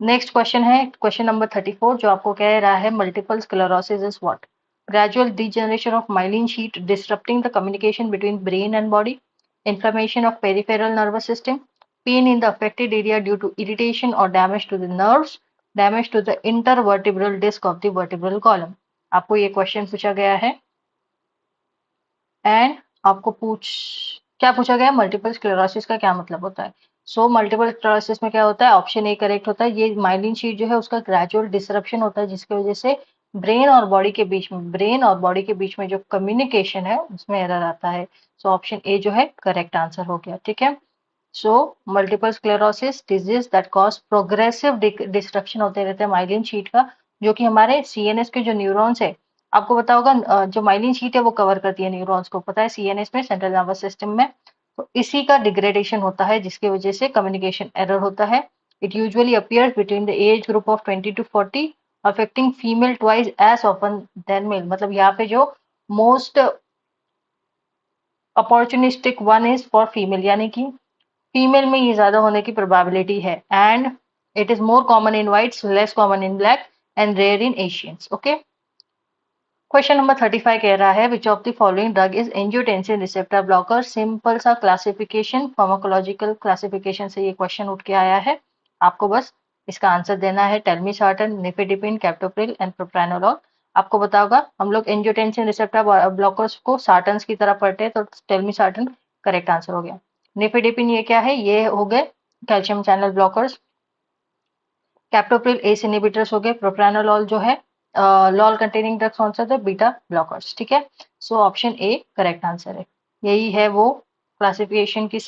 नेक्स्ट क्वेश्चन है क्वेश्चन नंबर 34 जो आपको कह रहा है multiple sclerosis is what? Gradual degeneration of myelin sheath disrupting the communication between brain and body, inflammation of peripheral nervous system, pain in the affected area due to irritation or damage to the nerves, damage to the intervertebral disc of the vertebral column। आपको ये क्वेश्चन पूछा गया है, एंड आपको क्या पूछा गया, मल्टीपल स्क्लेरोसिस का क्या मतलब होता है। सो मल्टीपल स्क्लेरोसिस में क्या होता है, ऑप्शन ए करेक्ट होता है, ये माइलिन शीट जो है उसका ग्रेजुअल डिसरप्शन होता है जिसकी वजह से ब्रेन और बॉडी के बीच में जो कम्युनिकेशन है उसमें एरर आता है। सो ऑप्शन ए जो है करेक्ट आंसर हो गया, ठीक है। So multiple sclerosis disease that cause progressive destruction होते रहते हैं माइलिन शीट का, जो कि हमारे सीएनएस के जो न्यूरॉन्स है, आपको पता होगा जो माइलिन शीट है वो कवर करती है न्यूरॉन्स को, पता है सीएनएस में, सेंट्रल नर्वस सिस्टम में, तो इसी का डिग्रेडेशन होता है जिसकी वजह से कम्युनिकेशन एरर होता है। It usually appears between the age group of 20 to 40, affecting female twice as often than male. मतलब यहाँ पे जो most opportunistic one is for female, यानी कि फीमेल में ये ज्यादा होने की प्रोबेबिलिटी है, and it is more common in whites, less common in black, and rare in Asians, okay. Question number 35 कह रहा है which of the following drug is angiotensin receptor blocker. Simple सा क्लासिफिकेशन, फार्माकोलॉजिकल क्लासिफिकेशन से ये क्वेश्चन उठ के आया है। आपको बस इसका आंसर देना है। Telmisartan, nifedipine, captopril and propranolol. आपको पता होगा हम लोग एंजियोटेंसिन रिसेप्टर ब्लॉकर्स को सार्टन्स की तरह पढ़ते हैं, तो टेलमिसार्टन करेक्ट आंसर हो गया। निफेडिपिन ये क्या है? ये हो गए calcium channel blockers. Captopril S inhibitors हो गए। प्रोप्रानोलॉल जो है लॉल कंटेनिंग ड्रग्स कौन सा था? Beta blockers. ठीक है, so option A correct answer है। यही है वो क्लासिफिकेशन की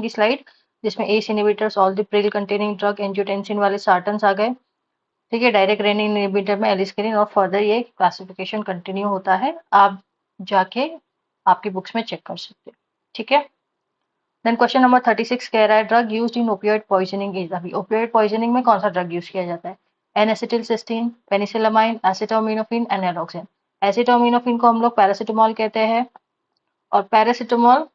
स्लाइड जिसमें S inhibitors all the Pril containing drug angiotensin वाले सार्टन्स आ गए। ठीक है, डायरेक्ट रेनिन इनहिबिटर में एलिस्किनिन और फर्दर ये क्लासिफिकेशन कंटिन्यू होता है। आप जाके आपकी बुक्स में चेक कर सकते हैं। ठीक है, देन क्वेश्चन नंबर 36 कह रहा है drug used in opioid poisoning is. अभी ओपियोइड पॉइजनिंग में कौन सा ड्रग यूज किया जाता है? एन-एसिटिलसिस्टीन, पेनिसिलामाइन, एसिटामिनोफेन, एनालॉक्सिन। एसिटामिनोफेन को हम लोग पैरासिटामोल कहते हैं और पैरासिटामोल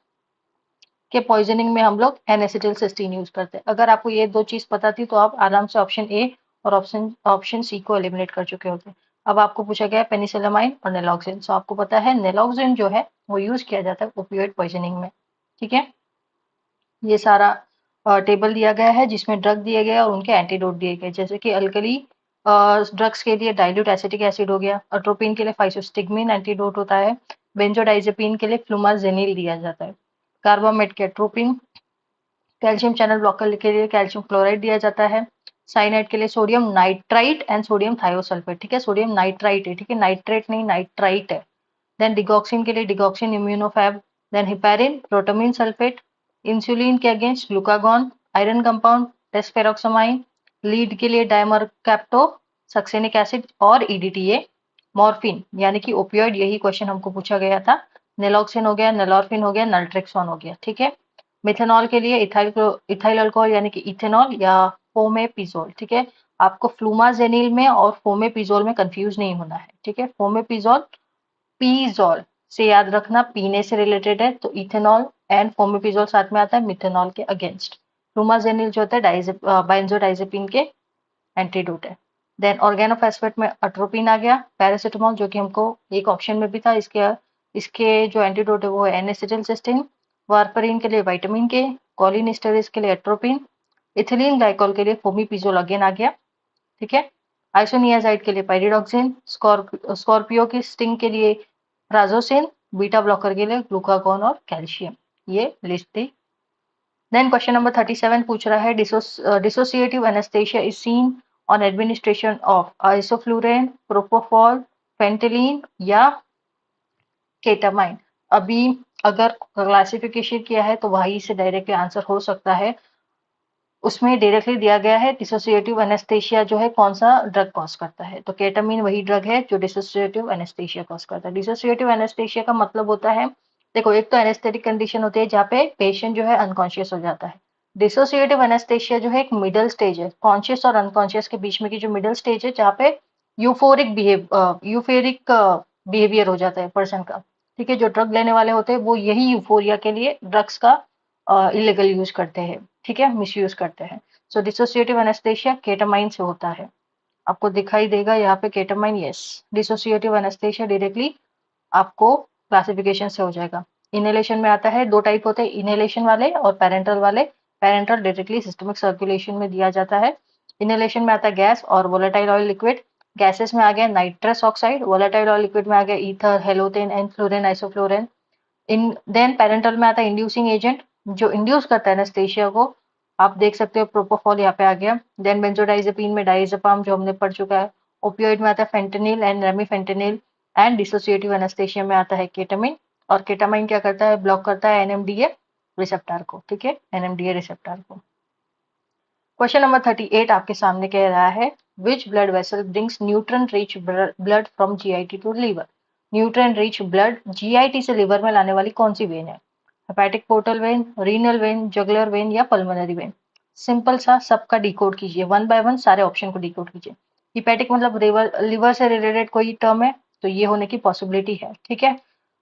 के पॉइजनिंग में हम लोग एन-एसिटिलसिस्टीन यूज करते हैं। अगर आपको ये दो चीज पता थी तो आप आराम से ऑप्शन ए और ऑप्शन सी को एलिमिनेट कर चुके होते। अब आपको पूछा गया है पेनिसिलामाइन और नेलॉक्सिन। सो आपको पता है नेलॉक्सिन जो है वो यूज किया जाता है ओपियोइड पॉइजनिंग में। ठीक है, ये सारा टेबल दिया गया है जिसमें ड्रग दिए गए और उनके एंटीडोट दिए गए। जैसे कि अल्कली ड्रग्स के लिए डाइल्यूट एसिटिक एसिड हो गया, अट्रोपिन के लिए फाइसोस्टिग्मिन एंटीडोट होता है, बेंजोडाइजेपिन के लिए फ्लूमाजेनिल दिया जाता है, कार्बामेट के अट्रोपिन, कैल्शियम चैनल ब्लॉकर के लिए कैल्शियम क्लोराइड दिया जाता है, साइनाइड के लिए sodium nitrite and sodium thiosulphate. ठीक है, सोडियम नाइट्राइट है, ठीक है, नाइट्रेट नहीं नाइट्राइट है। देन डिगॉक्सिन के लिए digoxin immunofab, then heparin protamine sulphate, insulin के against glucagon, iron compound desferrioxamine, lead के लिए डायमरकैप्टो सक्सेनिक एसिड और ईडीटीए, मॉर्फिन यानी कि ओपियोइड, यही क्वेश्चन हमको पूछा गया था। नेलॉक्सिन हो गया, नेलॉर्फिन हो गया, नल्ट्रेक्सोन हो गया। ठीक है, मिथेनॉल के लिए इथाइल अल्कोहल यानी कि इथेनॉल या फोमेपिजोल। ठीक है, आपको फ्लूमाजेनिल में और फोमेपिजोल में कंफ्यूज नहीं होना है। ठीक है, फोमेपिजोल पीजोल से याद रखना, पीने से रिलेटेड है, तो इथेनॉल एंड फोमेपिजोल साथ में आता है मिथेनॉल के अगेंस्ट। फ्लूमाजेनिल जो होता है बेंजोडाइजेपिन के एंटीडोट है। देन ऑर्गेनोफॉस्फेट में अट्रोपिन आ गया, पैरासिटामोल जो कि हमको एक ऑप्शन में भी था, इसके इसके जो एंटीडोट है वो है एन-एसिटिलसिस्टीन, वार्फरिन के लिए विटामिन के, कोलिनिस्टेरेज के लिए एट्रोपिन, इथिलीन ग्लाइकोल के लिए फोमिपिजोल अगेन आ गया। ठीक है, आइसोनियाजाइड के लिए पाइरिडॉक्सिन, स्कॉर्पियो की स्टिंग के लिए प्राजोसिन, बीटा ब्लॉकर के लिए ग्लूकागॉन और कैल्शियम। ये लिस्ट थी। देन क्वेश्चन नंबर 37 पूछ रहा है dissociative anaesthesia is seen on administration of isoflurane, propofol, fentanyl या केटामाइन। अभी अगर क्लासिफिकेशन किया है तो वही से डायरेक्टली आंसर हो सकता है। उसमें डायरेक्टली दिया गया है डिसोसिएटिव एनेस्थेशिया जो है कौन सा ड्रग कॉज करता है, तो केटामिन वही ड्रग है जो डिसोसिएटिव एनेस्थेशिया कॉज करता है। डिसोसिएटिव एनेस्थेशिया का मतलब होता है, देखो एक तो एनेस्थेटिक कंडीशन होती है जहाँ पे पेशेंट जो है अनकॉन्शियस हो जाता है। डिसोसिएटिव एनेस्थेशिया जो है एक मिडल स्टेज है, कॉन्शियस और अनकॉन्शियस के बीच में की जो मिडल स्टेज है जहाँ पे यूफेरिक बिहेवियर हो जाता है पर्सन का। ठीक है, जो ड्रग लेने वाले होते हैं वो यही यूफोरिया के लिए ड्रग्स का इलीगल यूज करते हैं। ठीक है, मिसयूज करते हैं। सो डिसोसिएटिव एनेस्थेशिया केटामाइन से होता है। आपको दिखाई देगा यहाँ पे ketamine, yes, dissociative anaesthesia directly आपको क्लासिफिकेशन से हो जाएगा। इनहेलेशन में आता है, दो टाइप होते हैं, इनहेलेशन वाले और पैरेंटल वाले। पैरेंटल डायरेक्टली सिस्टमिक सर्कुलेशन में दिया जाता है। इनहेलेशन में आता है गैस और वोलेटाइल ऑयल लिक्विड। गैसेस में आ गया nitrous oxide, volatile oil liquid में आ गया ether, halothane and fluorane isoflurane. इन देन पैरेंटल में आता है इंड्यूसिंग एजेंट जो इंड्यूस करता है एनेस्थेशिया को। आप देख सकते हो प्रोपोफॉल यहाँ पे आ गया। देन बेंजोडाइजेपिन में डायजेपाम जो हमने पढ़ चुका है। ओपियोइड में आता है fentanyl and remifentanil and dissociative anaesthesia में आता है केटामिन। और केटामिन क्या करता है? ब्लॉक करता है एनएमडीए रिसेप्टर को। ठीक है, एनएमडीए रिसेप्टर को। क्वेश्चन नंबर 38 आपके सामने कह रहा है which blood vessel brings nutrient rich blood from GIT to liver. Nutrient rich blood GIT से लिवर में लाने वाली कौन सी वेन है? Hepatic portal vein, renal vein, jugular vein या पल्मोनरी वेन। सिंपल सा, सबका डिकोड कीजिए, वन बाय वन सारे ऑप्शन को डिकोड कीजिए। हिपैटिक मतलब लिवर से रिलेटेड कोई टर्म है तो ये होने की पॉसिबिलिटी है। ठीक है,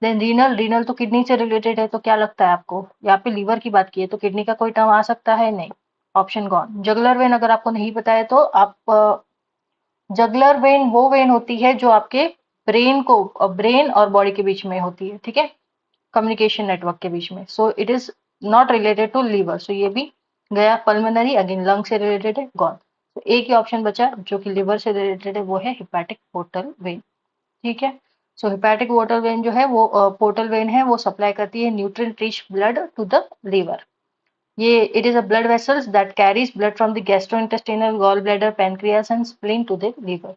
देन रीनल, रीनल तो किडनी से रिलेटेड है, तो क्या लगता है आपको यहाँ पे लिवर की बात की है तो किडनी का कोई टर्म आ सकता है? नहीं, ऑप्शन गॉन। जगुलर वेन अगर आपको नहीं पता है तो आप जगुलर वेन वो वेन होती है जो आपके ब्रेन और बॉडी के बीच में होती है, ठीक है, कम्युनिकेशन नेटवर्क के बीच में। So it is not related to liver, so ये भी गया। पल्मोनरी अगेन लंग से रिलेटेड है, गॉन। तो एक ही ऑप्शन बचा जो कि लिवर से रिलेटेड है, वो है हिपैटिक पोर्टल वेन, ठीक है। सो हिपैटिक पोर्टल वेन जो है वो पोर्टल वेन है, वो सप्लाई करती है nutrient rich blood to the liver. ये it is a blood vessels that carries blood from the gastrointestinal gall bladder pancreas and spleen to the liver.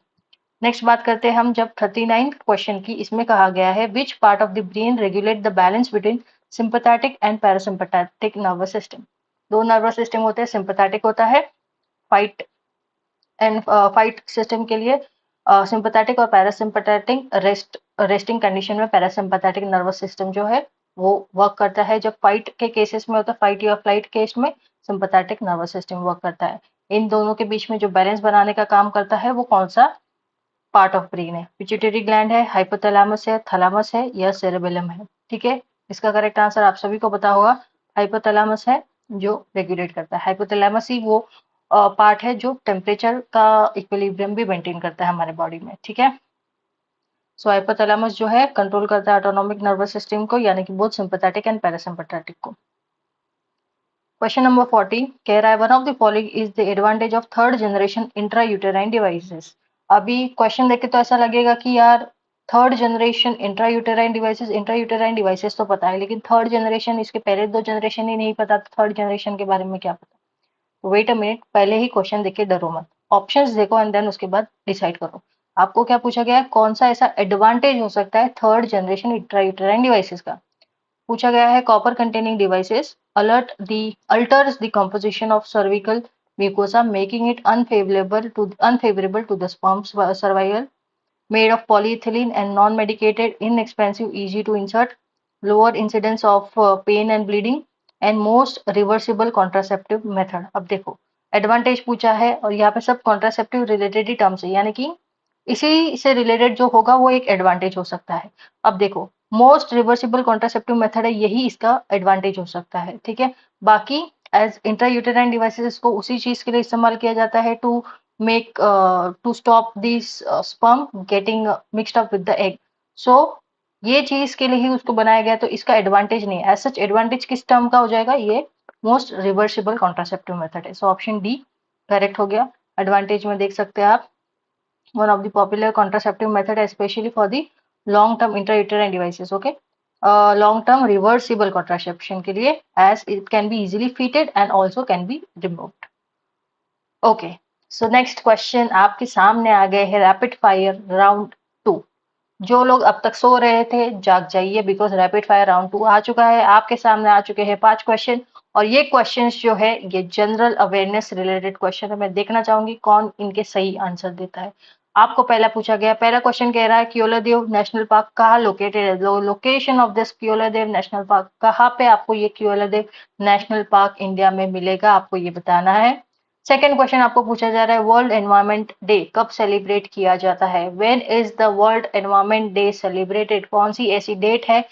Next बात करते हैं हम जब 39 क्वेश्चन की। इसमें कहा गया है which part of the brain regulate the balance between sympathetic and parasympathetic nervous system. दो नर्वस सिस्टम होते हैं, सिंपैथेटिक होता है फाइट एंड फाइट सिस्टम के लिए, सिंपैथेटिक और पैरासिम्पैथेटिक रेस्टिंग कंडीशन में पैरासिम्पैथेटिक नर्वस सिस्टम जो है वो वर्क करता है। जब फाइट के केसेस में होता है, फाइट या फ्लाइट केस में सिंपैथेटिक नर्वस सिस्टम वर्क करता है। इन दोनों के बीच में जो बैलेंस बनाने का काम करता है वो कौन सा पार्ट ऑफ ब्रेन है? पिट्यूटरी ग्लैंड है, हाइपोथैलेमस है, थैलेमस है या सेरेबेलम है, ठीक है। इसका करेक्ट आंसर आप सभी को पता होगा, हाइपोथैलेमस है जो रेगुलेट करता है। हाइपोथैलेमस ही वो पार्ट है जो टेम्परेचर का इक्विलिब्रियम भी मेंटेन करता है हमारे बॉडी में, ठीक है। सो हाइपोथैलेमस जो है कंट्रोल करता है ऑटोनॉमिक नर्वस सिस्टम को, यानी कि बोथ सिंपैथेटिक एंड पैरासिम्पैथेटिक को। क्वेश्चन नंबर 40 कह रहा है one of the following is the advantage of third generation intrauterine devices. अभी क्वेश्चन देख के तो ऐसा लगेगा कि यार थर्ड जनरेशन इंट्रायूटेराइन डिवाइसेस तो पता है, लेकिन थर्ड जनरेशन, इसके पहले दो जनरेशन ही नहीं पता, तो थर्ड जनरेशन के बारे में क्या पता। वेट अ मिनट, पहले ही क्वेश्चन देख के डरो मत, ऑप्शंस देखो एंड देन उसके बाद डिसाइड करो। आपको क्या पूछा गया है, कौन सा ऐसा एडवांटेज हो सकता है थर्ड जनरेशन इंट्रायूटेराइन डिवाइसेस का। पूछा गया है copper containing devices alters the composition of cervical mucosa making it unfavorable to the sperm survival, made of polyethylene and non-medicated, inexpensive, easy to insert, lower incidence of pain and bleeding, and most reversible contraceptive method। अब देखो एडवांटेज पूछा है और यहाँ पे सब कॉन्ट्रासेप्टिव रिलेटेड ही टर्म्स है, यानी कि इसी से रिलेटेड जो होगा वो एक एडवांटेज हो सकता है। अब देखो मोस्ट रिवर्सिबल कॉन्ट्रासेप्टिव मेथड है, यही इसका एडवांटेज हो सकता है, ठीक है। बाकी एज इंट्रायूटेराइन डिवाइसेस को उसी चीज के लिए इस्तेमाल किया जाता है to make to stop this sperm getting mixed up with the egg। so ये चीज के लिए ही उसको बनाया गया, तो इसका एडवांटेज नहीं है। एज सच एडवांटेज किस टर्म का हो जाएगा, ये मोस्ट रिवर्सिबल कॉन्ट्रासेप्टिव मेथड है। सो ऑप्शन डी करेक्ट हो गया। एडवांटेज में देख सकते हैं आप, one of the popular contraceptive method है specially for the long term intrauterine devices, okay, long term reversible contraception के लिए, as it can be easily fitted and also can be removed. Okay, so next question आपके सामने आ गए हैं रैपिड फायर राउंड 2। जो लोग अब तक सो रहे थे जाग जाइए, बिकॉज रैपिड फायर राउंड 2 आ चुका है। आपके सामने आ चुके हैं 5 क्वेश्चन, और ये क्वेश्चंस जो है ये जनरल अवेयरनेस रिलेटेड क्वेश्चन है। मैं देखना चाहूंगी कौन इनके सही आंसर देता है। आपको पहला पूछा गया, पहला क्वेश्चन कह रहा है क्योलादेव नेशनल पार्क कहाँ लोकेटेड है। Location of this Keoladeo national park, कहाँ पे आपको ये क्योलादेव नेशनल पार्क इंडिया में मिलेगा, आपको ये बताना है। सेकेंड क्वेश्चन आपको पूछा जा रहा है वर्ल्ड एनवायरमेंट डे कब सेलिब्रेट किया जाता है। When is the world environment day celebrated, कौन सी ऐसी डेट है,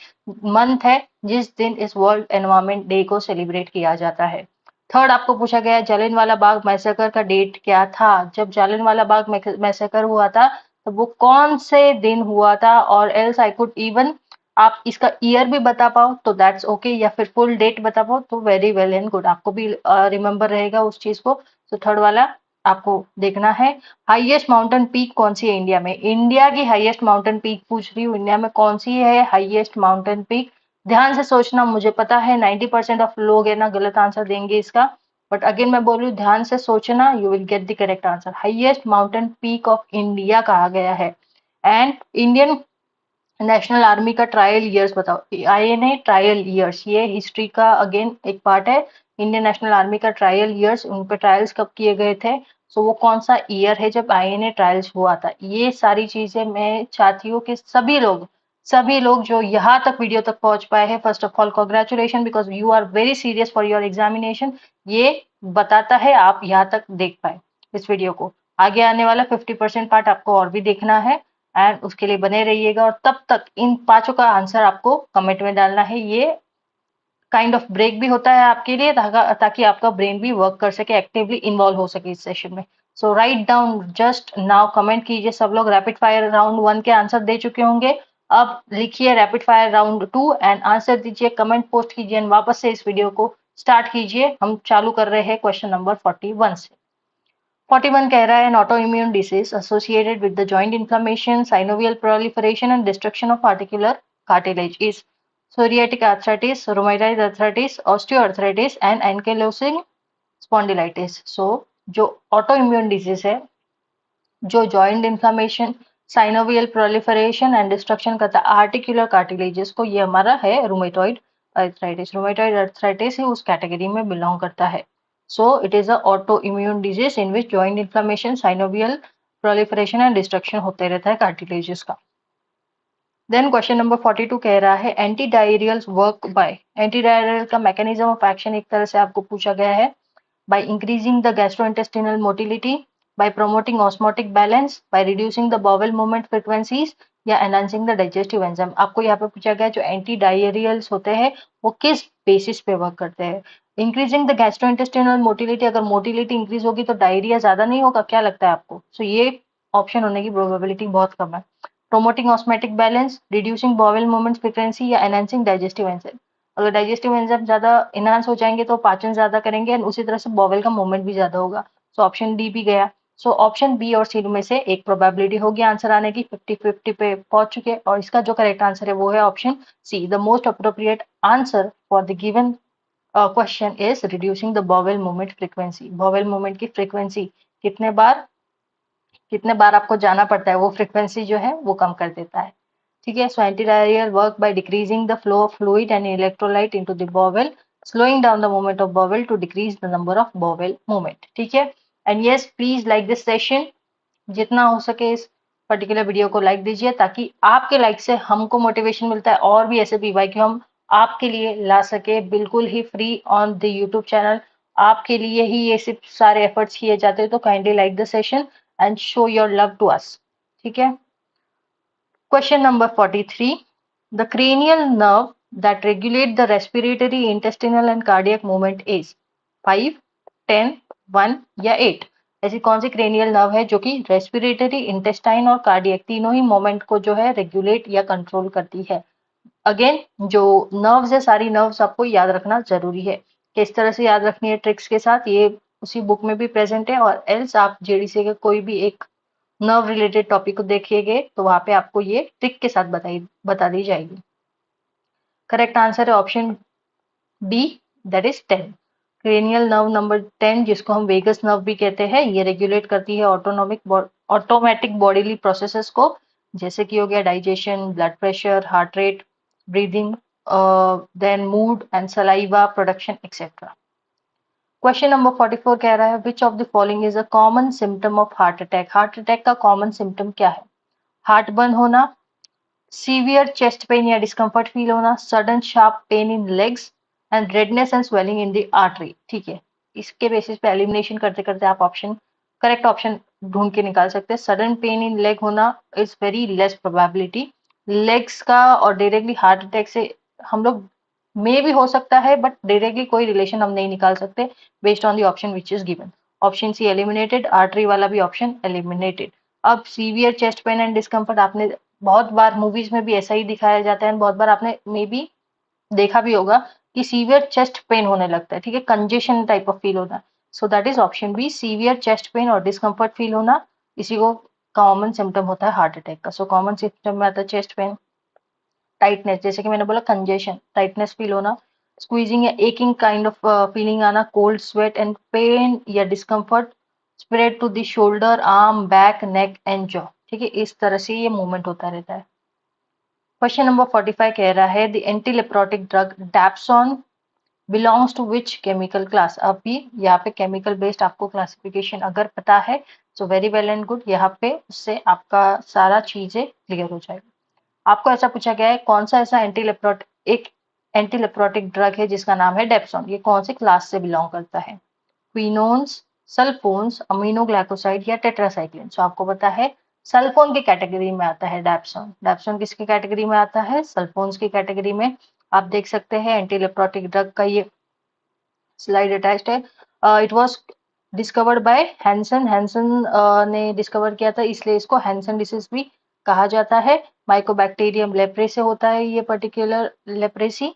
मंथ है जिस दिन इस वर्ल्ड एनवायरमेंट डे को सेलिब्रेट किया जाता है। थर्ड आपको पूछा गया है जालियनवाला बाग मैसेकर का डेट क्या था। जब जालियनवाला बाग मैसेकर हुआ था तो वो कौन से दिन हुआ था, और एल्स आई कुड इवन आप इसका ईयर भी बता पाओ तो दैट्स ओके, या फिर फुल डेट बता पाओ तो वेरी वेल एंड गुड, आपको भी रिमेम्बर रहेगा उस चीज को। तो थर्ड वाला आपको देखना है। हाईएस्ट माउंटेन पीक कौन सी है इंडिया में, इंडिया की हाईएस्ट माउंटेन पीक पूछ रही हूँ, इंडिया में कौन सी है हाईएस्ट माउंटेन पीक। ध्यान से सोचना, मुझे पता है 90% ऑफ लोग है ना गलत आंसर देंगे इसका, बट अगेन मैं बोल रही हूँ ध्यान से सोचना, you will get the correct answer. Highest mountain peak of India कहा गया है। एंड इंडियन नेशनल आर्मी का ट्रायल ईयर्स बताओ। आईएनए ट्रायल ईयर्स, ये हिस्ट्री का अगेन एक पार्ट है। इंडियन नेशनल आर्मी का ट्रायल ईयर्स, उन पे ट्रायल्स कब किए गए थे, सो वो कौन सा ईयर है जब आईएनए ट्रायल्स हुआ था। ये सारी चीजें मैं चाहती हूँ कि सभी लोग जो यहाँ तक वीडियो तक पहुंच पाए हैं, first of all congratulation because you are very serious for your examination. ये बताता है आप यहाँ तक देख पाए इस वीडियो को। आगे आने वाला 50% पार्ट आपको और भी देखना है, एंड उसके लिए बने रहिएगा। और तब तक इन पांचों का आंसर आपको कमेंट में डालना है। ये काइंड ऑफ ब्रेक भी होता है आपके लिए, ताकि आपका ब्रेन भी वर्क कर सके, एक्टिवली इन्वॉल्व हो सके इस सेशन में। So write down just now, comment कीजिए सब लोग। रैपिड फायर राउंड 1 के आंसर दे चुके होंगे, अब लिखिए rapid fire round 2 and answer दीजिए, कमेंट पोस्ट कीजिए एंड वापस से इस वीडियो को स्टार्ट कीजिए। हम चालू कर रहे हैं क्वेश्चन नंबर 41 से। 41 कह रहा है, N auto immune disease associated with the joint inflammation, synovial proliferation and destruction of articular cartilage is psoriatic arthritis, rheumatoid arthritis, osteoarthritis and ankylosing spondylitis. So जो ऑटो इम्यून डिजीज है, जो joint inflammation, synovial proliferation and destruction करता है आर्टिकुलर कार्टिलेजेस को, ये हमारा है रूमेटॉइड अर्थराइटिस। रूमेटॉइड अर्थराइटिस ही उस कैटेगरी में बिलोंग करता है। So it is a auto immune disease in which joint inflammation, synovial proliferation and destruction होते रहता है कार्टिलेजेस का। देन क्वेश्चन नंबर 42 कह रहा है, anti diarrhoeal work by, anti diarrhoeal का मैकेनिज्म ऑफ एक्शन एक तरह से आपको पूछा गया है, by increasing the gastrointestinal motility, by promoting osmotic balance, by reducing the bowel movement frequencies या enhancing the digestive enzyme। आपको यहाँ पे पूछा गया जो एंटी डायरियल्स होते हैं वो किस बेसिस पे वर्क करते हैं। इंक्रीजिंग द गैस्ट्रोइंटेस्टिनल मोटिलिटी, अगर मोटिलिटी इंक्रीज होगी तो डायरिया ज्यादा नहीं होगा, क्या लगता है आपको? सो ये ऑप्शन होने की प्रोबेबिलिटी बहुत कम है। Promoting osmotic balance, reducing bowel movement frequency या एनहांसिंग डाइजेस्टिव एंजाइम। अगर डाइजेस्टिव एंजाइम ज्यादा इनहांस हो जाएंगे तो पाचन ज्यादा करेंगे एंड उसी तरह से बॉवल का मूवमेंट भी ज्यादा होगा। सो ऑप्शन डी भी गया। सो ऑप्शन बी और सी में से एक प्रोबेबिलिटी होगी आंसर आने की, 50-50 पे पहुंच चुके, और इसका जो करेक्ट आंसर है वो है option C. The most appropriate answer for the given question is reducing the bowel movement frequency. Bowel movement की फ्रीक्वेंसी कितने बार आपको जाना पड़ता है, वो फ्रीक्वेंसी जो है वो कम कर देता है। ठीक है। So antidiarrhoeal work by decreasing the flow of fluid and electrolyte into the bowel, slowing down the movement of bowel to decrease the number of bowel movement। ठीक है। And yes, please like this session, जितना हो सके इस पर्टिकुलर वीडियो को लाइक दीजिए, ताकि आपके लाइक से हमको मोटिवेशन मिलता है और भी ऐसे पीवाईक्यू हम आपके लिए ला सके बिल्कुल ही free on the YouTube channel. आपके लिए ही ये सिर्फ सारे एफर्ट्स किए जाते हैं, तो kindly like the session and show your love to us. ठीक है। Question number 43. The cranial nerve that regulate the respiratory, intestinal and cardiac movement is 5, 10, 1 या 8। ऐसी कौन सी क्रेनियल नर्व है जो कि रेस्पिरेटरी, इंटेस्टाइन और कार्डियक तीनों ही मोमेंट को जो है रेगुलेट या कंट्रोल करती है? अगेन जो नर्व्स है, सारी नर्व्स आपको याद रखना जरूरी है। किस तरह से याद रखनी है ट्रिक्स के साथ, ये उसी बुक में भी प्रेजेंट है, और एल्स आप जेडीसी के कोई भी एक नर्व रिलेटेड टॉपिक को देखिएगा तो वहां पे आपको ये ट्रिक के साथ बता दी जाएगी। करेक्ट आंसर है option B, that is 10। Cranial nerve number 10, जिसको हम वेगस नर्व भी कहते हैं, ये रेगुलेट करती है ऑटोमेटिक बॉडीली प्रोसेसेस को, जैसे कि हो गया digestion, blood pressure, heart rate, breathing, then mood and saliva production etcetera. Question number 44 कह रहा है, which of the following is a common symptom of heart attack? Heart attack का कॉमन सिम्टम क्या है? हार्ट बंद होना, सीवियर चेस्ट पेन या डिस्कम्फर्ट फील होना, sudden sharp pain in legs and redness and swelling in the artery. ठीक है। इसके बेसिस पे एलिमिनेशन करते करते आप करेक्ट ऑप्शन ढूंढ के निकाल सकते हैं। सडन पेन इन लेग होना is very less probability. Legs का और डायरेक्टली हार्ट अटैक से हम लोग मे भी हो सकता है, बट डायरेक्टली कोई रिलेशन हम नहीं निकाल सकते based on the option which is given. Option C eliminated, artery वाला भी ऑप्शन एलिमिनेटेड। अब severe chest pain and discomfort आपने बहुत बार मूवीज में भी ऐसा ही दिखाया जाता है, बहुत बार आपने मे बी देखा भी होगा कि सीवियर चेस्ट पेन होने लगता है। ठीक है। कंजेशन टाइप ऑफ फील होना। So that is option B, severe chest pain और डिस्कम्फर्ट फील होना, इसी को कॉमन सिम्टम होता है हार्ट अटैक का। सो कॉमन सिम्टम में आता है चेस्ट पेन, टाइटनेस, जैसे कि मैंने बोला कंजेशन, टाइटनेस फील होना, स्क्वीजिंग या एकिंग काइंड ऑफ फीलिंग आना, कोल्ड स्वेट एंड पेन या discomfort spread to the shoulder, arm, back, neck and jaw. ठीक है। इस तरह से ये मूवमेंट होता रहता है। क्वेश्चन नंबर 45 कह रहा है, the antileprotic drug dapsone belongs to which chemical class? अभी यहाँ पे केमिकल बेस्ड आपको क्लासिफिकेशन अगर पता है तो वेरी वेल एंड गुड, यहाँ पे उससे आपका सारा चीजें क्लियर हो जाएगी। आपको ऐसा पूछा गया है, कौन सा ऐसा एक एंटीलेप्रोटिक ड्रग है जिसका नाम है डेप्सोन, ये कौन सी क्लास से बिलोंग करता है? क्विनोन्स, सल्फोन्स, अमीनोग्लाइकोसाइड या टेट्रासाइक्लिन? सो आपको पता है सल्फोन की कैटेगरी में आता है डैप्सोन। डैप्सोन किसकी कैटेगरी में आता है? सल्फोन्स की कैटेगरी में। आप देख सकते हैं एंटीलेप्रोटिक ड्रग का ये स्लाइड अटैच्ड है। It was discovered by Hansen. Hansen ने डिस्कवर किया था, इसलिए इसको हैंसन डिसीज भी कहा जाता है। माइकोबैक्टीरियम लेप्रे से होता है ये पर्टिकुलर लेप्रेसी।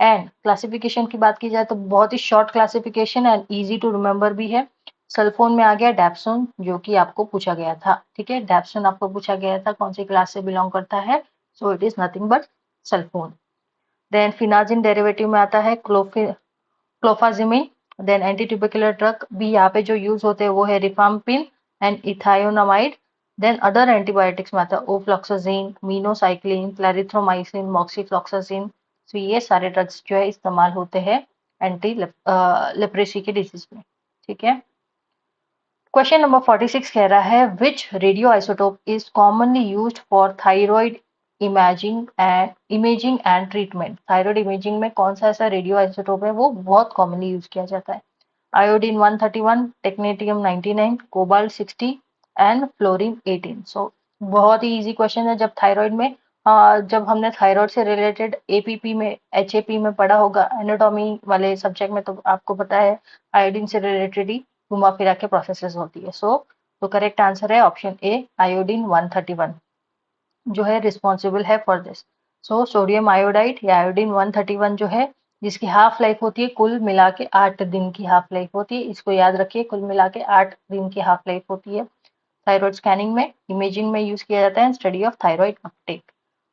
एंड क्लासिफिकेशन की बात की जाए तो बहुत ही short classification and easy to remember भी है। सल्फोन में आ गया डैप्सोन, जो कि आपको पूछा गया था। ठीक है, डैप्सोन आपको पूछा गया था कौन सी क्लास से बिलोंग करता है, so it is nothing but sulphone. Then phenazine derivative में आता है clofazimine. Then anti tubercular drug भी यहाँ पे जो यूज होते हैं वो है rifampin and ethionamide. Then other antibiotics में आता है ओफ्लॉक्सासिन, मीनोसाइक्लिन, क्लैरिथ्रोमाइसिन, मॉक्सीफ्लॉक्सासिन। तो ये सारे ड्रग्स जो है इस्तेमाल होते हैं एंटी लेप्रेसी के डिजीज में। ठीक है, क्वेश्चन नंबर 46 कह रहा है which radio isotope is commonly used for thyroid imaging and treatment. Thyroid imaging में कौन सा ऐसा रेडियो आइसोटोप है वो बहुत कॉमनली यूज किया जाता है। Iodine 131, technetium 99, cobalt 60 and fluorine 18। सो बहुत ही इजी क्वेश्चन है। जब थायराइड में जब हमने थायराइड से रिलेटेड एपीपी में एचएपी में पढ़ा होगा एनाटॉमी वाले सब्जेक्ट में, तो आपको पता है आयोडीन से रिलेटेड ही घुमा फिरा के प्रोसेसेस होती है। सो तो करेक्ट आंसर है ऑप्शन ए, आयोडीन 131 जो है रिस्पॉन्सिबल है for this. So sodium iodide या आयोडीन 131 जो है, जिसकी हाफ लाइफ होती है कुल मिला के 8 दिन की हाफ लाइफ होती है। इसको याद रखिए, कुल मिला के 8 दिन की हाफ लाइफ होती है। थायराइड स्कैनिंग में, इमेजिंग में यूज किया जाता है, स्टडी ऑफ थायराइड अपटेक।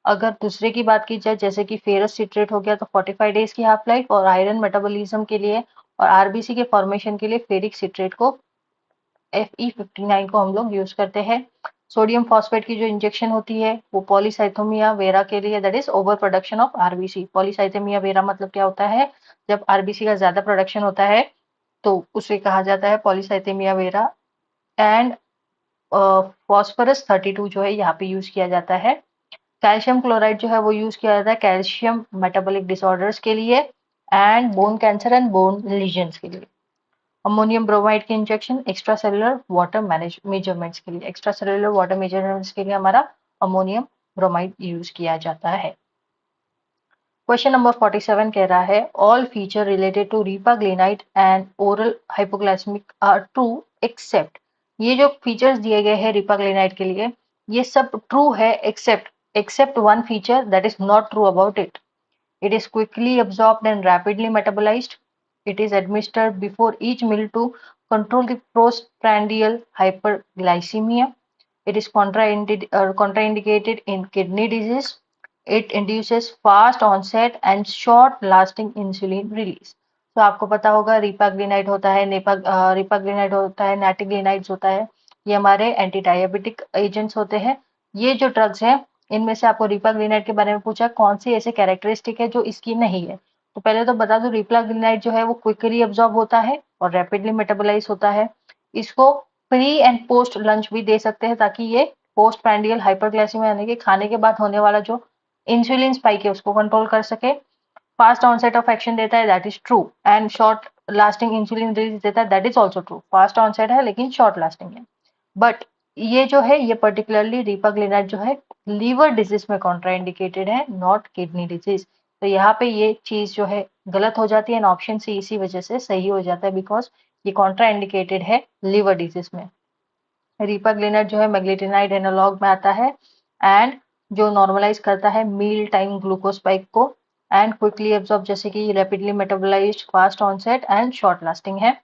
अगर दूसरे की बात की जाए जैसे कि फेरस सिट्रेट हो गया तो 45 डेज की हाफ लाइफ, और आयरन मेटाबॉलिज्म के लिए और आरबीसी के फॉर्मेशन के लिए फेरिक सिट्रेट को Fe59 को हम लोग यूज करते हैं। सोडियम फॉस्फेट की जो इंजेक्शन होती है वो पॉलीसाइथोमिया वेरा के लिए, that is over production of RBC. Polycythaemia vera मतलब क्या होता है, जब आरबीसी का ज्यादा प्रोडक्शन होता है तो उसे कहा जाता है पॉलीसाइथेमिया वेरा। एंड फॉस्फोरस 32 जो है यहाँ पे यूज किया जाता है। कैल्शियम क्लोराइड जो है वो यूज किया जाता है कैल्शियम मेटाबॉलिक डिसऑर्डर्स के लिए and bone cancer and bone lesions के लिए। अमोनियम ब्रोमाइड के injection extra cellular water measurements के लिए, एक्स्ट्रा सेलुलर वाटर मेजरमेंट्स के लिए हमारा अमोनियम ब्रोमाइड यूज किया जाता है। क्वेश्चन नंबर 47 कह रहा है all feature related to repaglinide and oral hypoglycaemic are true except. ये जो फीचर्स दिए गए हैं रीपाग्लिनाइड के लिए ये सब ट्रू है except one feature that is not true about it. It is quickly absorbed and rapidly metabolized. It is administered before each meal to control the postprandial hyperglycemia. It is contraindicated in kidney disease. It induces fast onset and short lasting insulin release. तो आपको पता होगा रिपाग्लिनाइड होता है, रिपाग्लिनाइड होता है, नैटिग्लिनाइड्स होता है, ये हमारे एंटी डायबिटिक एजेंट्स होते हैं। ये जो ड्रग्स हैं इनमें से आपको रिपाग्लिनाइड के बारे में पूछा कौन सी ऐसे कैरेक्टरिस्टिक है जो इसकी नहीं है, तो पहले तो बता दो रिपाग्लिनाइड जो है वो क्विकली अब्जॉर्ब होता है और रैपिडली मेटाबोलाइज होता है। इसको प्री एंड पोस्ट लंच भी दे सकते हैं ताकि ये पोस्ट प्रैंडियल हाइपरग्लाइसीमिया यानी कि खाने के बाद होने वाला जो इंसुलिन स्पाइक है उसको कंट्रोल कर सके। फास्ट ऑनसेट ऑफ एक्शन देता है that is true and short lasting insulin release देता है that is also true. Fast onset है लेकिन शॉर्ट लास्टिंग है। बट ये जो है ये पर्टिकुलरली रिपाग्लिनाइड जो है लीवर डिजीज में कॉन्ट्राइंडिकेटेड है, नॉट किडनी डिजीज। तो यहाँ पे ये चीज जो है गलत हो जाती है, ऑप्शन सी इसी वजह से सही हो जाता है बिकॉज ये कॉन्ट्राइंडिकेटेड है लीवर डिजीज में। रिपाग्लिनाइड जो है मैग्नेटिनाइड एनालॉग में आता है एंड जो नॉर्मलाइज करता है मील टाइम ग्लूकोज स्पाइक को एंड क्विकली एब्जॉर्ब जैसे कि rapidly metabolized, fast onset and short lasting है।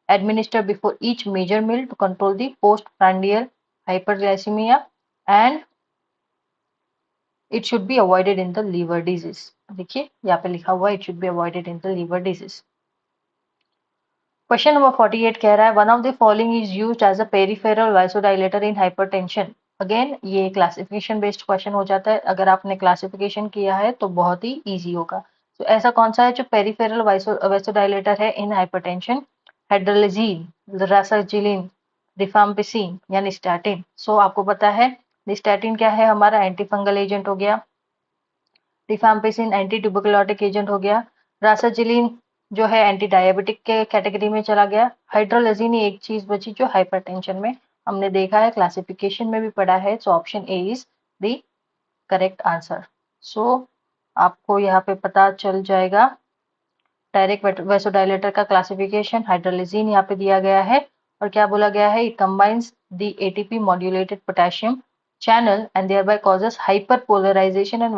Administer before each major meal to control the post prandial hyperglycemia and it should be avoided in the liver disease. देखिए यहाँ पे लिखा हुआ है it should be avoided in the liver disease. Question number 48 कह रहा है one of the following is used as a peripheral vasodilator in hypertension. Again ये क्लासिफिकेशन बेस्ड क्वेश्चन हो जाता है, अगर आपने क्लासिफिकेशन किया है तो बहुत ही इजी होगा। तो ऐसा कौन सा है जो पेरिफेरल वासोडाइलेटर है इन हाइपरटेंशन? हाइड्रोलिजीन, रासाजिलिन, रिफाम्पिसिन या निस्टैटिन। सो आपको पता है निस्टैटिन क्या है, हमारा एंटी फंगल एजेंट हो गया। रिफाम्पिसिन एंटी ट्यूबरकुलोटिक एजेंट हो गया। रासाजिलिन जो है एंटी डायबिटिक के कैटेगरी में चला गया। हाइड्रोलिजीन ही एक चीज बची जो हाइपरटेंशन में हमने देखा है, क्लासिफिकेशन में भी पढ़ा है। So option A is the correct answer. So आपको यहाँ पे पता चल जाएगा डायरेक्ट वैसोडाइलेटर का क्लासिफिकेशन। हाइड्रोलिजीन यहाँ पे दिया गया है और क्या बोला गया है, it combines the ATP modulated potassium channel and thereby causes hyperpolarization and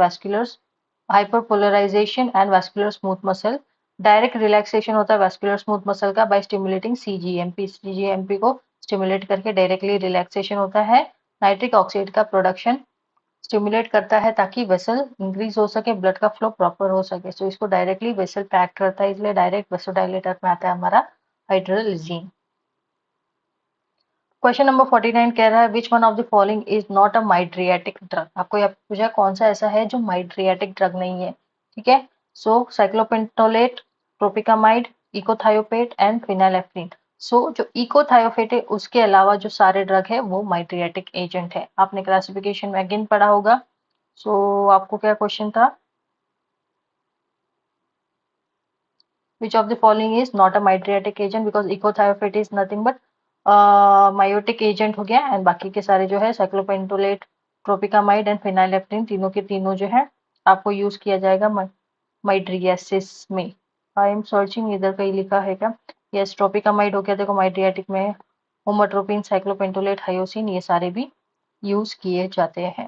vascular smooth muscle. Direct relaxation होता है वैस्कुलर स्मूथ मसल का बाय स्टिमुलेटिंग सीजीएमपी, सीजीएमपी को स्टिमुलेट करके डायरेक्टली रिलैक्सेशन होता है। नाइट्रिक ऑक्साइड का प्रोडक्शन स्टिमुलेट करता है ताकि वेसल इंक्रीज हो सके, ब्लड का फ्लो प्रॉपर हो सके। सो इसको डायरेक्टली वेसल पैक करता है, इसलिए डायरेक्ट वेसोडाइलेटर में आता है हमारा हाइड्रोलिजीन। क्वेश्चन नंबर 49 कह रहा है which one of the following is not a mydriatic drug. आपको यहाँ पूछा कौन सा ऐसा है जो माइड्रियाटिक ड्रग नहीं है। ठीक है, सो साइक्लोपेंटोलेट, ट्रोपिकामाइड, इकोथायोपेट एंड फिनाइलेफ्रिन। सो जो इकोथायोपेट है उसके अलावा जो सारे ड्रग है वो माइड्रियाटिक एजेंट है। आपने क्लासिफिकेशन में अगेन पढ़ा होगा। सो आपको क्या क्वेश्चन था, which of the following is not a mydriatic agent because ecothiopate is nothing but miotic agent हो गया एंड बाकी के सारे जो है साइक्लोपेंटोलेट, ट्रोपिकामाइड एंड फिनाइलेफ्रिन तीनों के तीनों जो है आपको यूज किया जाएगा माइड्रियासिस में। आई एम सर्चिंग, इधर कहीं लिखा है क्या? यस, ट्रोपिकामाइड हो गया, देखो माइड्रियाटिक में होमोट्रोपिन, साइक्लोपेंटोलेट, हायोसिन ये सारे भी यूज किए जाते हैं।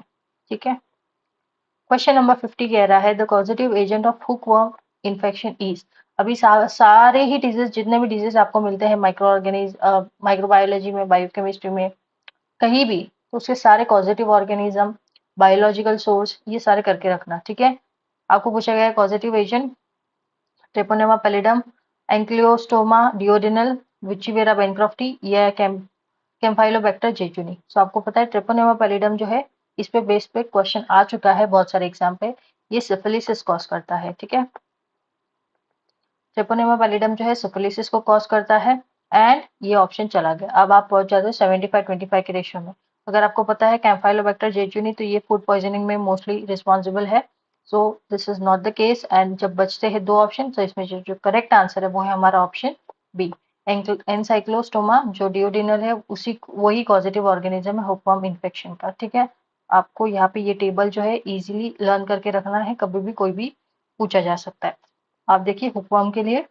ठीक है, क्वेश्चन नंबर 50 कह रहा है the causative agent of hookworm infection is. अभी सारे ही डिजीज, जितने भी डिजीज आपको मिलते हैं माइक्रो ऑर्गेनिज्म, माइक्रोबायोलॉजी में, बायोकेमिस्ट्री में, कहीं भी, तो उसके सारे कॉजेटिव ऑर्गेनिज्म, बायोलॉजिकल सोर्स, ये सारे करके रखना। ठीक है, आपको पूछा गया है causative agent Treponema pallidum, Ancylostoma duodenale, Wuchereria bancrofti या कैम्फाइलोबैक्टर जेजुनी। सो आपको पता है ट्रेपोनेमा पैलिडम जो है, इस पे बेस पे क्वेश्चन आ चुका है बहुत सारे एग्जाम पे, ये सिफिलिसिस कॉज करता है। ठीक है, ट्रेपोनेमा पैलिडम जो है सिफिलिसिस को कॉज करता है एंड ये ऑप्शन चला गया। अब आप पहुंच जाते हो 75-25 के रेशियो में। अगर आपको पता है कैम्फाइलोबैक्टर जेजुनी तो ये फूड पॉइजनिंग में मोस्टली रिस्पॉन्सिबल है। सो this is not the case and जब बचते हैं दो ऑप्शन, तो इसमें जो करेक्ट आंसर है वो है हमारा ऑप्शन बी, एनसाइक्लोस्टोमा जो डिओडिनल है, उसी वही कॉजेटिव ऑर्गेनिज्म है हुकवर्म इन्फेक्शन का। ठीक है, आपको यहाँ पे ये टेबल जो है इजीली लर्न करके रखना है, कभी भी कोई भी पूछा जा सकता है। आप देखिए हुकवर्म के लिए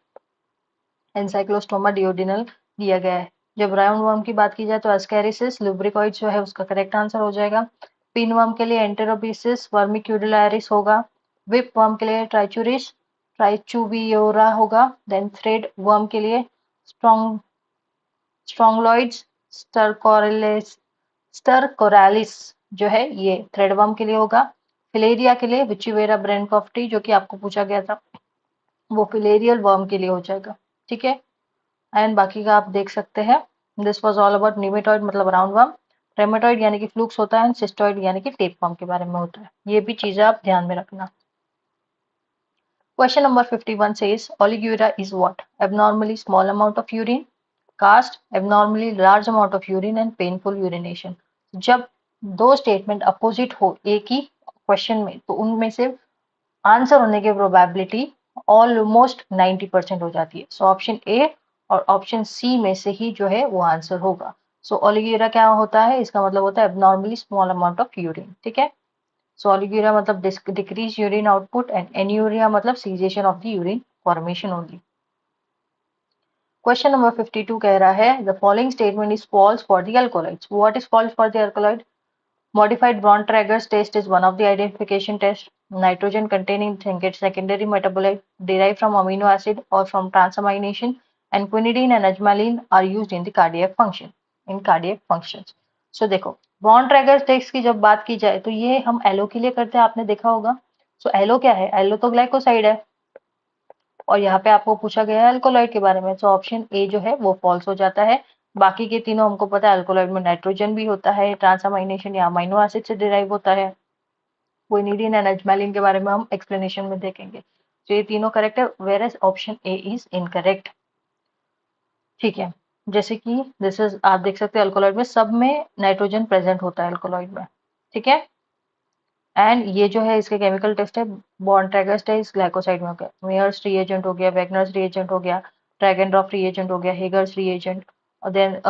एनसाइक्लोस्टोमा डिओडिनल दिया गया है। जब राउंड वर्म की बात की जाए तो एस्कैरिसिस लुब्रिकॉइड जो है उसका करेक्ट आंसर हो जाएगा। पिन वर्म के लिए एंटेरोबिसिस वर्मिक्यूलियारिस होगा। विप वर्म के लिए ट्राइचुरिस ट्राइचुवियोरा होगा। देन थ्रेड वर्म के लिए स्ट्रोंगलॉइड्स स्टरकोरालिस जो है ये थ्रेड वर्म के लिए होगा। फिलेरिया के लिए विचिवेरा ब्रेनकॉफ्टी जो कि आपको पूछा गया था, वो फिलेरियल वर्म के लिए हो जाएगा। ठीक है, एंड बाकी का आप देख सकते हैं। दिस वाज ऑल अबाउट निमेटॉइड मतलब राउंड वर्म, रेमेटॉइड यानी कि फ्लूक्स होता है, सिस्टॉइड यानी कि टेप वर्म के बारे में होता है। ये भी चीजें आप ध्यान में रखना। Question number 51 says oliguria is what? Abnormally small amount of urine, cast, abnormally large amount of urine and painful urination. जब दो स्टेटमेंट अपोजिट हो एक ही क्वेश्चन में, तो उनमें से आंसर होने की प्रोबेबिलिटी ऑलमोस्ट 90% हो जाती है। सो ऑप्शन ए और ऑप्शन सी में से ही जो है वो आंसर होगा। सो ओलिगुरा क्या होता है, इसका मतलब होता है abnormally small amount of urine. ठीक है, सो ओलिगुरा मतलब decrease urine output and anuria मतलब cessation of the urine formation only. Question number 52 कह रहा है the following statement is false for the alkaloids. What is false for the alkaloid? Modified Braun-Trager's test is one of the identification tests. Nitrogen containing secondary metabolite derived from amino acid or from transamination, and quinidine and ajmalin are used in the cardiac function. In cardiac functions. So देखो Braun-Trager's test की जब बात की जाए तो ये हम एलो के लिए करते हैं, आपने देखा होगा। सो एलो क्या है? एलो तो ग्लाइकोसाइड है और यहाँ पे आपको पूछा गया है अल्कोलॉइड के बारे में। सो ऑप्शन ए जो है वो फॉल्स हो जाता है। बाकी के तीनों हमको पता है, अल्कोलॉइड में नाइट्रोजन भी होता है, ट्रांसअमाइनेशन या अमाइनो एसिड से डिराइव होता है, क्विनिडीन एंड अजमेलिन के बारे में हम एक्सप्लेनेशन में देखेंगे। तो ये तीनों करेक्ट है, whereas option A is incorrect. ठीक है, जैसे कि दिस इज, आप देख सकते हैं अल्कोलॉइड में सब में नाइट्रोजन प्रेजेंट होता है अल्कोलॉइड में। ठीक है, एंड ये जो है इसके केमिकल टेस्ट है, बॉन्ड-ट्रैगर्स टेस्ट ग्लाइकोसाइड में हो गया, मेयर्स रिएजेंट हो गया, वैगनर्स रिएजेंट हो गया, ड्रैगनड्रॉफ रिएजेंट हो गया, हेगर्स रिएजेंट, और देन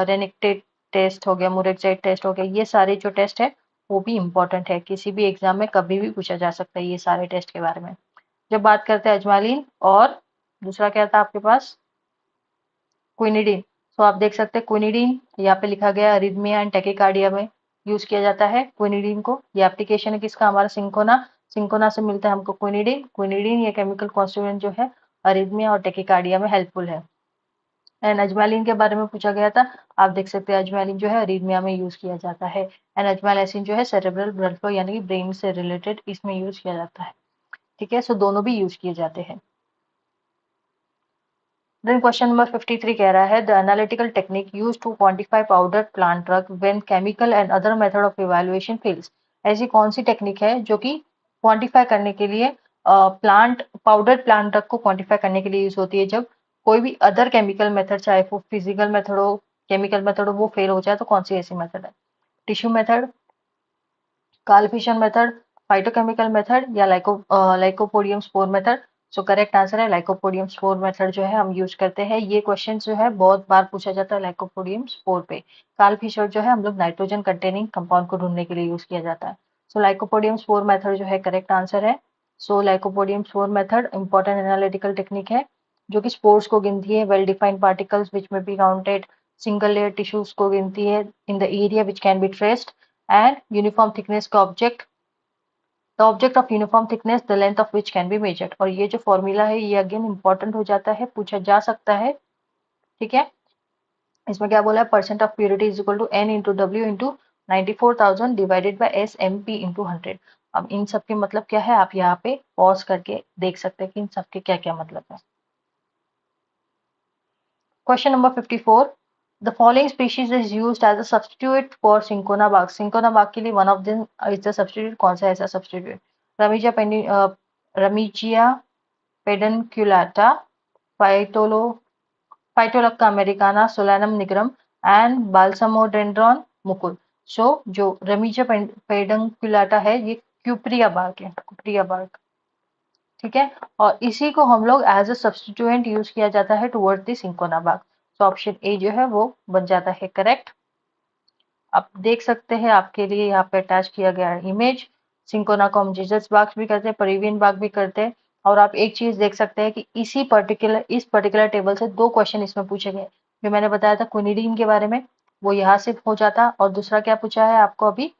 रेनिक्टेट टेस्ट हो गया, मुरेक्साइड टेस्ट हो गया। ये सारे जो टेस्ट है वो भी इंपॉर्टेंट है, किसी भी एग्जाम में कभी भी पूछा जा सकता है ये सारे टेस्ट के बारे में। जब बात करते हैं अजमालिन और दूसरा क्या था आपके पास, क्विनिडीन। तो आप देख सकते हैं क्विनिडीन यहाँ पे लिखा गया अरिथमिया एंड टैकीकार्डिया में यूज किया जाता है क्विनिडीन को। ये एप्लीकेशन है किसका, हमारा सिंकोना। सिंकोना से मिलता है हमको क्विनिडीन। क्विनिडीन ये केमिकल कॉन्स्टिट्यूएंट जो है अरिथमिया और टैकीकार्डिया में हेल्पफुल है। एंड अजमेलिन के बारे में पूछा गया था, आप देख सकते हैं अजमेलिन जो है अरिथमिया में यूज किया जाता है। एंड अजमेलाइसिन जो है सेरेब्रल ब्लड फ्लो यानी कि ब्रेन से रिलेटेड इसमें यूज किया जाता है। ठीक है, सो दोनों भी यूज किए जाते हैं। देन क्वेश्चन नंबर 53 कह रहा है the analytical technique used to quantify powder plant drug when chemical and other method of evaluation fails. ऐसी कौन सी टेक्निक है जो कि क्वांटिफाई करने के लिए प्लांट पाउडर प्लांट ड्रग को क्वांटिफाई करने के लिए यूज होती है जब कोई भी अदर केमिकल मेथड, चाहे वो फिजिकल मेथड हो, केमिकल मेथड हो, वो फेल हो जाए, तो कौन सी ऐसी मेथड है? Tissue method, Karl Fischer method, phytochemical method या lycopodium spore method. So correct answer है लाइकोपोडियम स्पोर मेथड जो है हम यूज करते हैं। ये क्वेश्चन जो है बहुत बार पूछा जाता है लाइकोपोडियम स्पोर पे। कार्ल फिशर जो है हम लोग नाइट्रोजन कंटेनिंग कंपाउंड को ढूंढने के लिए यूज किया जाता है। सो लाइकोपोडियम स्पोर मेथड जो है करेक्ट आंसर है। So lycopodium spore method important analytical technique है जो कि स्पोर्स को गिनती है, वेल डिफाइंड पार्टिकल्स विच में be counted, single layer tissues को गिनती है in the area which can be traced and uniform thickness का object, the object of uniform thickness the length of which can be measured। और ये जो फॉर्मूला है ये अगेन इंपॉर्टेंट हो जाता है, पूछा जा सकता है। ठीक है, इसमें क्या बोला है, percent of purity is equal to n into W into 94,000 divided by S M P into 100। अब इन सब के मतलब क्या है, आप यहाँ पे पॉज करके देख सकते हैं कि इन सब के क्या क्या मतलब है। Question number 54. The following species is used as a substitute for cinchona bark. Cinchona bark के लिए one of them is the substitute. कौन सा ऐसा substitute? Ramigia pedunculata, Phytolo, Phytolacca americana, Solanum nigrum, and Balsamodendron mucul. So जो Ramigia pedunculata है ये क्यूप्रिया बार्क है, क्यूप्रिया बार्क। ठीक है, और इसी को हम लोग एज अ सब्सटीट्यूएंट यूज किया जाता है टुवर्ड द सिंकोना बाग। तो ऑप्शन ए जो है वो बन जाता है करेक्ट। आप देख सकते हैं आपके लिए यहाँ पे अटैच किया गया है इमेज। सिंकोना को हम जीसस बाग भी करते हैं, पेरिवियन बाग भी करते हैं। और आप एक चीज देख सकते हैं कि इस पर्टिकुलर टेबल से दो क्वेश्चन इसमें पूछे गए। जो मैंने बताया था क्विनिडीन के बारे में, वो यहाँ से हो जाता, और दूसरा क्या पूछा है आपको अभी,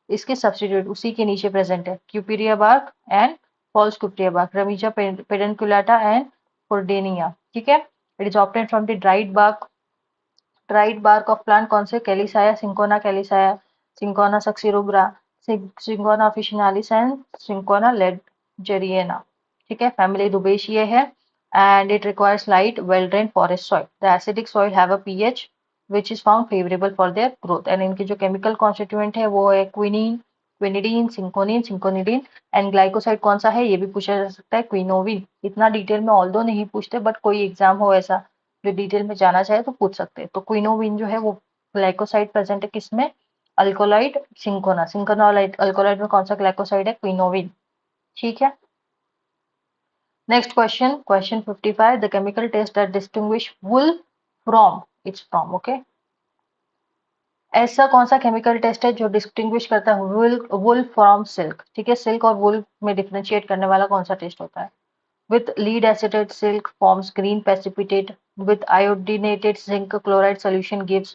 इसके सब्सटीट्यूट उसी के नीचे प्रेजेंट है, cuprea bark and false cuprea bark, Remijia pedunculata and fordenia. ठीक है, it is obtained from the dried bark of plant. कौन से? Calisaya, calisaya, cinchona succirubra, cinchona officinalis and cinchona ledgeriana. ठीक है, फैमिली रुबेशिए है and it requires light well drain forest soil. The acidic soil have a pH which is found favorable for their growth। And इनके जो केमिकल कॉन्स्टिट्यूएंट है वो है क्विनीन, क्विनिडीन, सिंकोनिडीन एंड ग्लाइकोसाइड कौन सा है ये भी पूछा जा सकता है, क्विनोविन। इतना डिटेल में ऑल्दो नहीं पूछते, बट कोई एग्जाम हो ऐसा जो डिटेल में जाना चाहे तो पूछ सकते हैं। तो क्विनोविन जो है वो ग्लाइकोसाइड प्रेजेंट है किसमें, अल्कोलाइड सिंकोना। सिंकोना अल्कोलाइड में कौन सा ग्लाइकोसाइड है, क्विनोविन। ठीक है, next question, question 55। The chemical test that distinguish wool from its from. Okay, ऐसा कौन सा केमिकल टेस्ट है जो डिस्टिंग्विश करता है वुल फ्रॉम सिल्क। ठीक है, सिल्क और वुल में डिफरेंशिएट करने वाला कौन सा टेस्ट होता है? With lead acetate silk forms green precipitate. With iodinated zinc chloride solution gives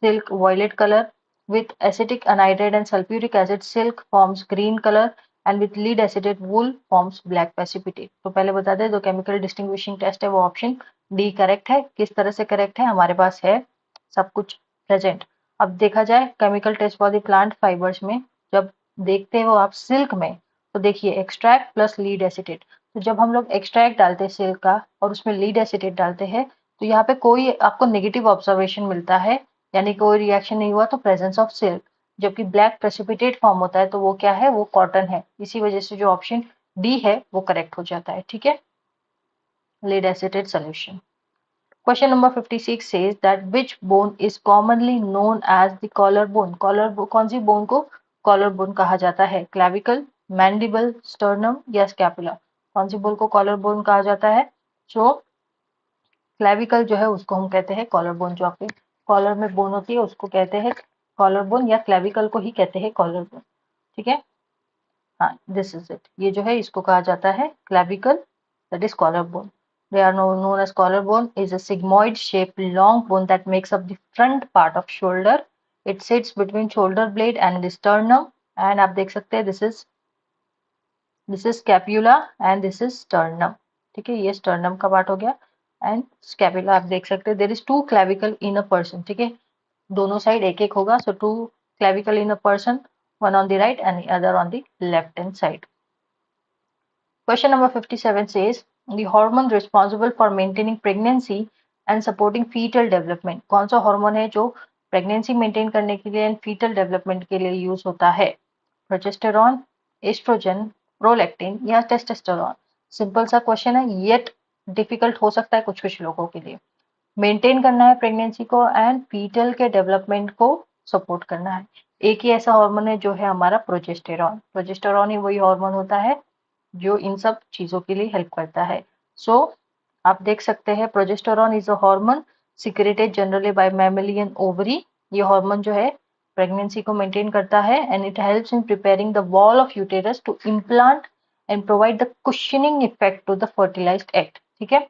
silk violet color. With acetic anhydride and sulfuric acid silk forms green color and with lead acetate wool forms black precipitate। तो पहले बता दें जो केमिकल डिस्टिंग्विशिंग टेस्ट है वो ऑप्शन डी करेक्ट है। किस तरह से करेक्ट है, हमारे पास है सब कुछ प्रेजेंट। अब देखा जाए chemical test for the plant fibres में, जब देखते हो आप सिल्क में, तो देखिए एक्सट्रैक्ट प्लस लीड एसिटेट। तो जब हम लोग एक्सट्रैक्ट डालते हैं सिल्क का और उसमें लीड एसिटेट डालते हैं तो यहाँ पे कोई आपको नेगेटिव ऑब्जर्वेशन मिलता है, यानी कोई रिएक्शन नहीं हुआ, तो प्रेजेंस ऑफ सिल्क। जबकि ब्लैक प्रेसिपिटेट फॉर्म होता है तो वो क्या है, वो कॉटन है। इसी वजह से जो ऑप्शन डी है वो करेक्ट हो जाता है। ठीक है, lead acetate solution. Question number 56 says that which bone is commonly known as the collarbone? कौन सी बोन को collarbone कहा जाता है? Clavicle, mandible, sternum या scapula? कौन सी बोन को collarbone कहा जाता है? So क्लेविकल जो है उसको हम कहते हैं collarbone। जो आपके कॉलर में बोन होती है उसको कहते हैं collarbone, या क्लेविकल को ही कहते हैं collarbone। ठीक है, हाँ, दिस इज इट। ये जो है इसको कहा जाता है clavicle, that is collarbone। they are known as collarbone, is a sigmoid shaped long bone that makes up the front part of shoulder. It sits between shoulder blade and the sternum. And आप देख सकते हैं this is scapula and this is sternum. ठीक है, ये sternum का part हो गया and scapula आप देख सकते हैं there is two clavicle in a person. ठीक है, दोनों साइड एक एक होगा, so two clavicle in a person, one on the right and the other on the left hand side. Question number 57 says the hormone responsible for maintaining pregnancy and supporting fetal development. कौन सा हार्मोन है जो प्रेगनेंसी मेंटेन करने के लिए एंड फीटल डेवलपमेंट के लिए यूज होता है? प्रोजेस्टेरॉन, एस्ट्रोजन, प्रोलैक्टिन या टेस्टोस्टेरॉन? सिंपल सा क्वेश्चन है, येट डिफिकल्ट हो सकता है कुछ कुछ लोगों के लिए। मेंटेन करना है प्रेगनेंसी को एंड फीटल के डेवलपमेंट को सपोर्ट करना है। एक ही ऐसा हार्मोन है जो है हमारा प्रोजेस्टेरॉन। प्रोजेस्टेरॉन ही वही हार्मोन होता है जो इन सब चीजों के लिए हेल्प करता है। सो आप देख सकते हैं progesterone is a hormone secreted generally by mammalian ovary. ये हार्मोन जो है प्रेगनेंसी को मेंटेन करता है and it helps in preparing the wall of uterus to implant and provide the cushioning effect to the fertilised egg. ठीक है,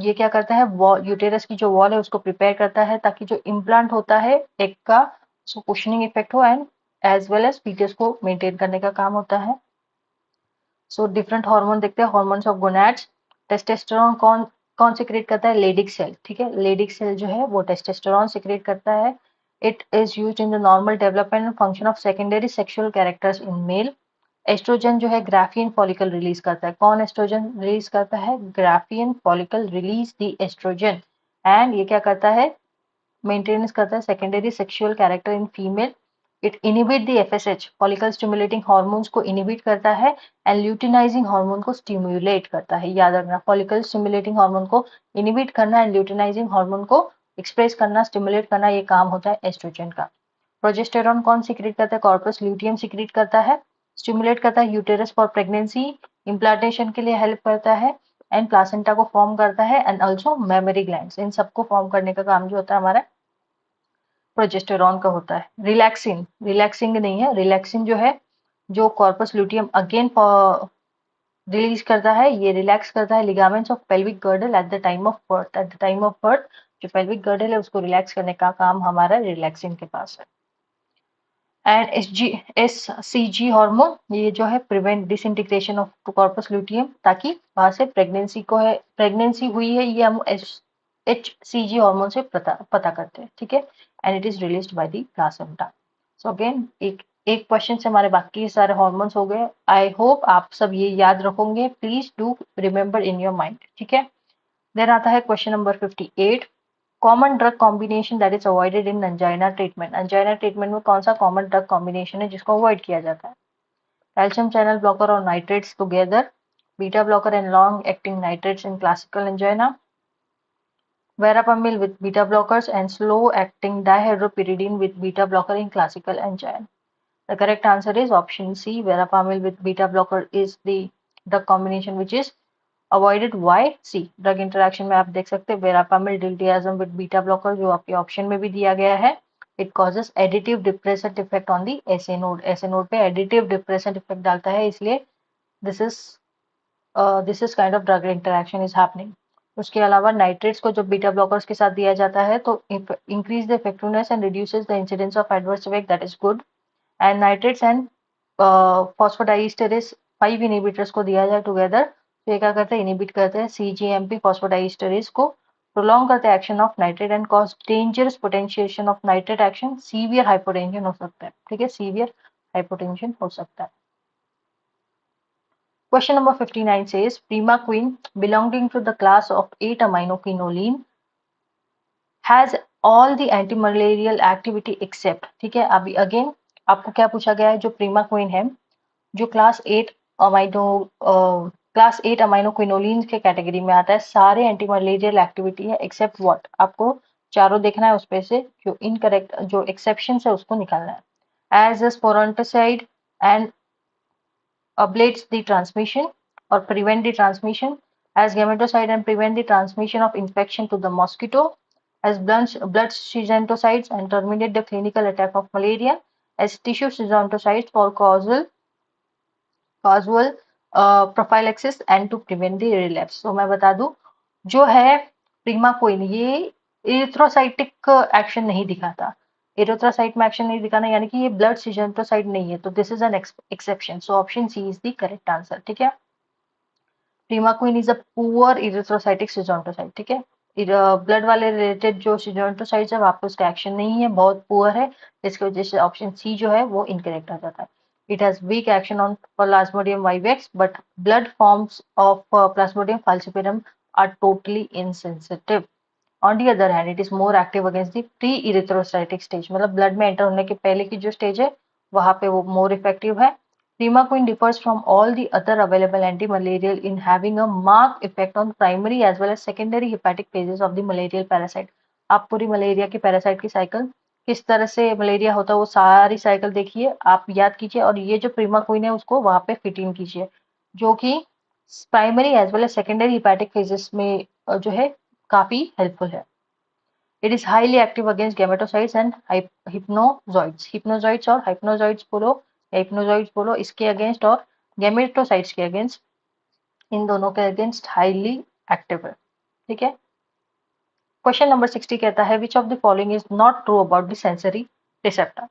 ये क्या करता है, यूटेरस की जो वॉल है उसको प्रिपेयर करता है ताकि जो इम्प्लांट होता है एग का उसको कुशनिंग इफेक्ट हो and as well as foetus को मेंटेन करने का काम होता है। सो डिफरेंट हार्मोन देखते हैं, हार्मोन्स ऑफ गोनैड्स। टेस्टोस्टेरोन कौन कौन सिक्रेट करता है? Leydig cell. ठीक है, लेडिक सेल जो है वो टेस्टोस्टेरोन सिक्रेट करता है। It is used in the normal development and function of secondary sexual characters in male. Oestrogen जो है ग्राफियन फॉलिकल रिलीज करता है। कौन एस्ट्रोजन रिलीज करता है? Graafian follicle release the oestrogen and ये क्या करता है, मेंटेनेंस करता है secondary sexual character in female. It inhibit the FSH follicle stimulating hormones को इनिबिट करता है एंड ल्यूटिनाइजिंग हार्मोन को स्टिमुलेट करता है। याद रखना, फॉलिकल स्टिमुलेटिंग हार्मोन को इनिबिट करना एंड ल्यूटिनाइजिंग हार्मोन को एक्सप्रेस करना, स्टिमुलेट करना, ये काम होता है एस्ट्रोजन का। प्रोजेस्टेरॉन कौन सीक्रेट करता है? कॉर्पस ल्यूटियम सीक्रेट करता है। स्टिमुलेट करता है यूटेरस फॉर प्रेगनेंसी, इम्प्लांटेशन के लिए हेल्प करता है एंड प्लासेंटा को फॉर्म करता है एंड ऑल्सो मेमोरी ग्लैंड्स, इन सबको फॉर्म करने का काम जो होता है हमारा प्रोजेस्टेरॉन का होता है। रिलैक्सिन, रिलैक्सिंग नहीं है, रिलैक्सिन जो है जो कॉर्पस ल्यूटियम अगेन रिलीज करता है, ये रिलैक्स करता है ligaments of pelvic girdle at the time of birth. At the time of birth जो पेल्विक गर्डल है उसको रिलैक्स करने का काम हमारा रिलैक्सिन के पास है। एंड एससीजी हार्मोन ये जो है prevent disintegration of corpus luteum, ताकि वहां से प्रेगनेंसी को है, प्रेगनेंसी हुई है ये हम एचसीजी हार्मोन से पता करते हैं। ठीक है, and it is released by the placenta. So again एक एक क्वेश्चन से हमारे बाकी सारे हार्मोन्स हो गए। आई होप आप सब ये याद रखोगे, please do remember in your mind. ठीक है, देन आता है question number 58। Common drug combination that is avoided in angina treatment. Angina treatment में कौन सा कॉमन ड्रग कॉम्बिनेशन है जिसको अवॉइड किया जाता है? कैल्शियम चैनल ब्लॉकर और nitrates together, beta blocker and long acting nitrates in classical angina, verapamil with beta blockers and slow acting dihydropyridine with beta blocker in classical angina. The correct answer is option C. Verapamil with beta blocker is the drug combination which is avoided. Why? C, drug interaction में आप देख सकते हैं verapamil diltiazem with beta blocker जो आपके ऑप्शन में भी दिया गया है, it causes additive depressant effect on the SA node. SA node पे एडिटिव डिप्रेसेंट इफेक्ट डालता है, इसलिए this is kind of drug interaction is happening. उसके अलावा नाइट्रेट्स को जब बीटा ब्लॉकर्स के साथ दिया जाता है तो increase the effectiveness and reduces the incidence of adverse effect, that is good. And nitrates and phosphodiesterase 5 inhibitors को दिया जाए टुगेदर तो ये क्या करते हैं, इनहिबिट करते हैं सीजीएमपी फॉस्फोडाइस्टरेस को, प्रोलॉन्ग करते हैं action of nitrate and cause dangerous potentiation of nitrate action, severe hypotension हो सकता है। ठीक है, सीवियर हाइपोटेंशन हो सकता है। Question number 59 says primaquine belonging to the class of 8-aminoquinoline has all the antimalarial activity except। ठीक है, अभी अगेन आपको क्या पूछा गया है, जो प्रीमाक्विन है जो क्लास 8 अमाइनो क्विनोलिन के कैटेगरी में आता है, सारे एंटी मलेरियल एक्टिविटी है एक्सेप्ट व्हाट, आपको चारों देखना है उसपे से जो इनकरेक्ट जो एक्सेप्शन है उसको निकालना है। As a sporonticide and ablates the transmission or prevent the transmission, as gametocide and prevent the transmission of infection to the mosquito, as blood schizonticides and terminate the clinical attack of malaria, as tissue schizonticides for causal prophylaxis and to prevent the relapse। तो मैं बता दूं जो है प्रीमाक्विन, ये इरिथ्रोसाइटिक एक्शन नहीं दिखाता। इरिथ्रोसाइट में एक्शन नहीं दिखाना यानी कि ये ब्लड सिजेंटोसाइट नहीं है, तो this is an exception. So option C is the correct answer. ठीक है, primaquine is a poor erythrocytic schizontocide. ठीक है, ब्लड वाले रिलेटेड जो सिजेंटोसाइट्स है वहाँ पे उसका एक्शन नहीं है, बहुत पुअर है, जिसकी वजह से ऑप्शन सी जो है वो इनकरेक्ट आ जाता है। It has week action on Plasmodium vivax but blood forms of Plasmodium falciparum are totally insensitive. On the other hand it is more active against the pre erythrocytic stage, मतलब ब्लड में एंटर होने के पहले की जो स्टेज है वहां पे वो मोर इफेक्टिव है। Primaquine differs from all the other available anti-malarial in having a marked effect on primary as well as secondary hepatic phases of the malarial parasite. आप पूरी मलेरिया की पैरासाइट की साइकिल, किस तरह से मलेरिया होता है वो सारी साइकिल देखिए, आप याद कीजिए, और ये जो प्रीमाक्विन है उसको वहां पे फिट इन कीजिए, जो कि primary as well as secondary hepatic phases में जो है काफी हेल्पफुल है। It is highly active against gametocytes and hypnozoites. Hypnozoites और हाइप्नोजॉइड्स बोलो या हिप्नोजॉइड्स बोलो, इसके अगेंस्ट और गेमेटोसाइट्स के अगेंस्ट, इन दोनों के अगेंस्ट हाईली एक्टिव है। ठीक है, क्वेश्चन नंबर 60 कहता है which of the following is not true about the sensory receptor.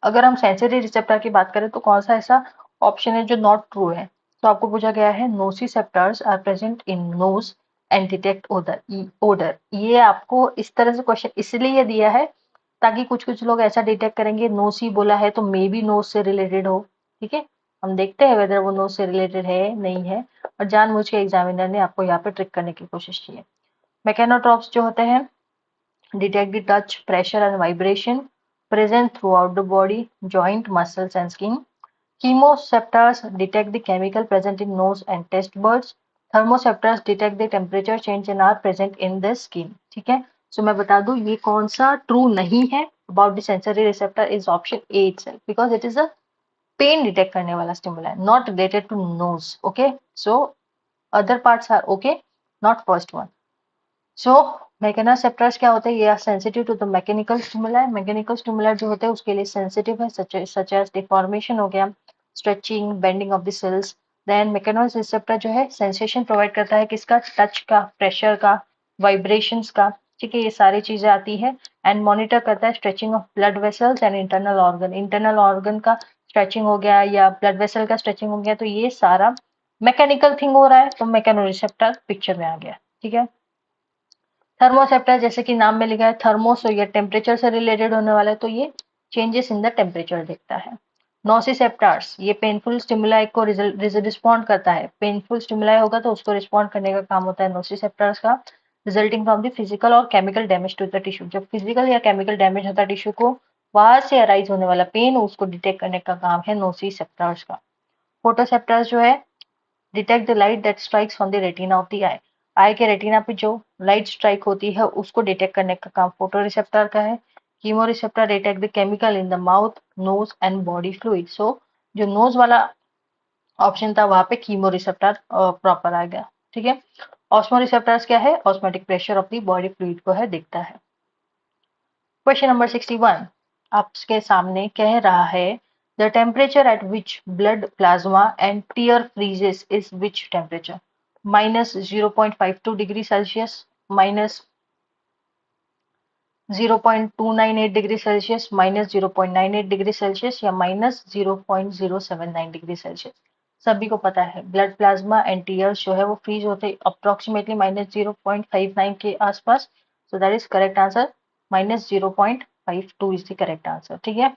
अगर हम सेंसरी रिसेप्टर की बात करें तो कौन सा ऐसा ऑप्शन है जो नॉट ट्रू है। तो आपको पूछा गया है nociceptors are present in nose and detect odour. ये आपको इस तरह से क्वेश्चन इसलिए दिया है ताकि कुछ कुछ लोग ऐसा डिटेक्ट करेंगे, नोस ही बोला है तो मे बी नोज से रिलेटेड हो। ठीक है, हम देखते हैं वेदर वो नोज से रिलेटेड है नहीं है, और जानबूझ के एग्जामिनर ने आपको यहाँ पे ट्रिक करने की कोशिश की है। मैकेनोट्रॉप्स जो होते हैं detect the touch, pressure and vibration present throughout the body, joint, muscles and skin. Chemoreceptors detect the chemical present in nose and taste buds. Thermoceptors detect the temperature change and are present in the skin. ठीक है, सो मैं बता दूं ये कौन सा ट्रू नहीं है about the sensory receptor is option A itself because it is a pain detect करने वाला stimuli, not related to nose. Okay, so other parts are okay, not first one. सो मैकेनोसेप्टर्स क्या होते हैं, ये are sensitive to the mechanical stimuli. Mechanical stimuli जो होते हैं उसके लिए सेंसिटिव है, सच एज डिफॉर्मेशन हो गया, stretching, bending of the cells. Then mechanoreceptor जो है सेंसेशन प्रोवाइड करता है किसका, टच का, प्रेशर का, वाइब्रेशंस का। ठीक है, ये सारी चीजें आती है। एंड मॉनिटर करता है stretching of blood vessels and internal organ. Internal organ का स्ट्रेचिंग हो गया या ब्लड वेसल का स्ट्रेचिंग हो गया, तो ये सारा मैकेनिकल थिंग हो रहा है, तो मैकेनोरिसेप्टर पिक्चर में आ गया। ठीक है, थर्मोसेप्टर जैसे कि नाम में लिखा है थर्मोस, तो ये टेम्परेचर से रिलेटेड होने वाला है, तो ये चेंजेस इन द टेम्परेचर देखता है। नोसिसेप्टार्स ये पेनफुल स्टिमुलाई को रिस्पॉन्ड करता है, पेनफुल स्टिमुलाई होगा तो उसको रिस्पॉन्ड करने का काम होता है नोसिसेप्टार्स का, रिजल्टिंग फ्रॉम द फिजिकल और chemical damage to the tissue. जब फिजिकल या केमिकल डैमेज होता है टिश्यू को, वहां से अराइज होने वाला पेन उसको डिटेक्ट करने का काम है नोसिसेप्टार्स का। फोटोसेप्टार्स जो है detect the light that strikes on the retina of the eye. Eye के रेटिना पे जो लाइट स्ट्राइक होती है उसको डिटेक्ट करने का काम फोटो रिसेप्टर का है। Chemo receptor detect the chemical in the mouth, nose and body fluid. So जो नोज वाला ऑप्शन था वहां पे कीमो रिसेप्टर प्रॉपर आ गया। ठीक है, ऑस्मो रिसेप्टर्स क्या है, osmotic pressure of the body fluid को है देखता है। क्वेश्चन नंबर 61 आपके सामने कह रहा है the temperature at which blood plasma and tear freezes is which temperature, -0.52 degree Celsius, -0.298 degree Celsius, -0.98 degree Celsius या -0.079 डिग्री सेल्सियस। सभी को पता है ब्लड प्लाज्मा एंड टीयर्स जो है वो फ्रीज होते अप्रोक्सीमेटली -0.59 के आसपास, so that is correct answer, -0.52 is the correct answer. ठीक है,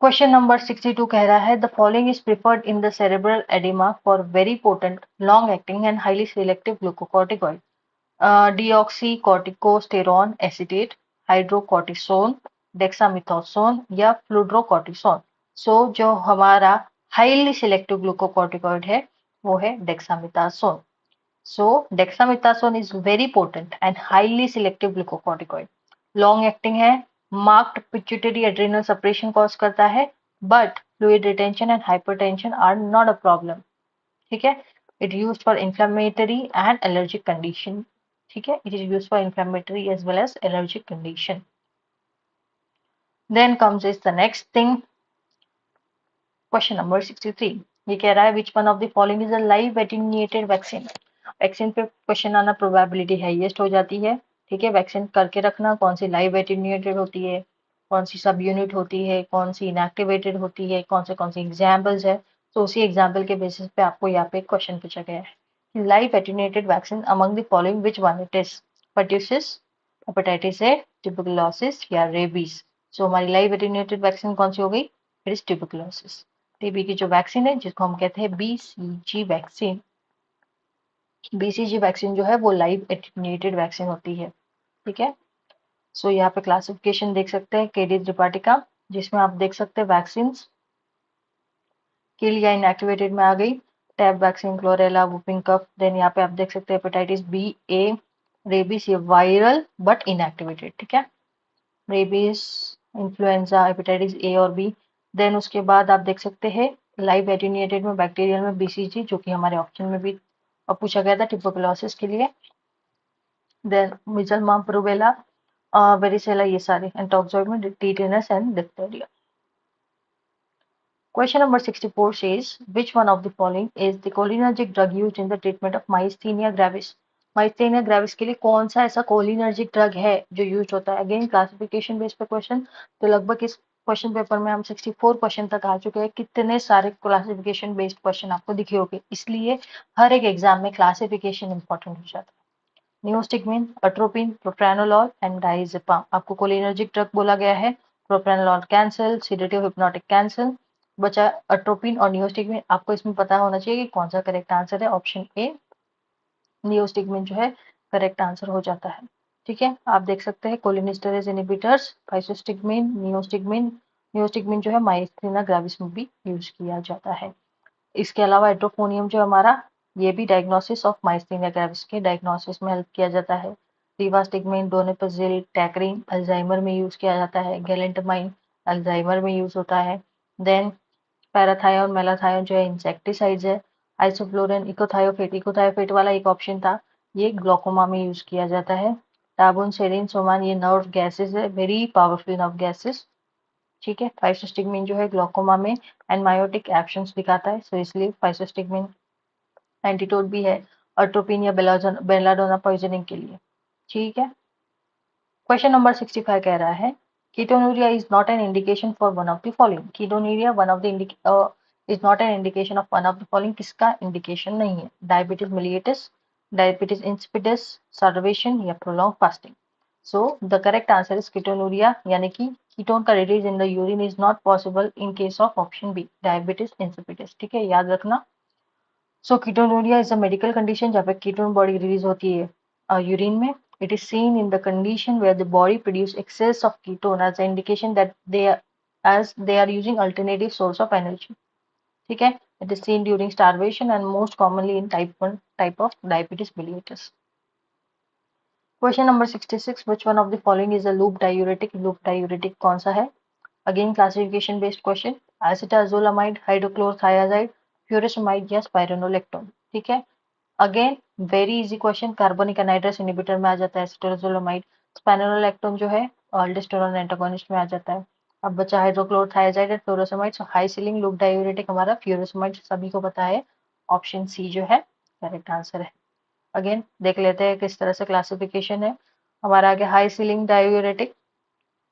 क्वेश्चन नंबर 62 कह रहा है the following is preferred in the cerebral edema for very potent long acting and highly selective glucocorticoid, deoxycorticosterone acetate, hydrocortisone, dexamethasone या फ्लूड्रोकॉर्टिसोन। सो जो हमारा हाईली सिलेक्टिव ग्लूकोकॉर्टिकॉइड है वो है dexamethasone. So dexamethasone is very potent and highly selective glucocorticoid, long acting है, marked pituitary adrenal separation cause करता है, but fluid retention and hypertension are not a problem. ठीक है, it used for inflammatory and allergic condition. ठीक है, it is used for inflammatory as well as allergic condition. Then comes is the next thing, question number 63. ये कह रहा है which one of the following is a live attenuated vaccine. Vaccine पे क्वेश्चन आना प्रोबेबिलिटी हाईएस्ट हो जाती है। ठीक है, वैक्सीन करके रखना कौन सी लाइव एटेन्यूएटेड होती है, कौन सी सब यूनिट होती है, कौन सी इनएक्टिवेटेड होती है, कौन सी एग्जाम्पल्स है। तो उसी एग्जाम्पल के बेसिस पे आपको यहाँ पे क्वेश्चन पूछा गया है। Live attenuated vaccine among the following which one it is? Produces hepatitis A, tuberculosis या रेबीज। सो हमारी लाइव एटेन्यूएटेड वैक्सीन कौन सी हो गई? It is tuberculosis. टीबी की जो वैक्सीन है जिसको हम कहते हैं बीसीजी वैक्सीन, बीसीजी वैक्सीन जो है वो लाइव एटेन्यूएटेड वैक्सीन होती है। ठीक है, सो यहाँ पे क्लासिफिकेशन देख सकते हैं केडी त्रिपाठी का, जिसमें आप देख सकते हैं वैक्सीन किल या इनएक्टिवेटेड में आ गई टैब वैक्सीन, क्लोरेला, वुपिंग कफ। देन यहाँ पे आप देख सकते हैं हेपेटाइटिस बी, ए, रेबीज, ये वायरल बट इनएक्टिवेटेड। ठीक है, रेबीज, इन्फ्लुएंजा, हेपेटाइटिस ए और बी। देन उसके बाद आप देख सकते हैं लाइव एटेन्यूएटेड में बैक्टीरियल में बीसीजी, जो कि हमारे ऑप्शन में भी पूछा गया था ट्यूबरकुलोसिस के लिए। Then missile, mump, rubella, varicella, ये सारे, एंड टॉक्सोइड में टीटेनस and diphtheria. Question number 64 says, which one of the following is the cholinergic drug used in the treatment of myasthenia gravis? Myasthenia gravis के लिए कौन सा ऐसा cholinergic drug है जो यूज होता है? अगेन क्लासिफिकेशन बेस्ड पे क्वेश्चन, तो लगभग इस क्वेश्चन पेपर में हम 64 क्वेश्चन तक आ चुके हैं। कितने सारे क्लासिफिकेशन बेस्ड क्वेश्चन आपको दिखे होंगे, इसलिए हर एक एग्जाम में क्लासिफिकेशन इंपॉर्टेंट हो जाता है। Neostigmine, अट्रोपिन, प्रोप्रानोलॉल and diazepam. आपको कोलिनर्जिक ड्रग बोला गया है। प्रोप्रानोलॉल कैंसिल, सीडेटिव हिप्नोटिक कैंसिल, बचा अट्रोपिन और नियोस्टिगमिन। आपको इसमें पता होना चाहिए कि कौन सा करेक्ट आंसर है। ऑप्शन ए नियोस्टिगमिन जो है करेक्ट आंसर हो जाता है। ठीक है, आप देख सकते हैं cholinesterase inhibitors, physostigmine, neostigmine. Neostigmine जो है माइस्थीनिया ग्रेविस में भी यूज किया जाता है। इसके अलावा एट्रोफोनियम जो हमारा, ये भी डायग्नोसिस ऑफ माइस्थीनिया ग्रेविस के डायग्नोसिस में हेल्प किया जाता है। रिवास्टिगमिन, डोनेपजिल, टैक्रिन अल्जाइमर में यूज किया जाता है। गैलेंटामाइन अल्जाइमर में यूज होता है। देन पैराथायोन, मेलाथायोन जो है इंसेक्टिसाइड्स है। आइसोफ्लोरिन, इकोथायोफेट, इकोथायोफेट वाला एक ऑप्शन था, ये ग्लोकोमा में यूज किया जाता है। टाबुन, सेरिन, सोमान, ये नर्व गैसेस है, वेरी पावरफुल नर्व गैसेस। ठीक है, फाइसोस्टिगमिन जो है ग्लोकोमा में एनमायोटिक एक्शंस दिखाता है, सो इसलिए फाइसोस्टिगमिन एंटीटोड भी है अट्रोपिन या बेलाडोना पॉइजनिंग के लिए। ठीक है, क्वेश्चन नंबर 65 कह रहा है ketonuria is not an indication for one of the following. Ketonuria one of the is not an indication of one of the following, किसका इंडिकेशन नहीं है? Diabetes mellitus, diabetes insipidus, starvation या prolong fasting. So the correct answer is ketonuria, यानी कि कीटोन का release in the urine is not possible in case of option B diabetes insipidus. ठीक है, याद रखना। So ketonuria is a medical condition जहाँ पे कीटोन बॉडी रिलीज होती है यूरिन में। It is seen in the condition where the body produce excess of ketone as an indication that they are using alternative source of energy. ठीक है, it is seen during starvation and most commonly in type 1 type of diabetes mellitus. Question number 66, which one of the following is a loop diuretic? Loop diuretic कौन सा है? Again classification based question, acetazolamide, hydrochlorothiazide, furosemide या spironolactone. ठीक है, again very easy question, carbonic anhydrous inhibitor में आ जाता है एसिटाजोलामाइड। स्पाइनोलेक्टोन जो है अल्डोस्टेरोन एंटागोनिस्ट में आ जाता है। अब बचा hydrochlorothiazide and furosemide. So high ceiling loop diuretic हमारा फ्यूरोसेमाइड सभी को पता है, ऑप्शन सी जो है करेक्ट आंसर है। अगेन देख लेते हैं किस तरह से क्लासिफिकेशन है हमारा आगे। High ceiling diuretic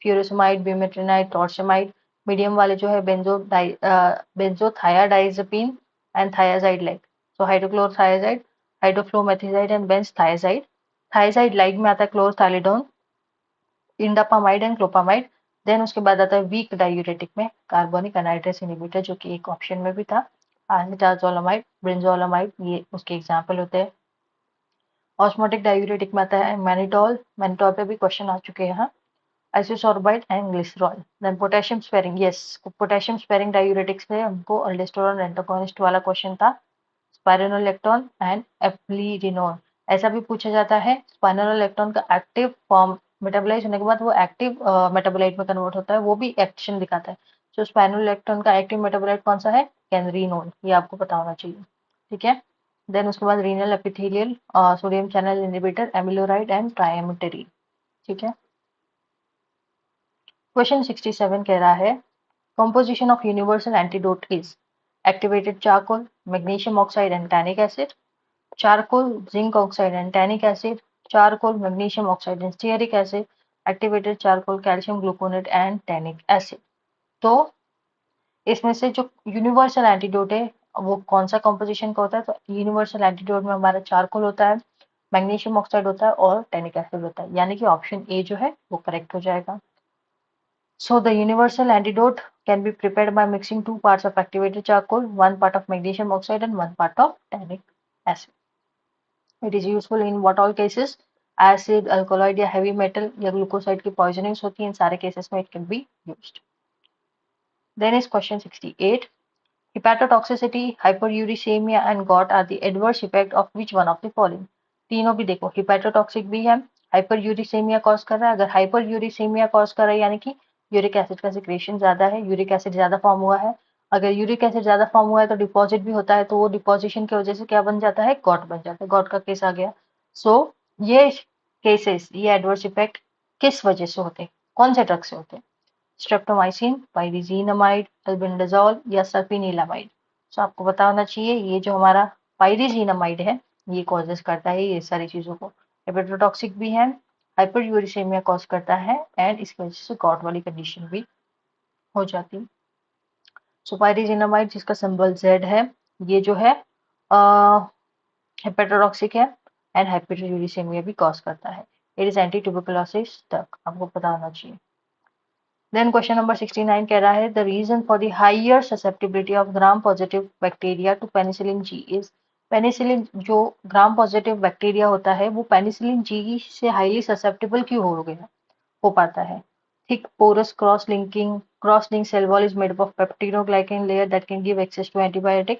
furosemide, bumetanide, torsemide. Medium वाले जो है benzothiadiazine and thiazide like. So hydrochlorothiazide, hydroflumethiazide and benzthiazide. Thiazide like में आता है क्लोरथालिडोन, इंडापामाइड एंड क्लोपामाइड। देन उसके बाद आता है वीक डायूरेटिक में कार्बोनिक एनहाइड्रस इनहिबिटर, जो कि एक ऑप्शन में भी था, एसिटाजोलामाइड, ब्रेंजोलामाइड, ये उसके एग्जाम्पल होते हैं। ऑस्मोटिक डायूरेटिक में आता है मैनिटोल, मैनिटोल पे भी क्वेश्चन आ चुके हैं। Isosorbide and glycerol. Then potassium sparing, yes potassium sparing diuretics में हमको अल्डोस्टेरोन एंटागोनिस्ट वाला क्वेश्चन था, स्पाइरोनोलेक्टोन एंड एप्लीरिनोन। ऐसा भी पूछा जाता है स्पाइरोनोलेक्टोन का एक्टिव फॉर्म मेटाबोलाइज होने के बाद वो एक्टिव मेटाबोलाइट में कन्वर्ट होता है, वो भी एक्शन दिखाता है। तो स्पाइरोनोलेक्टोन का एक्टिव मेटाबोलाइट कौन सा है? कैनरीनोन, ये आपको पता होना चाहिए। ठीक है, देन उसके बाद renal epithelial, sodium channel inhibitor, amiloride and triamterene. ठीक है, क्वेश्चन 67 कह रहा है composition of universal antidote is. activated charcoal, magnesium oxide and tannic acid, charcoal, zinc oxide and tannic acid, charcoal, magnesium oxide and stearic acid, activated charcoal, calcium gluconate and tannic acid। तो इसमें से जो यूनिवर्सल एंटीडोट है वो कौन सा कॉम्पोजिशन का होता है? तो यूनिवर्सल एंटीडोट में हमारा चारकोल होता है, मैग्नीशियम ऑक्साइड होता है और टैनिक एसिड होता है, यानी कि ऑप्शन ए जो है वो करेक्ट हो जाएगा। So the universal antidote can be prepared by mixing 2 parts of activated charcoal, 1 part of magnesium oxide and 1 part of tannic acid. It is useful in what all cases? Acid, alkaloid या heavy metal या glucoside की poisonings होती है, इन सारे cases में it can be used. Then is question 68. Hepatotoxicity, hyperuricemia and GOT are the adverse effect of which one of the following? तीनों भी देखो, हिपैटोटॉक्सिक भी है, हाइपरयूरिसेमिया कॉज कर रहा है। अगर हाइपरयूरिसेमिया कॉज कर रहा है यानी कि यूरिक एसिड का सिक्रेशन ज्यादा है, यूरिक एसिड ज्यादा फॉर्म हुआ है। अगर यूरिक एसिड ज्यादा फॉर्म हुआ है तो डिपॉजिट भी होता है, तो वो डिपोजिशन की वजह से क्या बन जाता है? गॉट बन जाता है। गॉट का केस आ गया। सो ये केसेस, ये एडवर्स इफेक्ट किस वजह से होते हैं? कौन से ड्रग से होते हैं? स्ट्रेप्टोमाइसिन, पाइरिजीनामाइड, अल्बेंडाजोल या सल्फेनिलामाइड। तो आपको पता होना चाहिए ये जो हमारा पाइरिजीनामाइड है ये कॉजेस करता है ये सारी चीजों को। हेपेटोटॉक्सिक भी है, हाइपरयूरिसेमिया कॉज करता है एंड इसकी वजह से गॉट वाली कंडीशन भी हो जाती है। सो पाइरिजीनामाइड जिसका सिंबल Z है, ये जो है हेपेटोटॉक्सिक है एंड हाइपरयूरिसेमिया भी कॉज करता है। इट इज एंटी ट्यूबरकुलोसिस तक आपको पता होना चाहिए। Then question number 69 कह रहा है the reason for the higher susceptibility of gram positive bacteria to penicillin G is penicillin जो ग्राम पॉजिटिव बैक्टीरिया होता है वो पेनिसिलिन जी से हाईली ससेप्टेबल क्यों हो गया हो पाता है? Thick porous cross link cell wall is made up of peptidoglycan layer that can give access to antibiotic.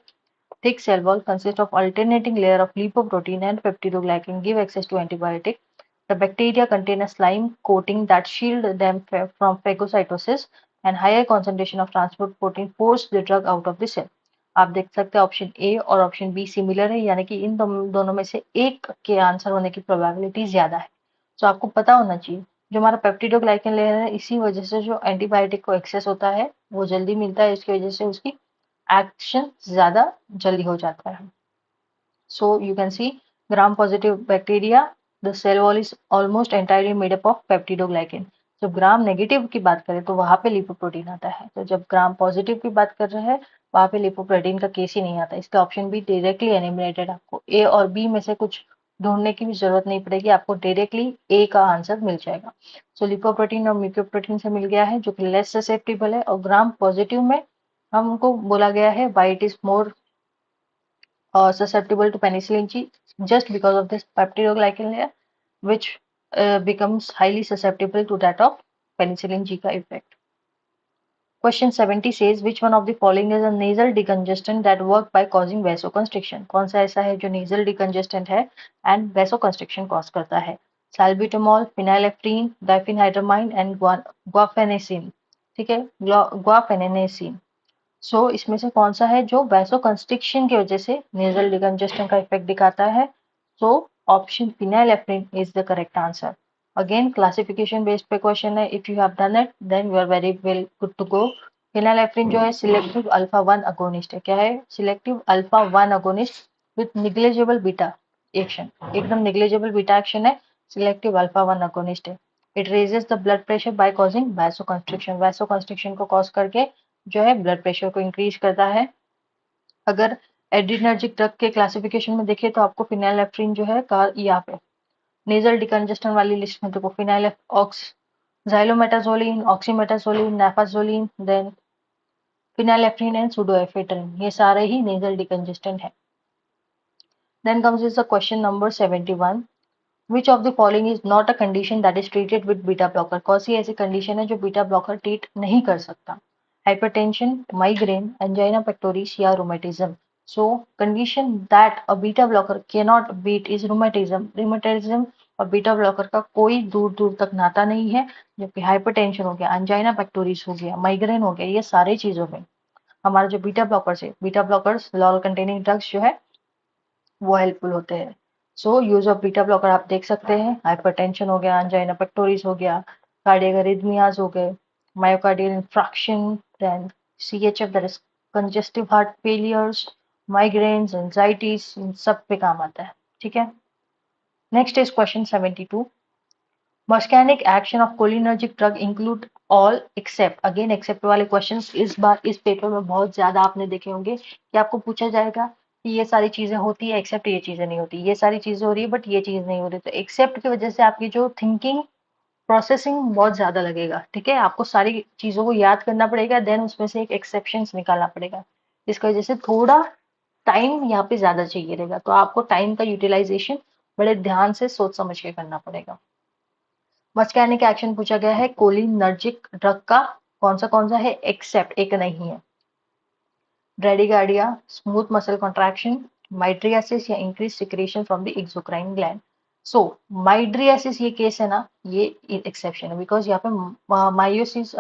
Thick cell wall consists of alternating layer of lipoprotein and peptidoglycan give access to antibiotic. The bacteria contain a slime coating that shield them from phagocytosis and higher concentration of transport protein force the drug out of the cell. आप देख सकते हैं ऑप्शन ए और ऑप्शन बी सिमिलर है, यानी कि इन दोनों में से एक के आंसर होने की प्रोबेबिलिटी ज्यादा है। तो आपको पता होना चाहिए जो हमारा पेप्टिडोग्लाइकन लेयर है इसी वजह से जो एंटीबायोटिक को एक्सेस होता है वो जल्दी मिलता है, इसकी वजह से उसकी एक्शन ज्यादा जल्दी हो जाता है। So you can see gram-positive bacteria, the cell wall is almost entirely made up of peptidoglycan. जब ग्राम नेगेटिव की बात करें तो वहां पे लिपोप्रोटीन आता है, तो जब ग्राम पॉजिटिव की बात कर रहे हैं वहां पे लिपोप्रोटीन का केस ही नहीं आता। इसका ऑप्शन भी डायरेक्टली एलिमिनेटेड। आपको ए और बी में से कुछ ढूंढने की भी जरूरत नहीं पड़ेगी, आपको डायरेक्टली ए का आंसर मिल जाएगा। सो लिपोप्रोटीन और म्यूकोप्रोटीन से मिल गया है जो कि लेस ससेप्टेबल है, और ग्राम पॉजिटिव में हमको बोला गया है why it is more susceptible to penicillin G just because of this peptidoglycan layer, which becomes highly susceptible to that of penicillin G का effect. Question 70 says which one of the following is a nasal decongestant that work by causing vasoconstriction? कौन सा ऐसा है जो nasal decongestant है and vasoconstriction cause करता है? Salbutamol, phenylephrine, diphenhydramine and guaifenesin। ठीक है, guaifenesin। सो इसमें से कौन सा है जो वैसो कंस्ट्रिक्शन की वजह से नेजल डिकंजेशन का इफेक्ट दिखाता है? So option phenylephrine is the correct answer. Again classification based पे क्वेश्चन है, if you have done it then you are very well good to go. Phenylephrine जो है सिलेक्टिव अल्फा 1 अगोनिस्ट है। क्या है? Selective alpha 1 agonist with negligible beta action, एकदम निग्लेजेबल बीटा एक्शन है, सिलेक्टिव अल्फा 1 अगोनिस्ट है। It raises the blood pressure by causing vasoconstriction, vasoconstriction को कॉज करके जो है ब्लड प्रेशर को इंक्रीज करता है। अगर एड्रिनर्जिक ड्रग के क्लासिफिकेशन में देखें तो आपको फिनाइलेफ्रिन जो है यहाँ पे नेजल डिकंजेस्टेंट वाली लिस्ट में देखो फिनाइलेफ्रॉक्स, xylometazoline, oxymetazoline, nafazoline, then phenylephrine and pseudoephedrine, ये सारे ही नेजल डिकंजेस्टेंट है। Then comes is the question number 71, which of the following is not a condition that is treated with beta blocker? कौन सी ऐसी कंडीशन है जो बीटा ब्लॉकर ट्रीट नहीं कर सकता? hypertension, migraine, angina pectoris या rheumatism. So condition that a beta blocker cannot beat is rheumatism. Rheumatism और बीटा ब्लॉकर का कोई दूर दूर तक नाता नहीं है, जबकि हाइपरटेंशन हो गया, अंजाइना पेक्टोरिस हो गया, माइग्रेन हो गया, ये सारे चीजों में हमारा जो बीटा ब्लॉकर्स है, beta blockers lol containing drugs जो है वो हेल्पफुल होते हैं। सो यूज ऑफ बीटा ब्लॉकर आप देख सकते हैं, हाइपरटेंशन हो गया, अंजाइना पेक्टोरिस हो गया, कार्डियक अरिथमियाज हो गए, myocardial infarction, then CHF that is congestive heart failures, migraines, anxieties, इन सब पे काम आता है। ठीक है, next is question 72। Muscarinic action of cholinergic drug include all except, again except वाले क्वेश्चंस इस बार इस पेपर में बहुत ज्यादा आपने देखे होंगे कि आपको पूछा जाएगा कि ये सारी चीजें होती है एक्सेप्ट ये चीजें नहीं होती, ये सारी चीजें हो रही है बट ये चीज नहीं हो रही। तो एक्सेप्ट की वजह से आपकी जो थिंकिंग प्रोसेसिंग बहुत ज्यादा लगेगा। ठीक है, आपको सारी चीजों को याद करना पड़ेगा, देन उसमें से एक एक्सेप्शन निकालना पड़ेगा, इसकी वजह से थोड़ा टाइम यहाँ पे ज्यादा चाहिए रहेगा। तो आपको टाइम का यूटिलाइजेशन बड़े ध्यान से सोच समझ के करना पड़ेगा। मस्कैनिक एक्शन पूछा गया है कोलिनर्जिक ड्रग का, कौन सा है, एक्सेप्ट एक नहीं है। ब्रेडिगार्डिया, स्मूथ मसल कॉन्ट्रैक्शन, माइड्रियासिस या increase secretion from the exocrine gland. So mydriasis ये केस है ना, ये एक्सेप्शन है, बिकॉज यहाँ पे मायोसिस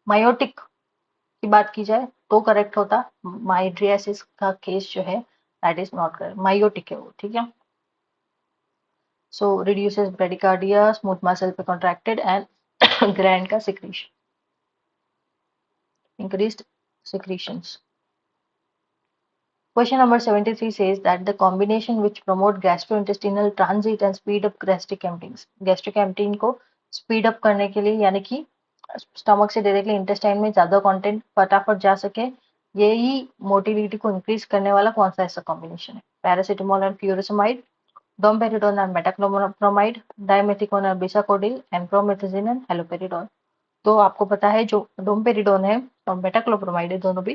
मायोटिक की बात की जाए तो करेक्ट होता, माइड्रियासिस का केस जो है that is not correct, miotic है वो। ठीक है, so reduces bradycardia, smooth muscle पे contracted and gland का secretion, increased secretions. Question number 73 says that the combination which promote gastrointestinal transit and speed up gastric emptying, gastric emptying को speed up करने के लिए, यानी कि स्टमक से डायरेक्टली इंटेस्टाइन में ज्यादा कंटेंट फटाफट जा सके, यही मोटिलिटी को इंक्रीज करने वाला कौन सा ऐसा कॉम्बिनेशन है? Paracetamol and furosemide, domperidone and metoclopramide, dimethiconazole and bisacodyl, and promethazine and haloperidol। तो आपको पता है जो डोमपेरिडोन है और मेटाक्लोप्रामाइड है, दोनों भी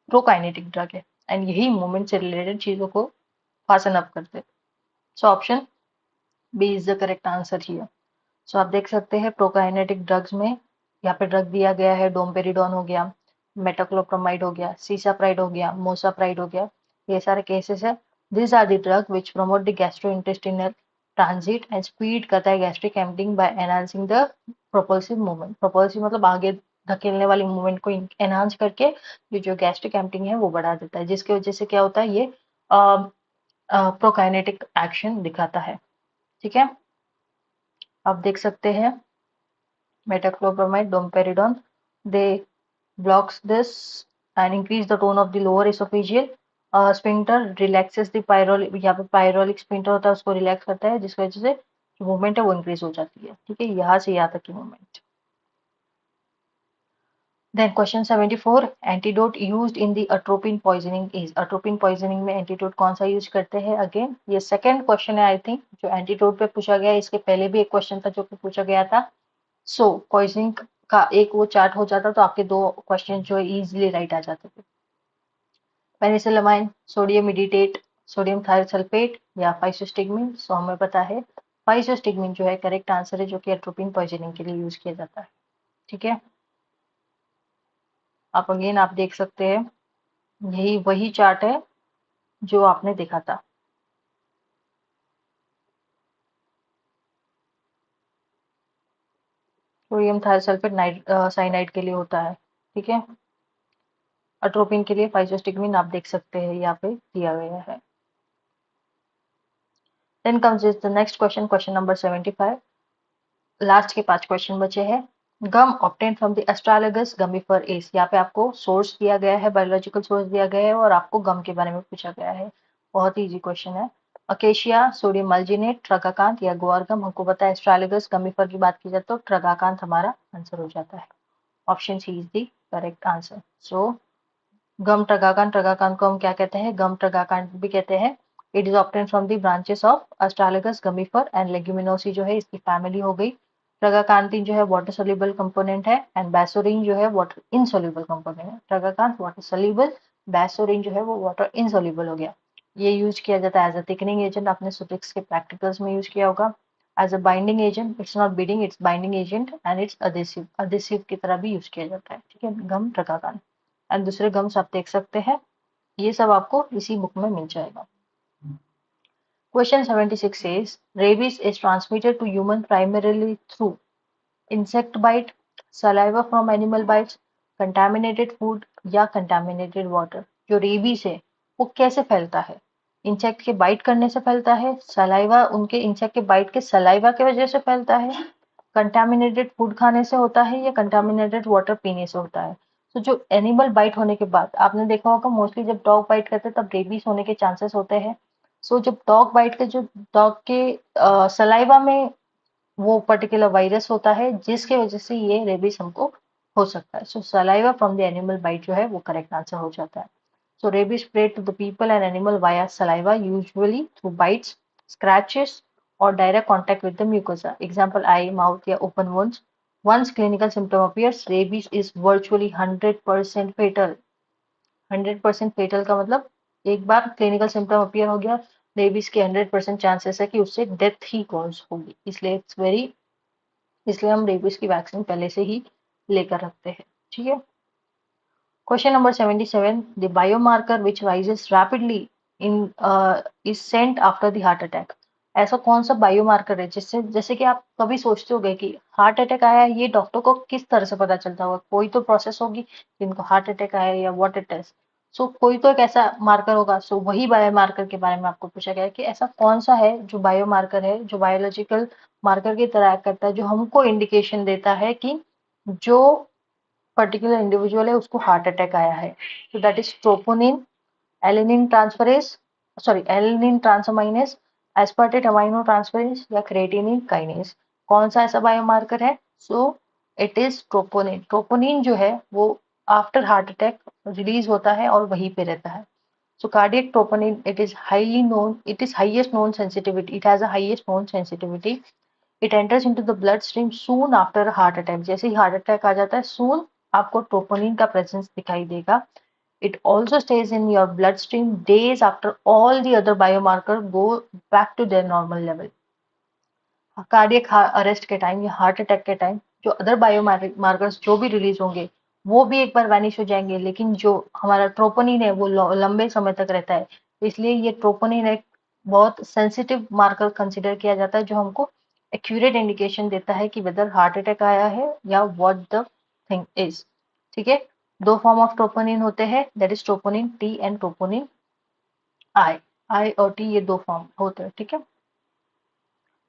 प्रोकाइनेटिक ड्रग है एंड यही मूवमेंट से रिलेटेड चीजों को फासन अप करते हैं। So option B is the correct answer here. So आप देख सकते हैं प्रोकाइनेटिक ड्रग्स में यहाँ पे ड्रग दिया गया है, डोमपेरिडोन हो गया, मेटाक्लोप्रामाइड हो गया, सीसाप्राइड हो गया, मोसाप्राइड हो गया, ये सारे केसेस है। This are the drug which promote the gastrointestinal transit and speed करता है gastric emptying by enhancing the propulsive movement. Propulsive मतलब आगे धकेलने वाली मूवमेंट को एनहांस करके ये जो गैस्ट्रिक एम्पटिंग है वो बढ़ा देता है, जिसकी वजह से क्या होता है, ये प्रोकाइनेटिक एक्शन दिखाता है। ठीक है, आप देख सकते हैं metoclopramide, domperidone, they blocks this and increase the tone of the lower esophageal sphincter, relaxes the pyrolic, यहाँ पे पायरोलिक स्फिंक्टर होता है उसको रिलैक्स करता है, जिसकी वजह से जो मूवमेंट है वो इंक्रीज हो जाती है। ठीक है, यहाँ से यहाँ तक की movement. Then question 74, antidote used in the atropine poisoning is, atropine poisoning में एंटीडोट कौन सा यूज करते हैं? अगेन ये सेकंड क्वेश्चन है आई थिंक जो एंटीडोट पे पूछा गया है, इसके पहले भी एक क्वेश्चन था जो कि पूछा गया था। सो पॉइजनिंग का एक वो चार्ट हो जाता तो आपके दो क्वेश्चन जो है इजीली राइट आ जाते थे। पेनिसिलामाइन, सोडियम इडिटेट, सोडियम थायोसल्फेट या फाइसोस्टिग्मिन। सो हमें पता है फाइसोस्टिग्मिन जो है करेक्ट आंसर है, जो कि एट्रोपिन पॉइजनिंग के लिए यूज किया जाता है। ठीक है, आप अगेन आप देख सकते हैं यही वही चार्ट है जो आपने देखा था। सोडियम थायोसल्फेट साइनाइड के लिए होता है। ठीक है, अट्रोपिन के लिए फाइसोस्टिग्मिन आप देख सकते हैं यहाँ पे दिया गया है। Then comes is the next question, question number 75। Last के 5 क्वेश्चन बचे हैं। गम ऑब्टेन फ्रॉम द एस्ट्रालगस गमीफर इज, यहाँ पे आपको सोर्स दिया गया है, बायोलॉजिकल सोर्स दिया गया है और आपको गम के बारे में पूछा गया है। बहुत ही इजी क्वेश्चन है। अकेशिया, सोडियम अल्जिनेट, ट्रगाकांत या गुआरगम। हमको पता है एस्ट्रालगस गमीफर की बात की जाए तो ट्रगाकांत हमारा आंसर हो जाता है। Option C is the correct answer. So gum tragacanth को हम क्या कहते हैं? गम ट्रगाकांत भी कहते हैं। It is obtain from the branches of Astragalus gummifer and Leguminosae जो है इसकी फैमिली हो गई। ट्रगाकांतिन जो है वाटर सोल्यूबल कंपोनेंट है एंड बैसोरिन जो है वाटर इनसोल्यूबल कंपोनेंट है। ट्रगाकांत वाटर सोल्यूबल, बैसोरिन जो है वो वाटर इनसोल्यूबल हो गया। ये यूज किया जाता है एज अ थिकनिंग एजेंट, आपने सुफिक्स के प्रैक्टिकल्स में यूज किया होगा। As a binding agent, it's not beading, it's binding agent and it's adhesive, adhesive की तरह भी यूज किया जाता है। ठीक है, गम ट्रगाकांत एंड दूसरे गम्स आप देख सकते हैं, ये सब आपको इसी बुक में मिल जाएगा। Question 76 says, rabies is transmitted to human primarily through insect bite, saliva from animal bites, contaminated food या contaminated water। जो रेबीज है वो कैसे फैलता है? इंसेक्ट के बाइट करने से फैलता है, सलाइवा उनके इंसेक्ट के बाइट के सलाइवा की वजह से फैलता है, कंटामिनेटेड फूड खाने से होता है या कंटामिनेटेड वाटर पीने से होता है। तो जो एनिमल बाइट होने के बाद आपने देखा होगा मोस्टली जब डॉग बाइट करते हैं तब रेबीज होने के चांसेस होते हैं। सो जब डॉग बाइट के जो डॉग के सलाइवा में वो पर्टिकुलर वायरस होता है जिसके वजह से ये रेबीज हमको हो सकता है। So saliva from the animal bite जो है वो करेक्ट आंसर हो जाता है। So rabies spread to the people and animal via saliva, usually through bites, scratches, or direct contact with the mucosa. Example: eye, mouth, या open wounds. Once clinical symptom appears, rabies is virtually 100% fatal. 100% fatal का मतलब एक बार क्लिनिकल सिम्टम अपीयर हो गया, रेबीज के 100% चांसेस है कि उससे डेथ ही कॉज होगी। इसलिए हम रेबीज की वैक्सीन पहले से ही लेकर रखते हैं। ठीक है। Question number 77. The biomarker which rises rapidly is sent after the heart attack. ऐसा कौन सा बायोमार्कर है जिससे जैसे कि आप कभी सोचते होंगे कि हार्ट अटैक आया है, ये डॉक्टर को किस तरह से पता चलता होगा? कोई तो प्रोसेस होगी जिनको हार्ट अटैक आया है या व्हाट इट इज। सो कोई तो एक ऐसा मार्कर होगा। सो वही बायोमार्कर के बारे में आपको पूछा गया है कि ऐसा कौन सा है जो बायोमार्कर है जो बायोलॉजिकल मार्कर की तरह एक्ट करता है, जो हमको इंडिकेशन देता है कि जो पर्टिकुलर इंडिविजुअल है उसको हार्ट अटैक आया है। तो that is troponin, alanine transferase, sorry alanine transaminase, aspartate amino transferase या क्रेटिनिन काइनेज। कौन सा ऐसा बायोमार्कर है? So it is troponin. Troponin जो है वो आफ्टर हार्ट अटैक रिलीज होता है और वहीं पे रहता है। So cardiac troponin, it is highest known sensitivity. It has a highest known sensitivity. It enters into the bloodstream soon after a heart attack. जैसे ही हार्ट अटैक आ जाता है soon आपको ट्रोपोनिन का प्रेजेंस दिखाई देगा। It also stays in your bloodstream days after all the other biomarker go back to their normal level. Cardiac arrest के टाइम या हार्ट अटैक के टाइम जो अदर बायोमार्कर्स जो भी रिलीज होंगे वो भी एक बार वैनिश हो जाएंगे, लेकिन जो हमारा ट्रोपोनिन है वो लंबे समय तक रहता है। इसलिए ये ट्रोपोनिन एक बहुत सेंसिटिव मार्कर कंसिडर किया जाता है जो हमको एक्यूरेट इंडिकेशन देता है कि वेदर हार्ट अटैक आया है या व्हाट द थिंग इज। ठीक है। दो फॉर्म ऑफ ट्रोपोनिन होते हैं, that is troponin T and troponin I. I और टी ये दो फॉर्म होते हैं। ठीक है।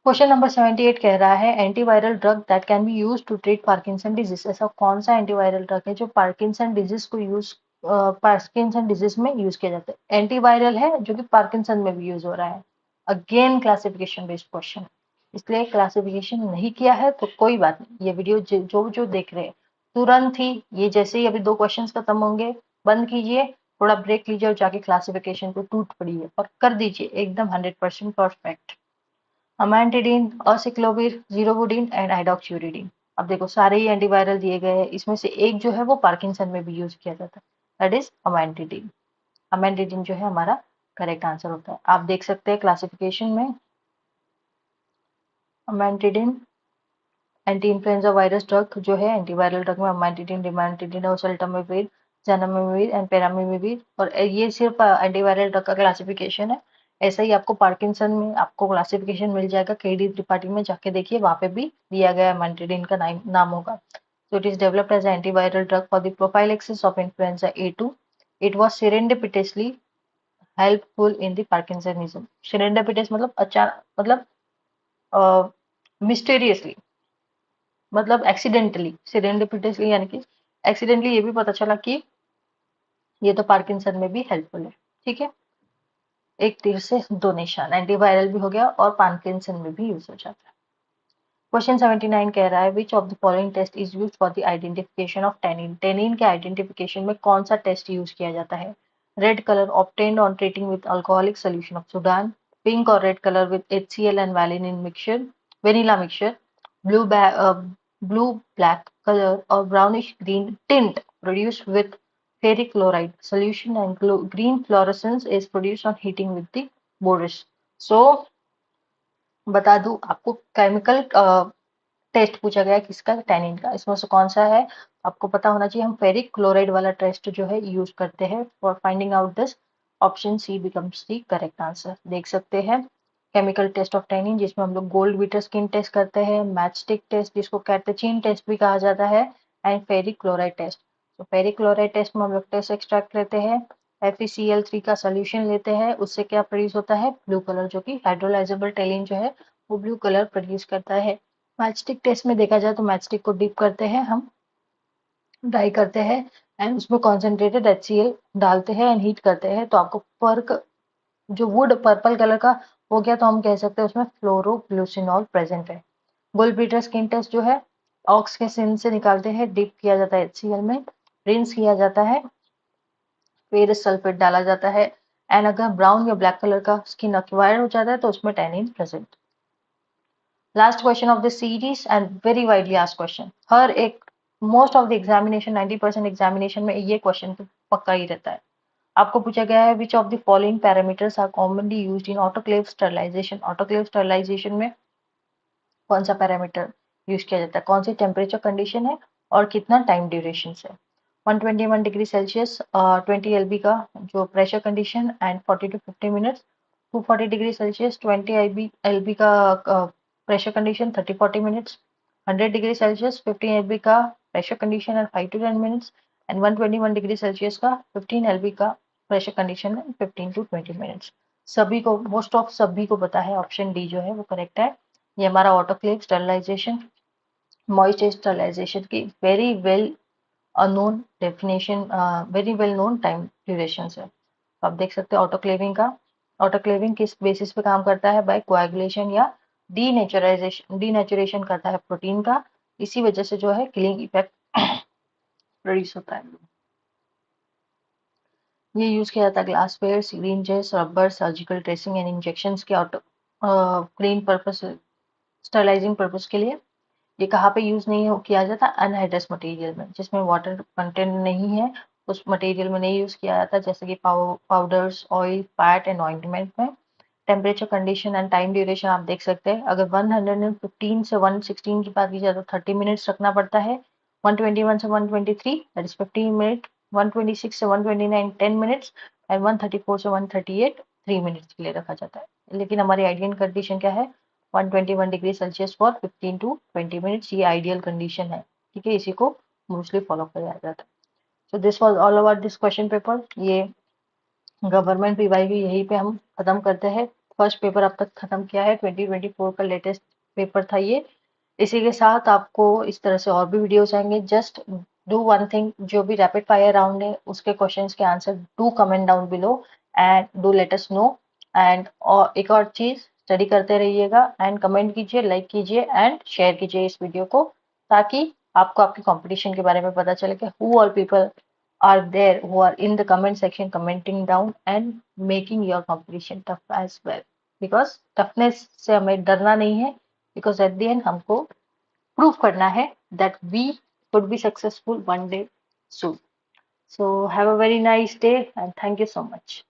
क्वेश्चन नंबर 78 कह रहा है antiviral drug that can be use to treat Parkinson disease. ऐसा कौन सा एंटीवायरल ड्रग है जो पार्किंसन डिजीज को पार्किंसन डिजीज में यूज किया जाता है? एंटीवायरल है जो कि पार्किंसन में भी यूज हो रहा है। अगेन क्लासिफिकेशन बेस्ड क्वेश्चन, इसलिए क्लासिफिकेशन नहीं किया है तो कोई बात नहीं। ये वीडियो जो जो देख रहे हैं तुरंत ही ये जैसे ही अभी दो क्वेश्चन खत्म होंगे बंद कीजिए, थोड़ा ब्रेक लीजिए और जाके क्लासिफिकेशन पे टूट पड़िए और कर दीजिए एकदम 100% परफेक्ट। अमेंटिडिन, असिक्लोविर, ज़िरोवुडिन एंड हाइड्रॉक्सीयुरिडिन। अब देखो सारे ही एंटीवायरल दिए गए हैं, इसमें से एक जो है वो पार्किंसन में भी यूज किया जाता है, दैट इज अमेंटिडिन। अमेंटिडिन जो है हमारा करेक्ट आंसर होता है। आप देख सकते हैं क्लासिफिकेशन में अमेंटिडिन एंटी इन्फ्लुएंजा वायरस ड्रग जो है एंटीवायरल ड्रग में अमेंटिडिन, रिमांटिडिन, ओसेल्टामिविर, जानमिविर एंड पेरामिविर। और ये सिर्फ एंटीवायरल ड्रग का क्लासिफिकेशन है। ऐसा ही आपको पार्किंसन में आपको क्लासिफिकेशन मिल जाएगा, केडी त्रिपाठी में जाके देखिए, वहां पे भी दिया गया अमेंटिडिन का नाम होगा। So it is developed as an antiviral drug for the prophylaxis of influenza A2. It was serendipitously helpful in the Parkinsonism. Serendipitous मतलब अचानक मतलब मिस्टीरियसली मतलब एक्सीडेंटली, सेरेंडिपिटसली यानी कि एक्सीडेंटली ये भी पता चला कि ये तो पार्किंसन में भी हेल्पफुल है। ठीक है। एक तीर से दो निशान, एंटीवायरल भी हो गया और पार्किंसन में भी यूज हो जाता है। क्वेश्चन 79 कह रहा है which of the following test is used for the identification of tannin. Tannin के आइडेंटिफिकेशन में कौन सा टेस्ट यूज किया जाता है? Red colour obtained on treating with alcoholic solution of Sudan, pink और red colour with HCl and vanillin mixture, vanilla mixture, blue blue black color or brownish green tint produced with ferric chloride solution and green fluorescence is produced on heating with the Boris. So बता दूं आपको केमिकल टेस्ट पूछा गया किसका? टैनिन का। इसमें से कौन सा है आपको पता होना चाहिए। हम फेरिक क्लोराइड वाला टेस्ट जो है यूज करते हैं for finding out this. Option C becomes the correct answer. देख सकते हैं केमिकल टेस्ट ऑफ टैनिन जिसमें हम लोग गोल्ड बीटर स्किन टेस्ट करते हैं, मैचस्टिक टेस्ट जिसको कैटेचिन टेस्ट भी कहा जाता है, एंड फेरिक क्लोराइड टेस्ट। तो फेरिक क्लोराइड टेस्ट में हम लोग टेस्ट एक्सट्रैक्ट लेते हैं, FeCl3 का सोल्यूशन लेते हैं, उससे क्या प्रोड्यूस होता है? ब्लू कलर, जो कि हाइड्रोलाइजेबल टेलिन जो है वो ब्लू कलर प्रोड्यूस करता है। मैचस्टिक टेस्ट में देखा जाए तो मैचस्टिक को डिप करते हैं हम, ड्राई करते हैं, एंड उसमें कॉन्सेंट्रेटेड HCl डालते हैं एंड हीट करते हैं, तो आपको पर्क जो वुड पर्पल कलर का हो गया, तो हम कह सकते हैं उसमें फ्लोरोग्लूसिनॉल प्रेजेंट है। बुलपीटर स्किन टेस्ट जो है ऑक्स के सिन से निकालते हैं, डिप किया जाता है HCl में, रिंस किया जाता है, फिर सल्फेट डाला जाता है, एंड अगर ब्राउन या ब्लैक कलर का स्किन अक्वायर हो जाता है तो उसमें tannin present. Last question of the series and very widely asked question, हर एक most of the examination 90% examination में ये क्वेश्चन तो पक्का ही रहता है। आपको पूछा गया है which of the following parameters are commonly used in autoclave sterilization. Autoclave sterilization में कौन सा पैरामीटर यूज किया जाता है, कौन सी टेम्परेचर कंडीशन है और कितना टाइम ड्यूरेशन है। 121 डिग्री सेल्सियस 20 LB का जो pressure condition and 40 to 50 minutes. 240 degree Celsius 20 LB का pressure condition 30-40 minutes. 100 degree Celsius 15 LB का pressure condition and 5 to 10 minutes. And 121 degree Celsius का 15 LB का pressure condition and 15 to 20 minutes. सभी को मोस्ट ऑफ सभी को पता है, ऑप्शन डी जो है वो करेक्ट है। ये हमारा ऑटोक्लेव स्टरलाइजेशन मॉइस्चर स्टरलाइजेशन की very well unknown definition, very well known time duration है। तो आप देख सकते हैं ऑटोक्लेविंग किस बेसिस पे काम करता है, बाय कोएगुलेशन या डीनेचुरेशन करता है प्रोटीन का, इसी वजह से जो है किलिंग इफेक्ट प्रोड्यूस होता है। ये यूज किया जाता है glass ware, syringes, rubber, surgical dressing and injection के auto clean purpose sterilizing purpose के लिए। ये कहाँ पे यूज नहीं किया जाता, अनहाइड्रस मटेरियल में जिसमें वाटर कंटेंट नहीं है, उस मटेरियल में नहीं यूज किया जाता, जैसे कि powders, oil, fat and ointment में। Temperature condition and time duration आप देख सकते हैं, अगर 115 से 116 की बात की जाए तो 30 मिनट्स रखना पड़ता है। 121 से 123 दैट इज 15 मिनट। 126 से 129 10 मिनट्स एंड 134 से 138 3 मिनट्स के लिए रखा जाता है। लेकिन हमारी आइडियल कंडीशन क्या है, 121 degree Celsius for 15 to 20 minutes, ये आइडियल कंडीशन है। ठीक है, इसी को मोस्टली फॉलो किया जाता है। So this was all about this question paper. ये गवर्नमेंट PYQ यहीं पे हम खत्म करते हैं। फर्स्ट पेपर अब तक खत्म किया है, 2024 का लेटेस्ट पेपर था ये। इसी के साथ आपको इस तरह से और भी वीडियोस आएंगे। जस्ट डू वन थिंग, जो भी रैपिड फायर राउंड है उसके क्वेश्चंस के answer do comment down below and do let us know. And और एक और चीज, स्टडी करते रहिएगा एंड कमेंट कीजिए, लाइक कीजिए एंड शेयर कीजिए इस वीडियो को, ताकि आपको आपके कंपटीशन के बारे में पता चले कि who all people are there who are in the comment section commenting down and making your competition tough as well, because toughness से हमें डरना नहीं है, because at the end हमको prove करना है that we could be successful one day soon. So have a very nice day and thank you so much.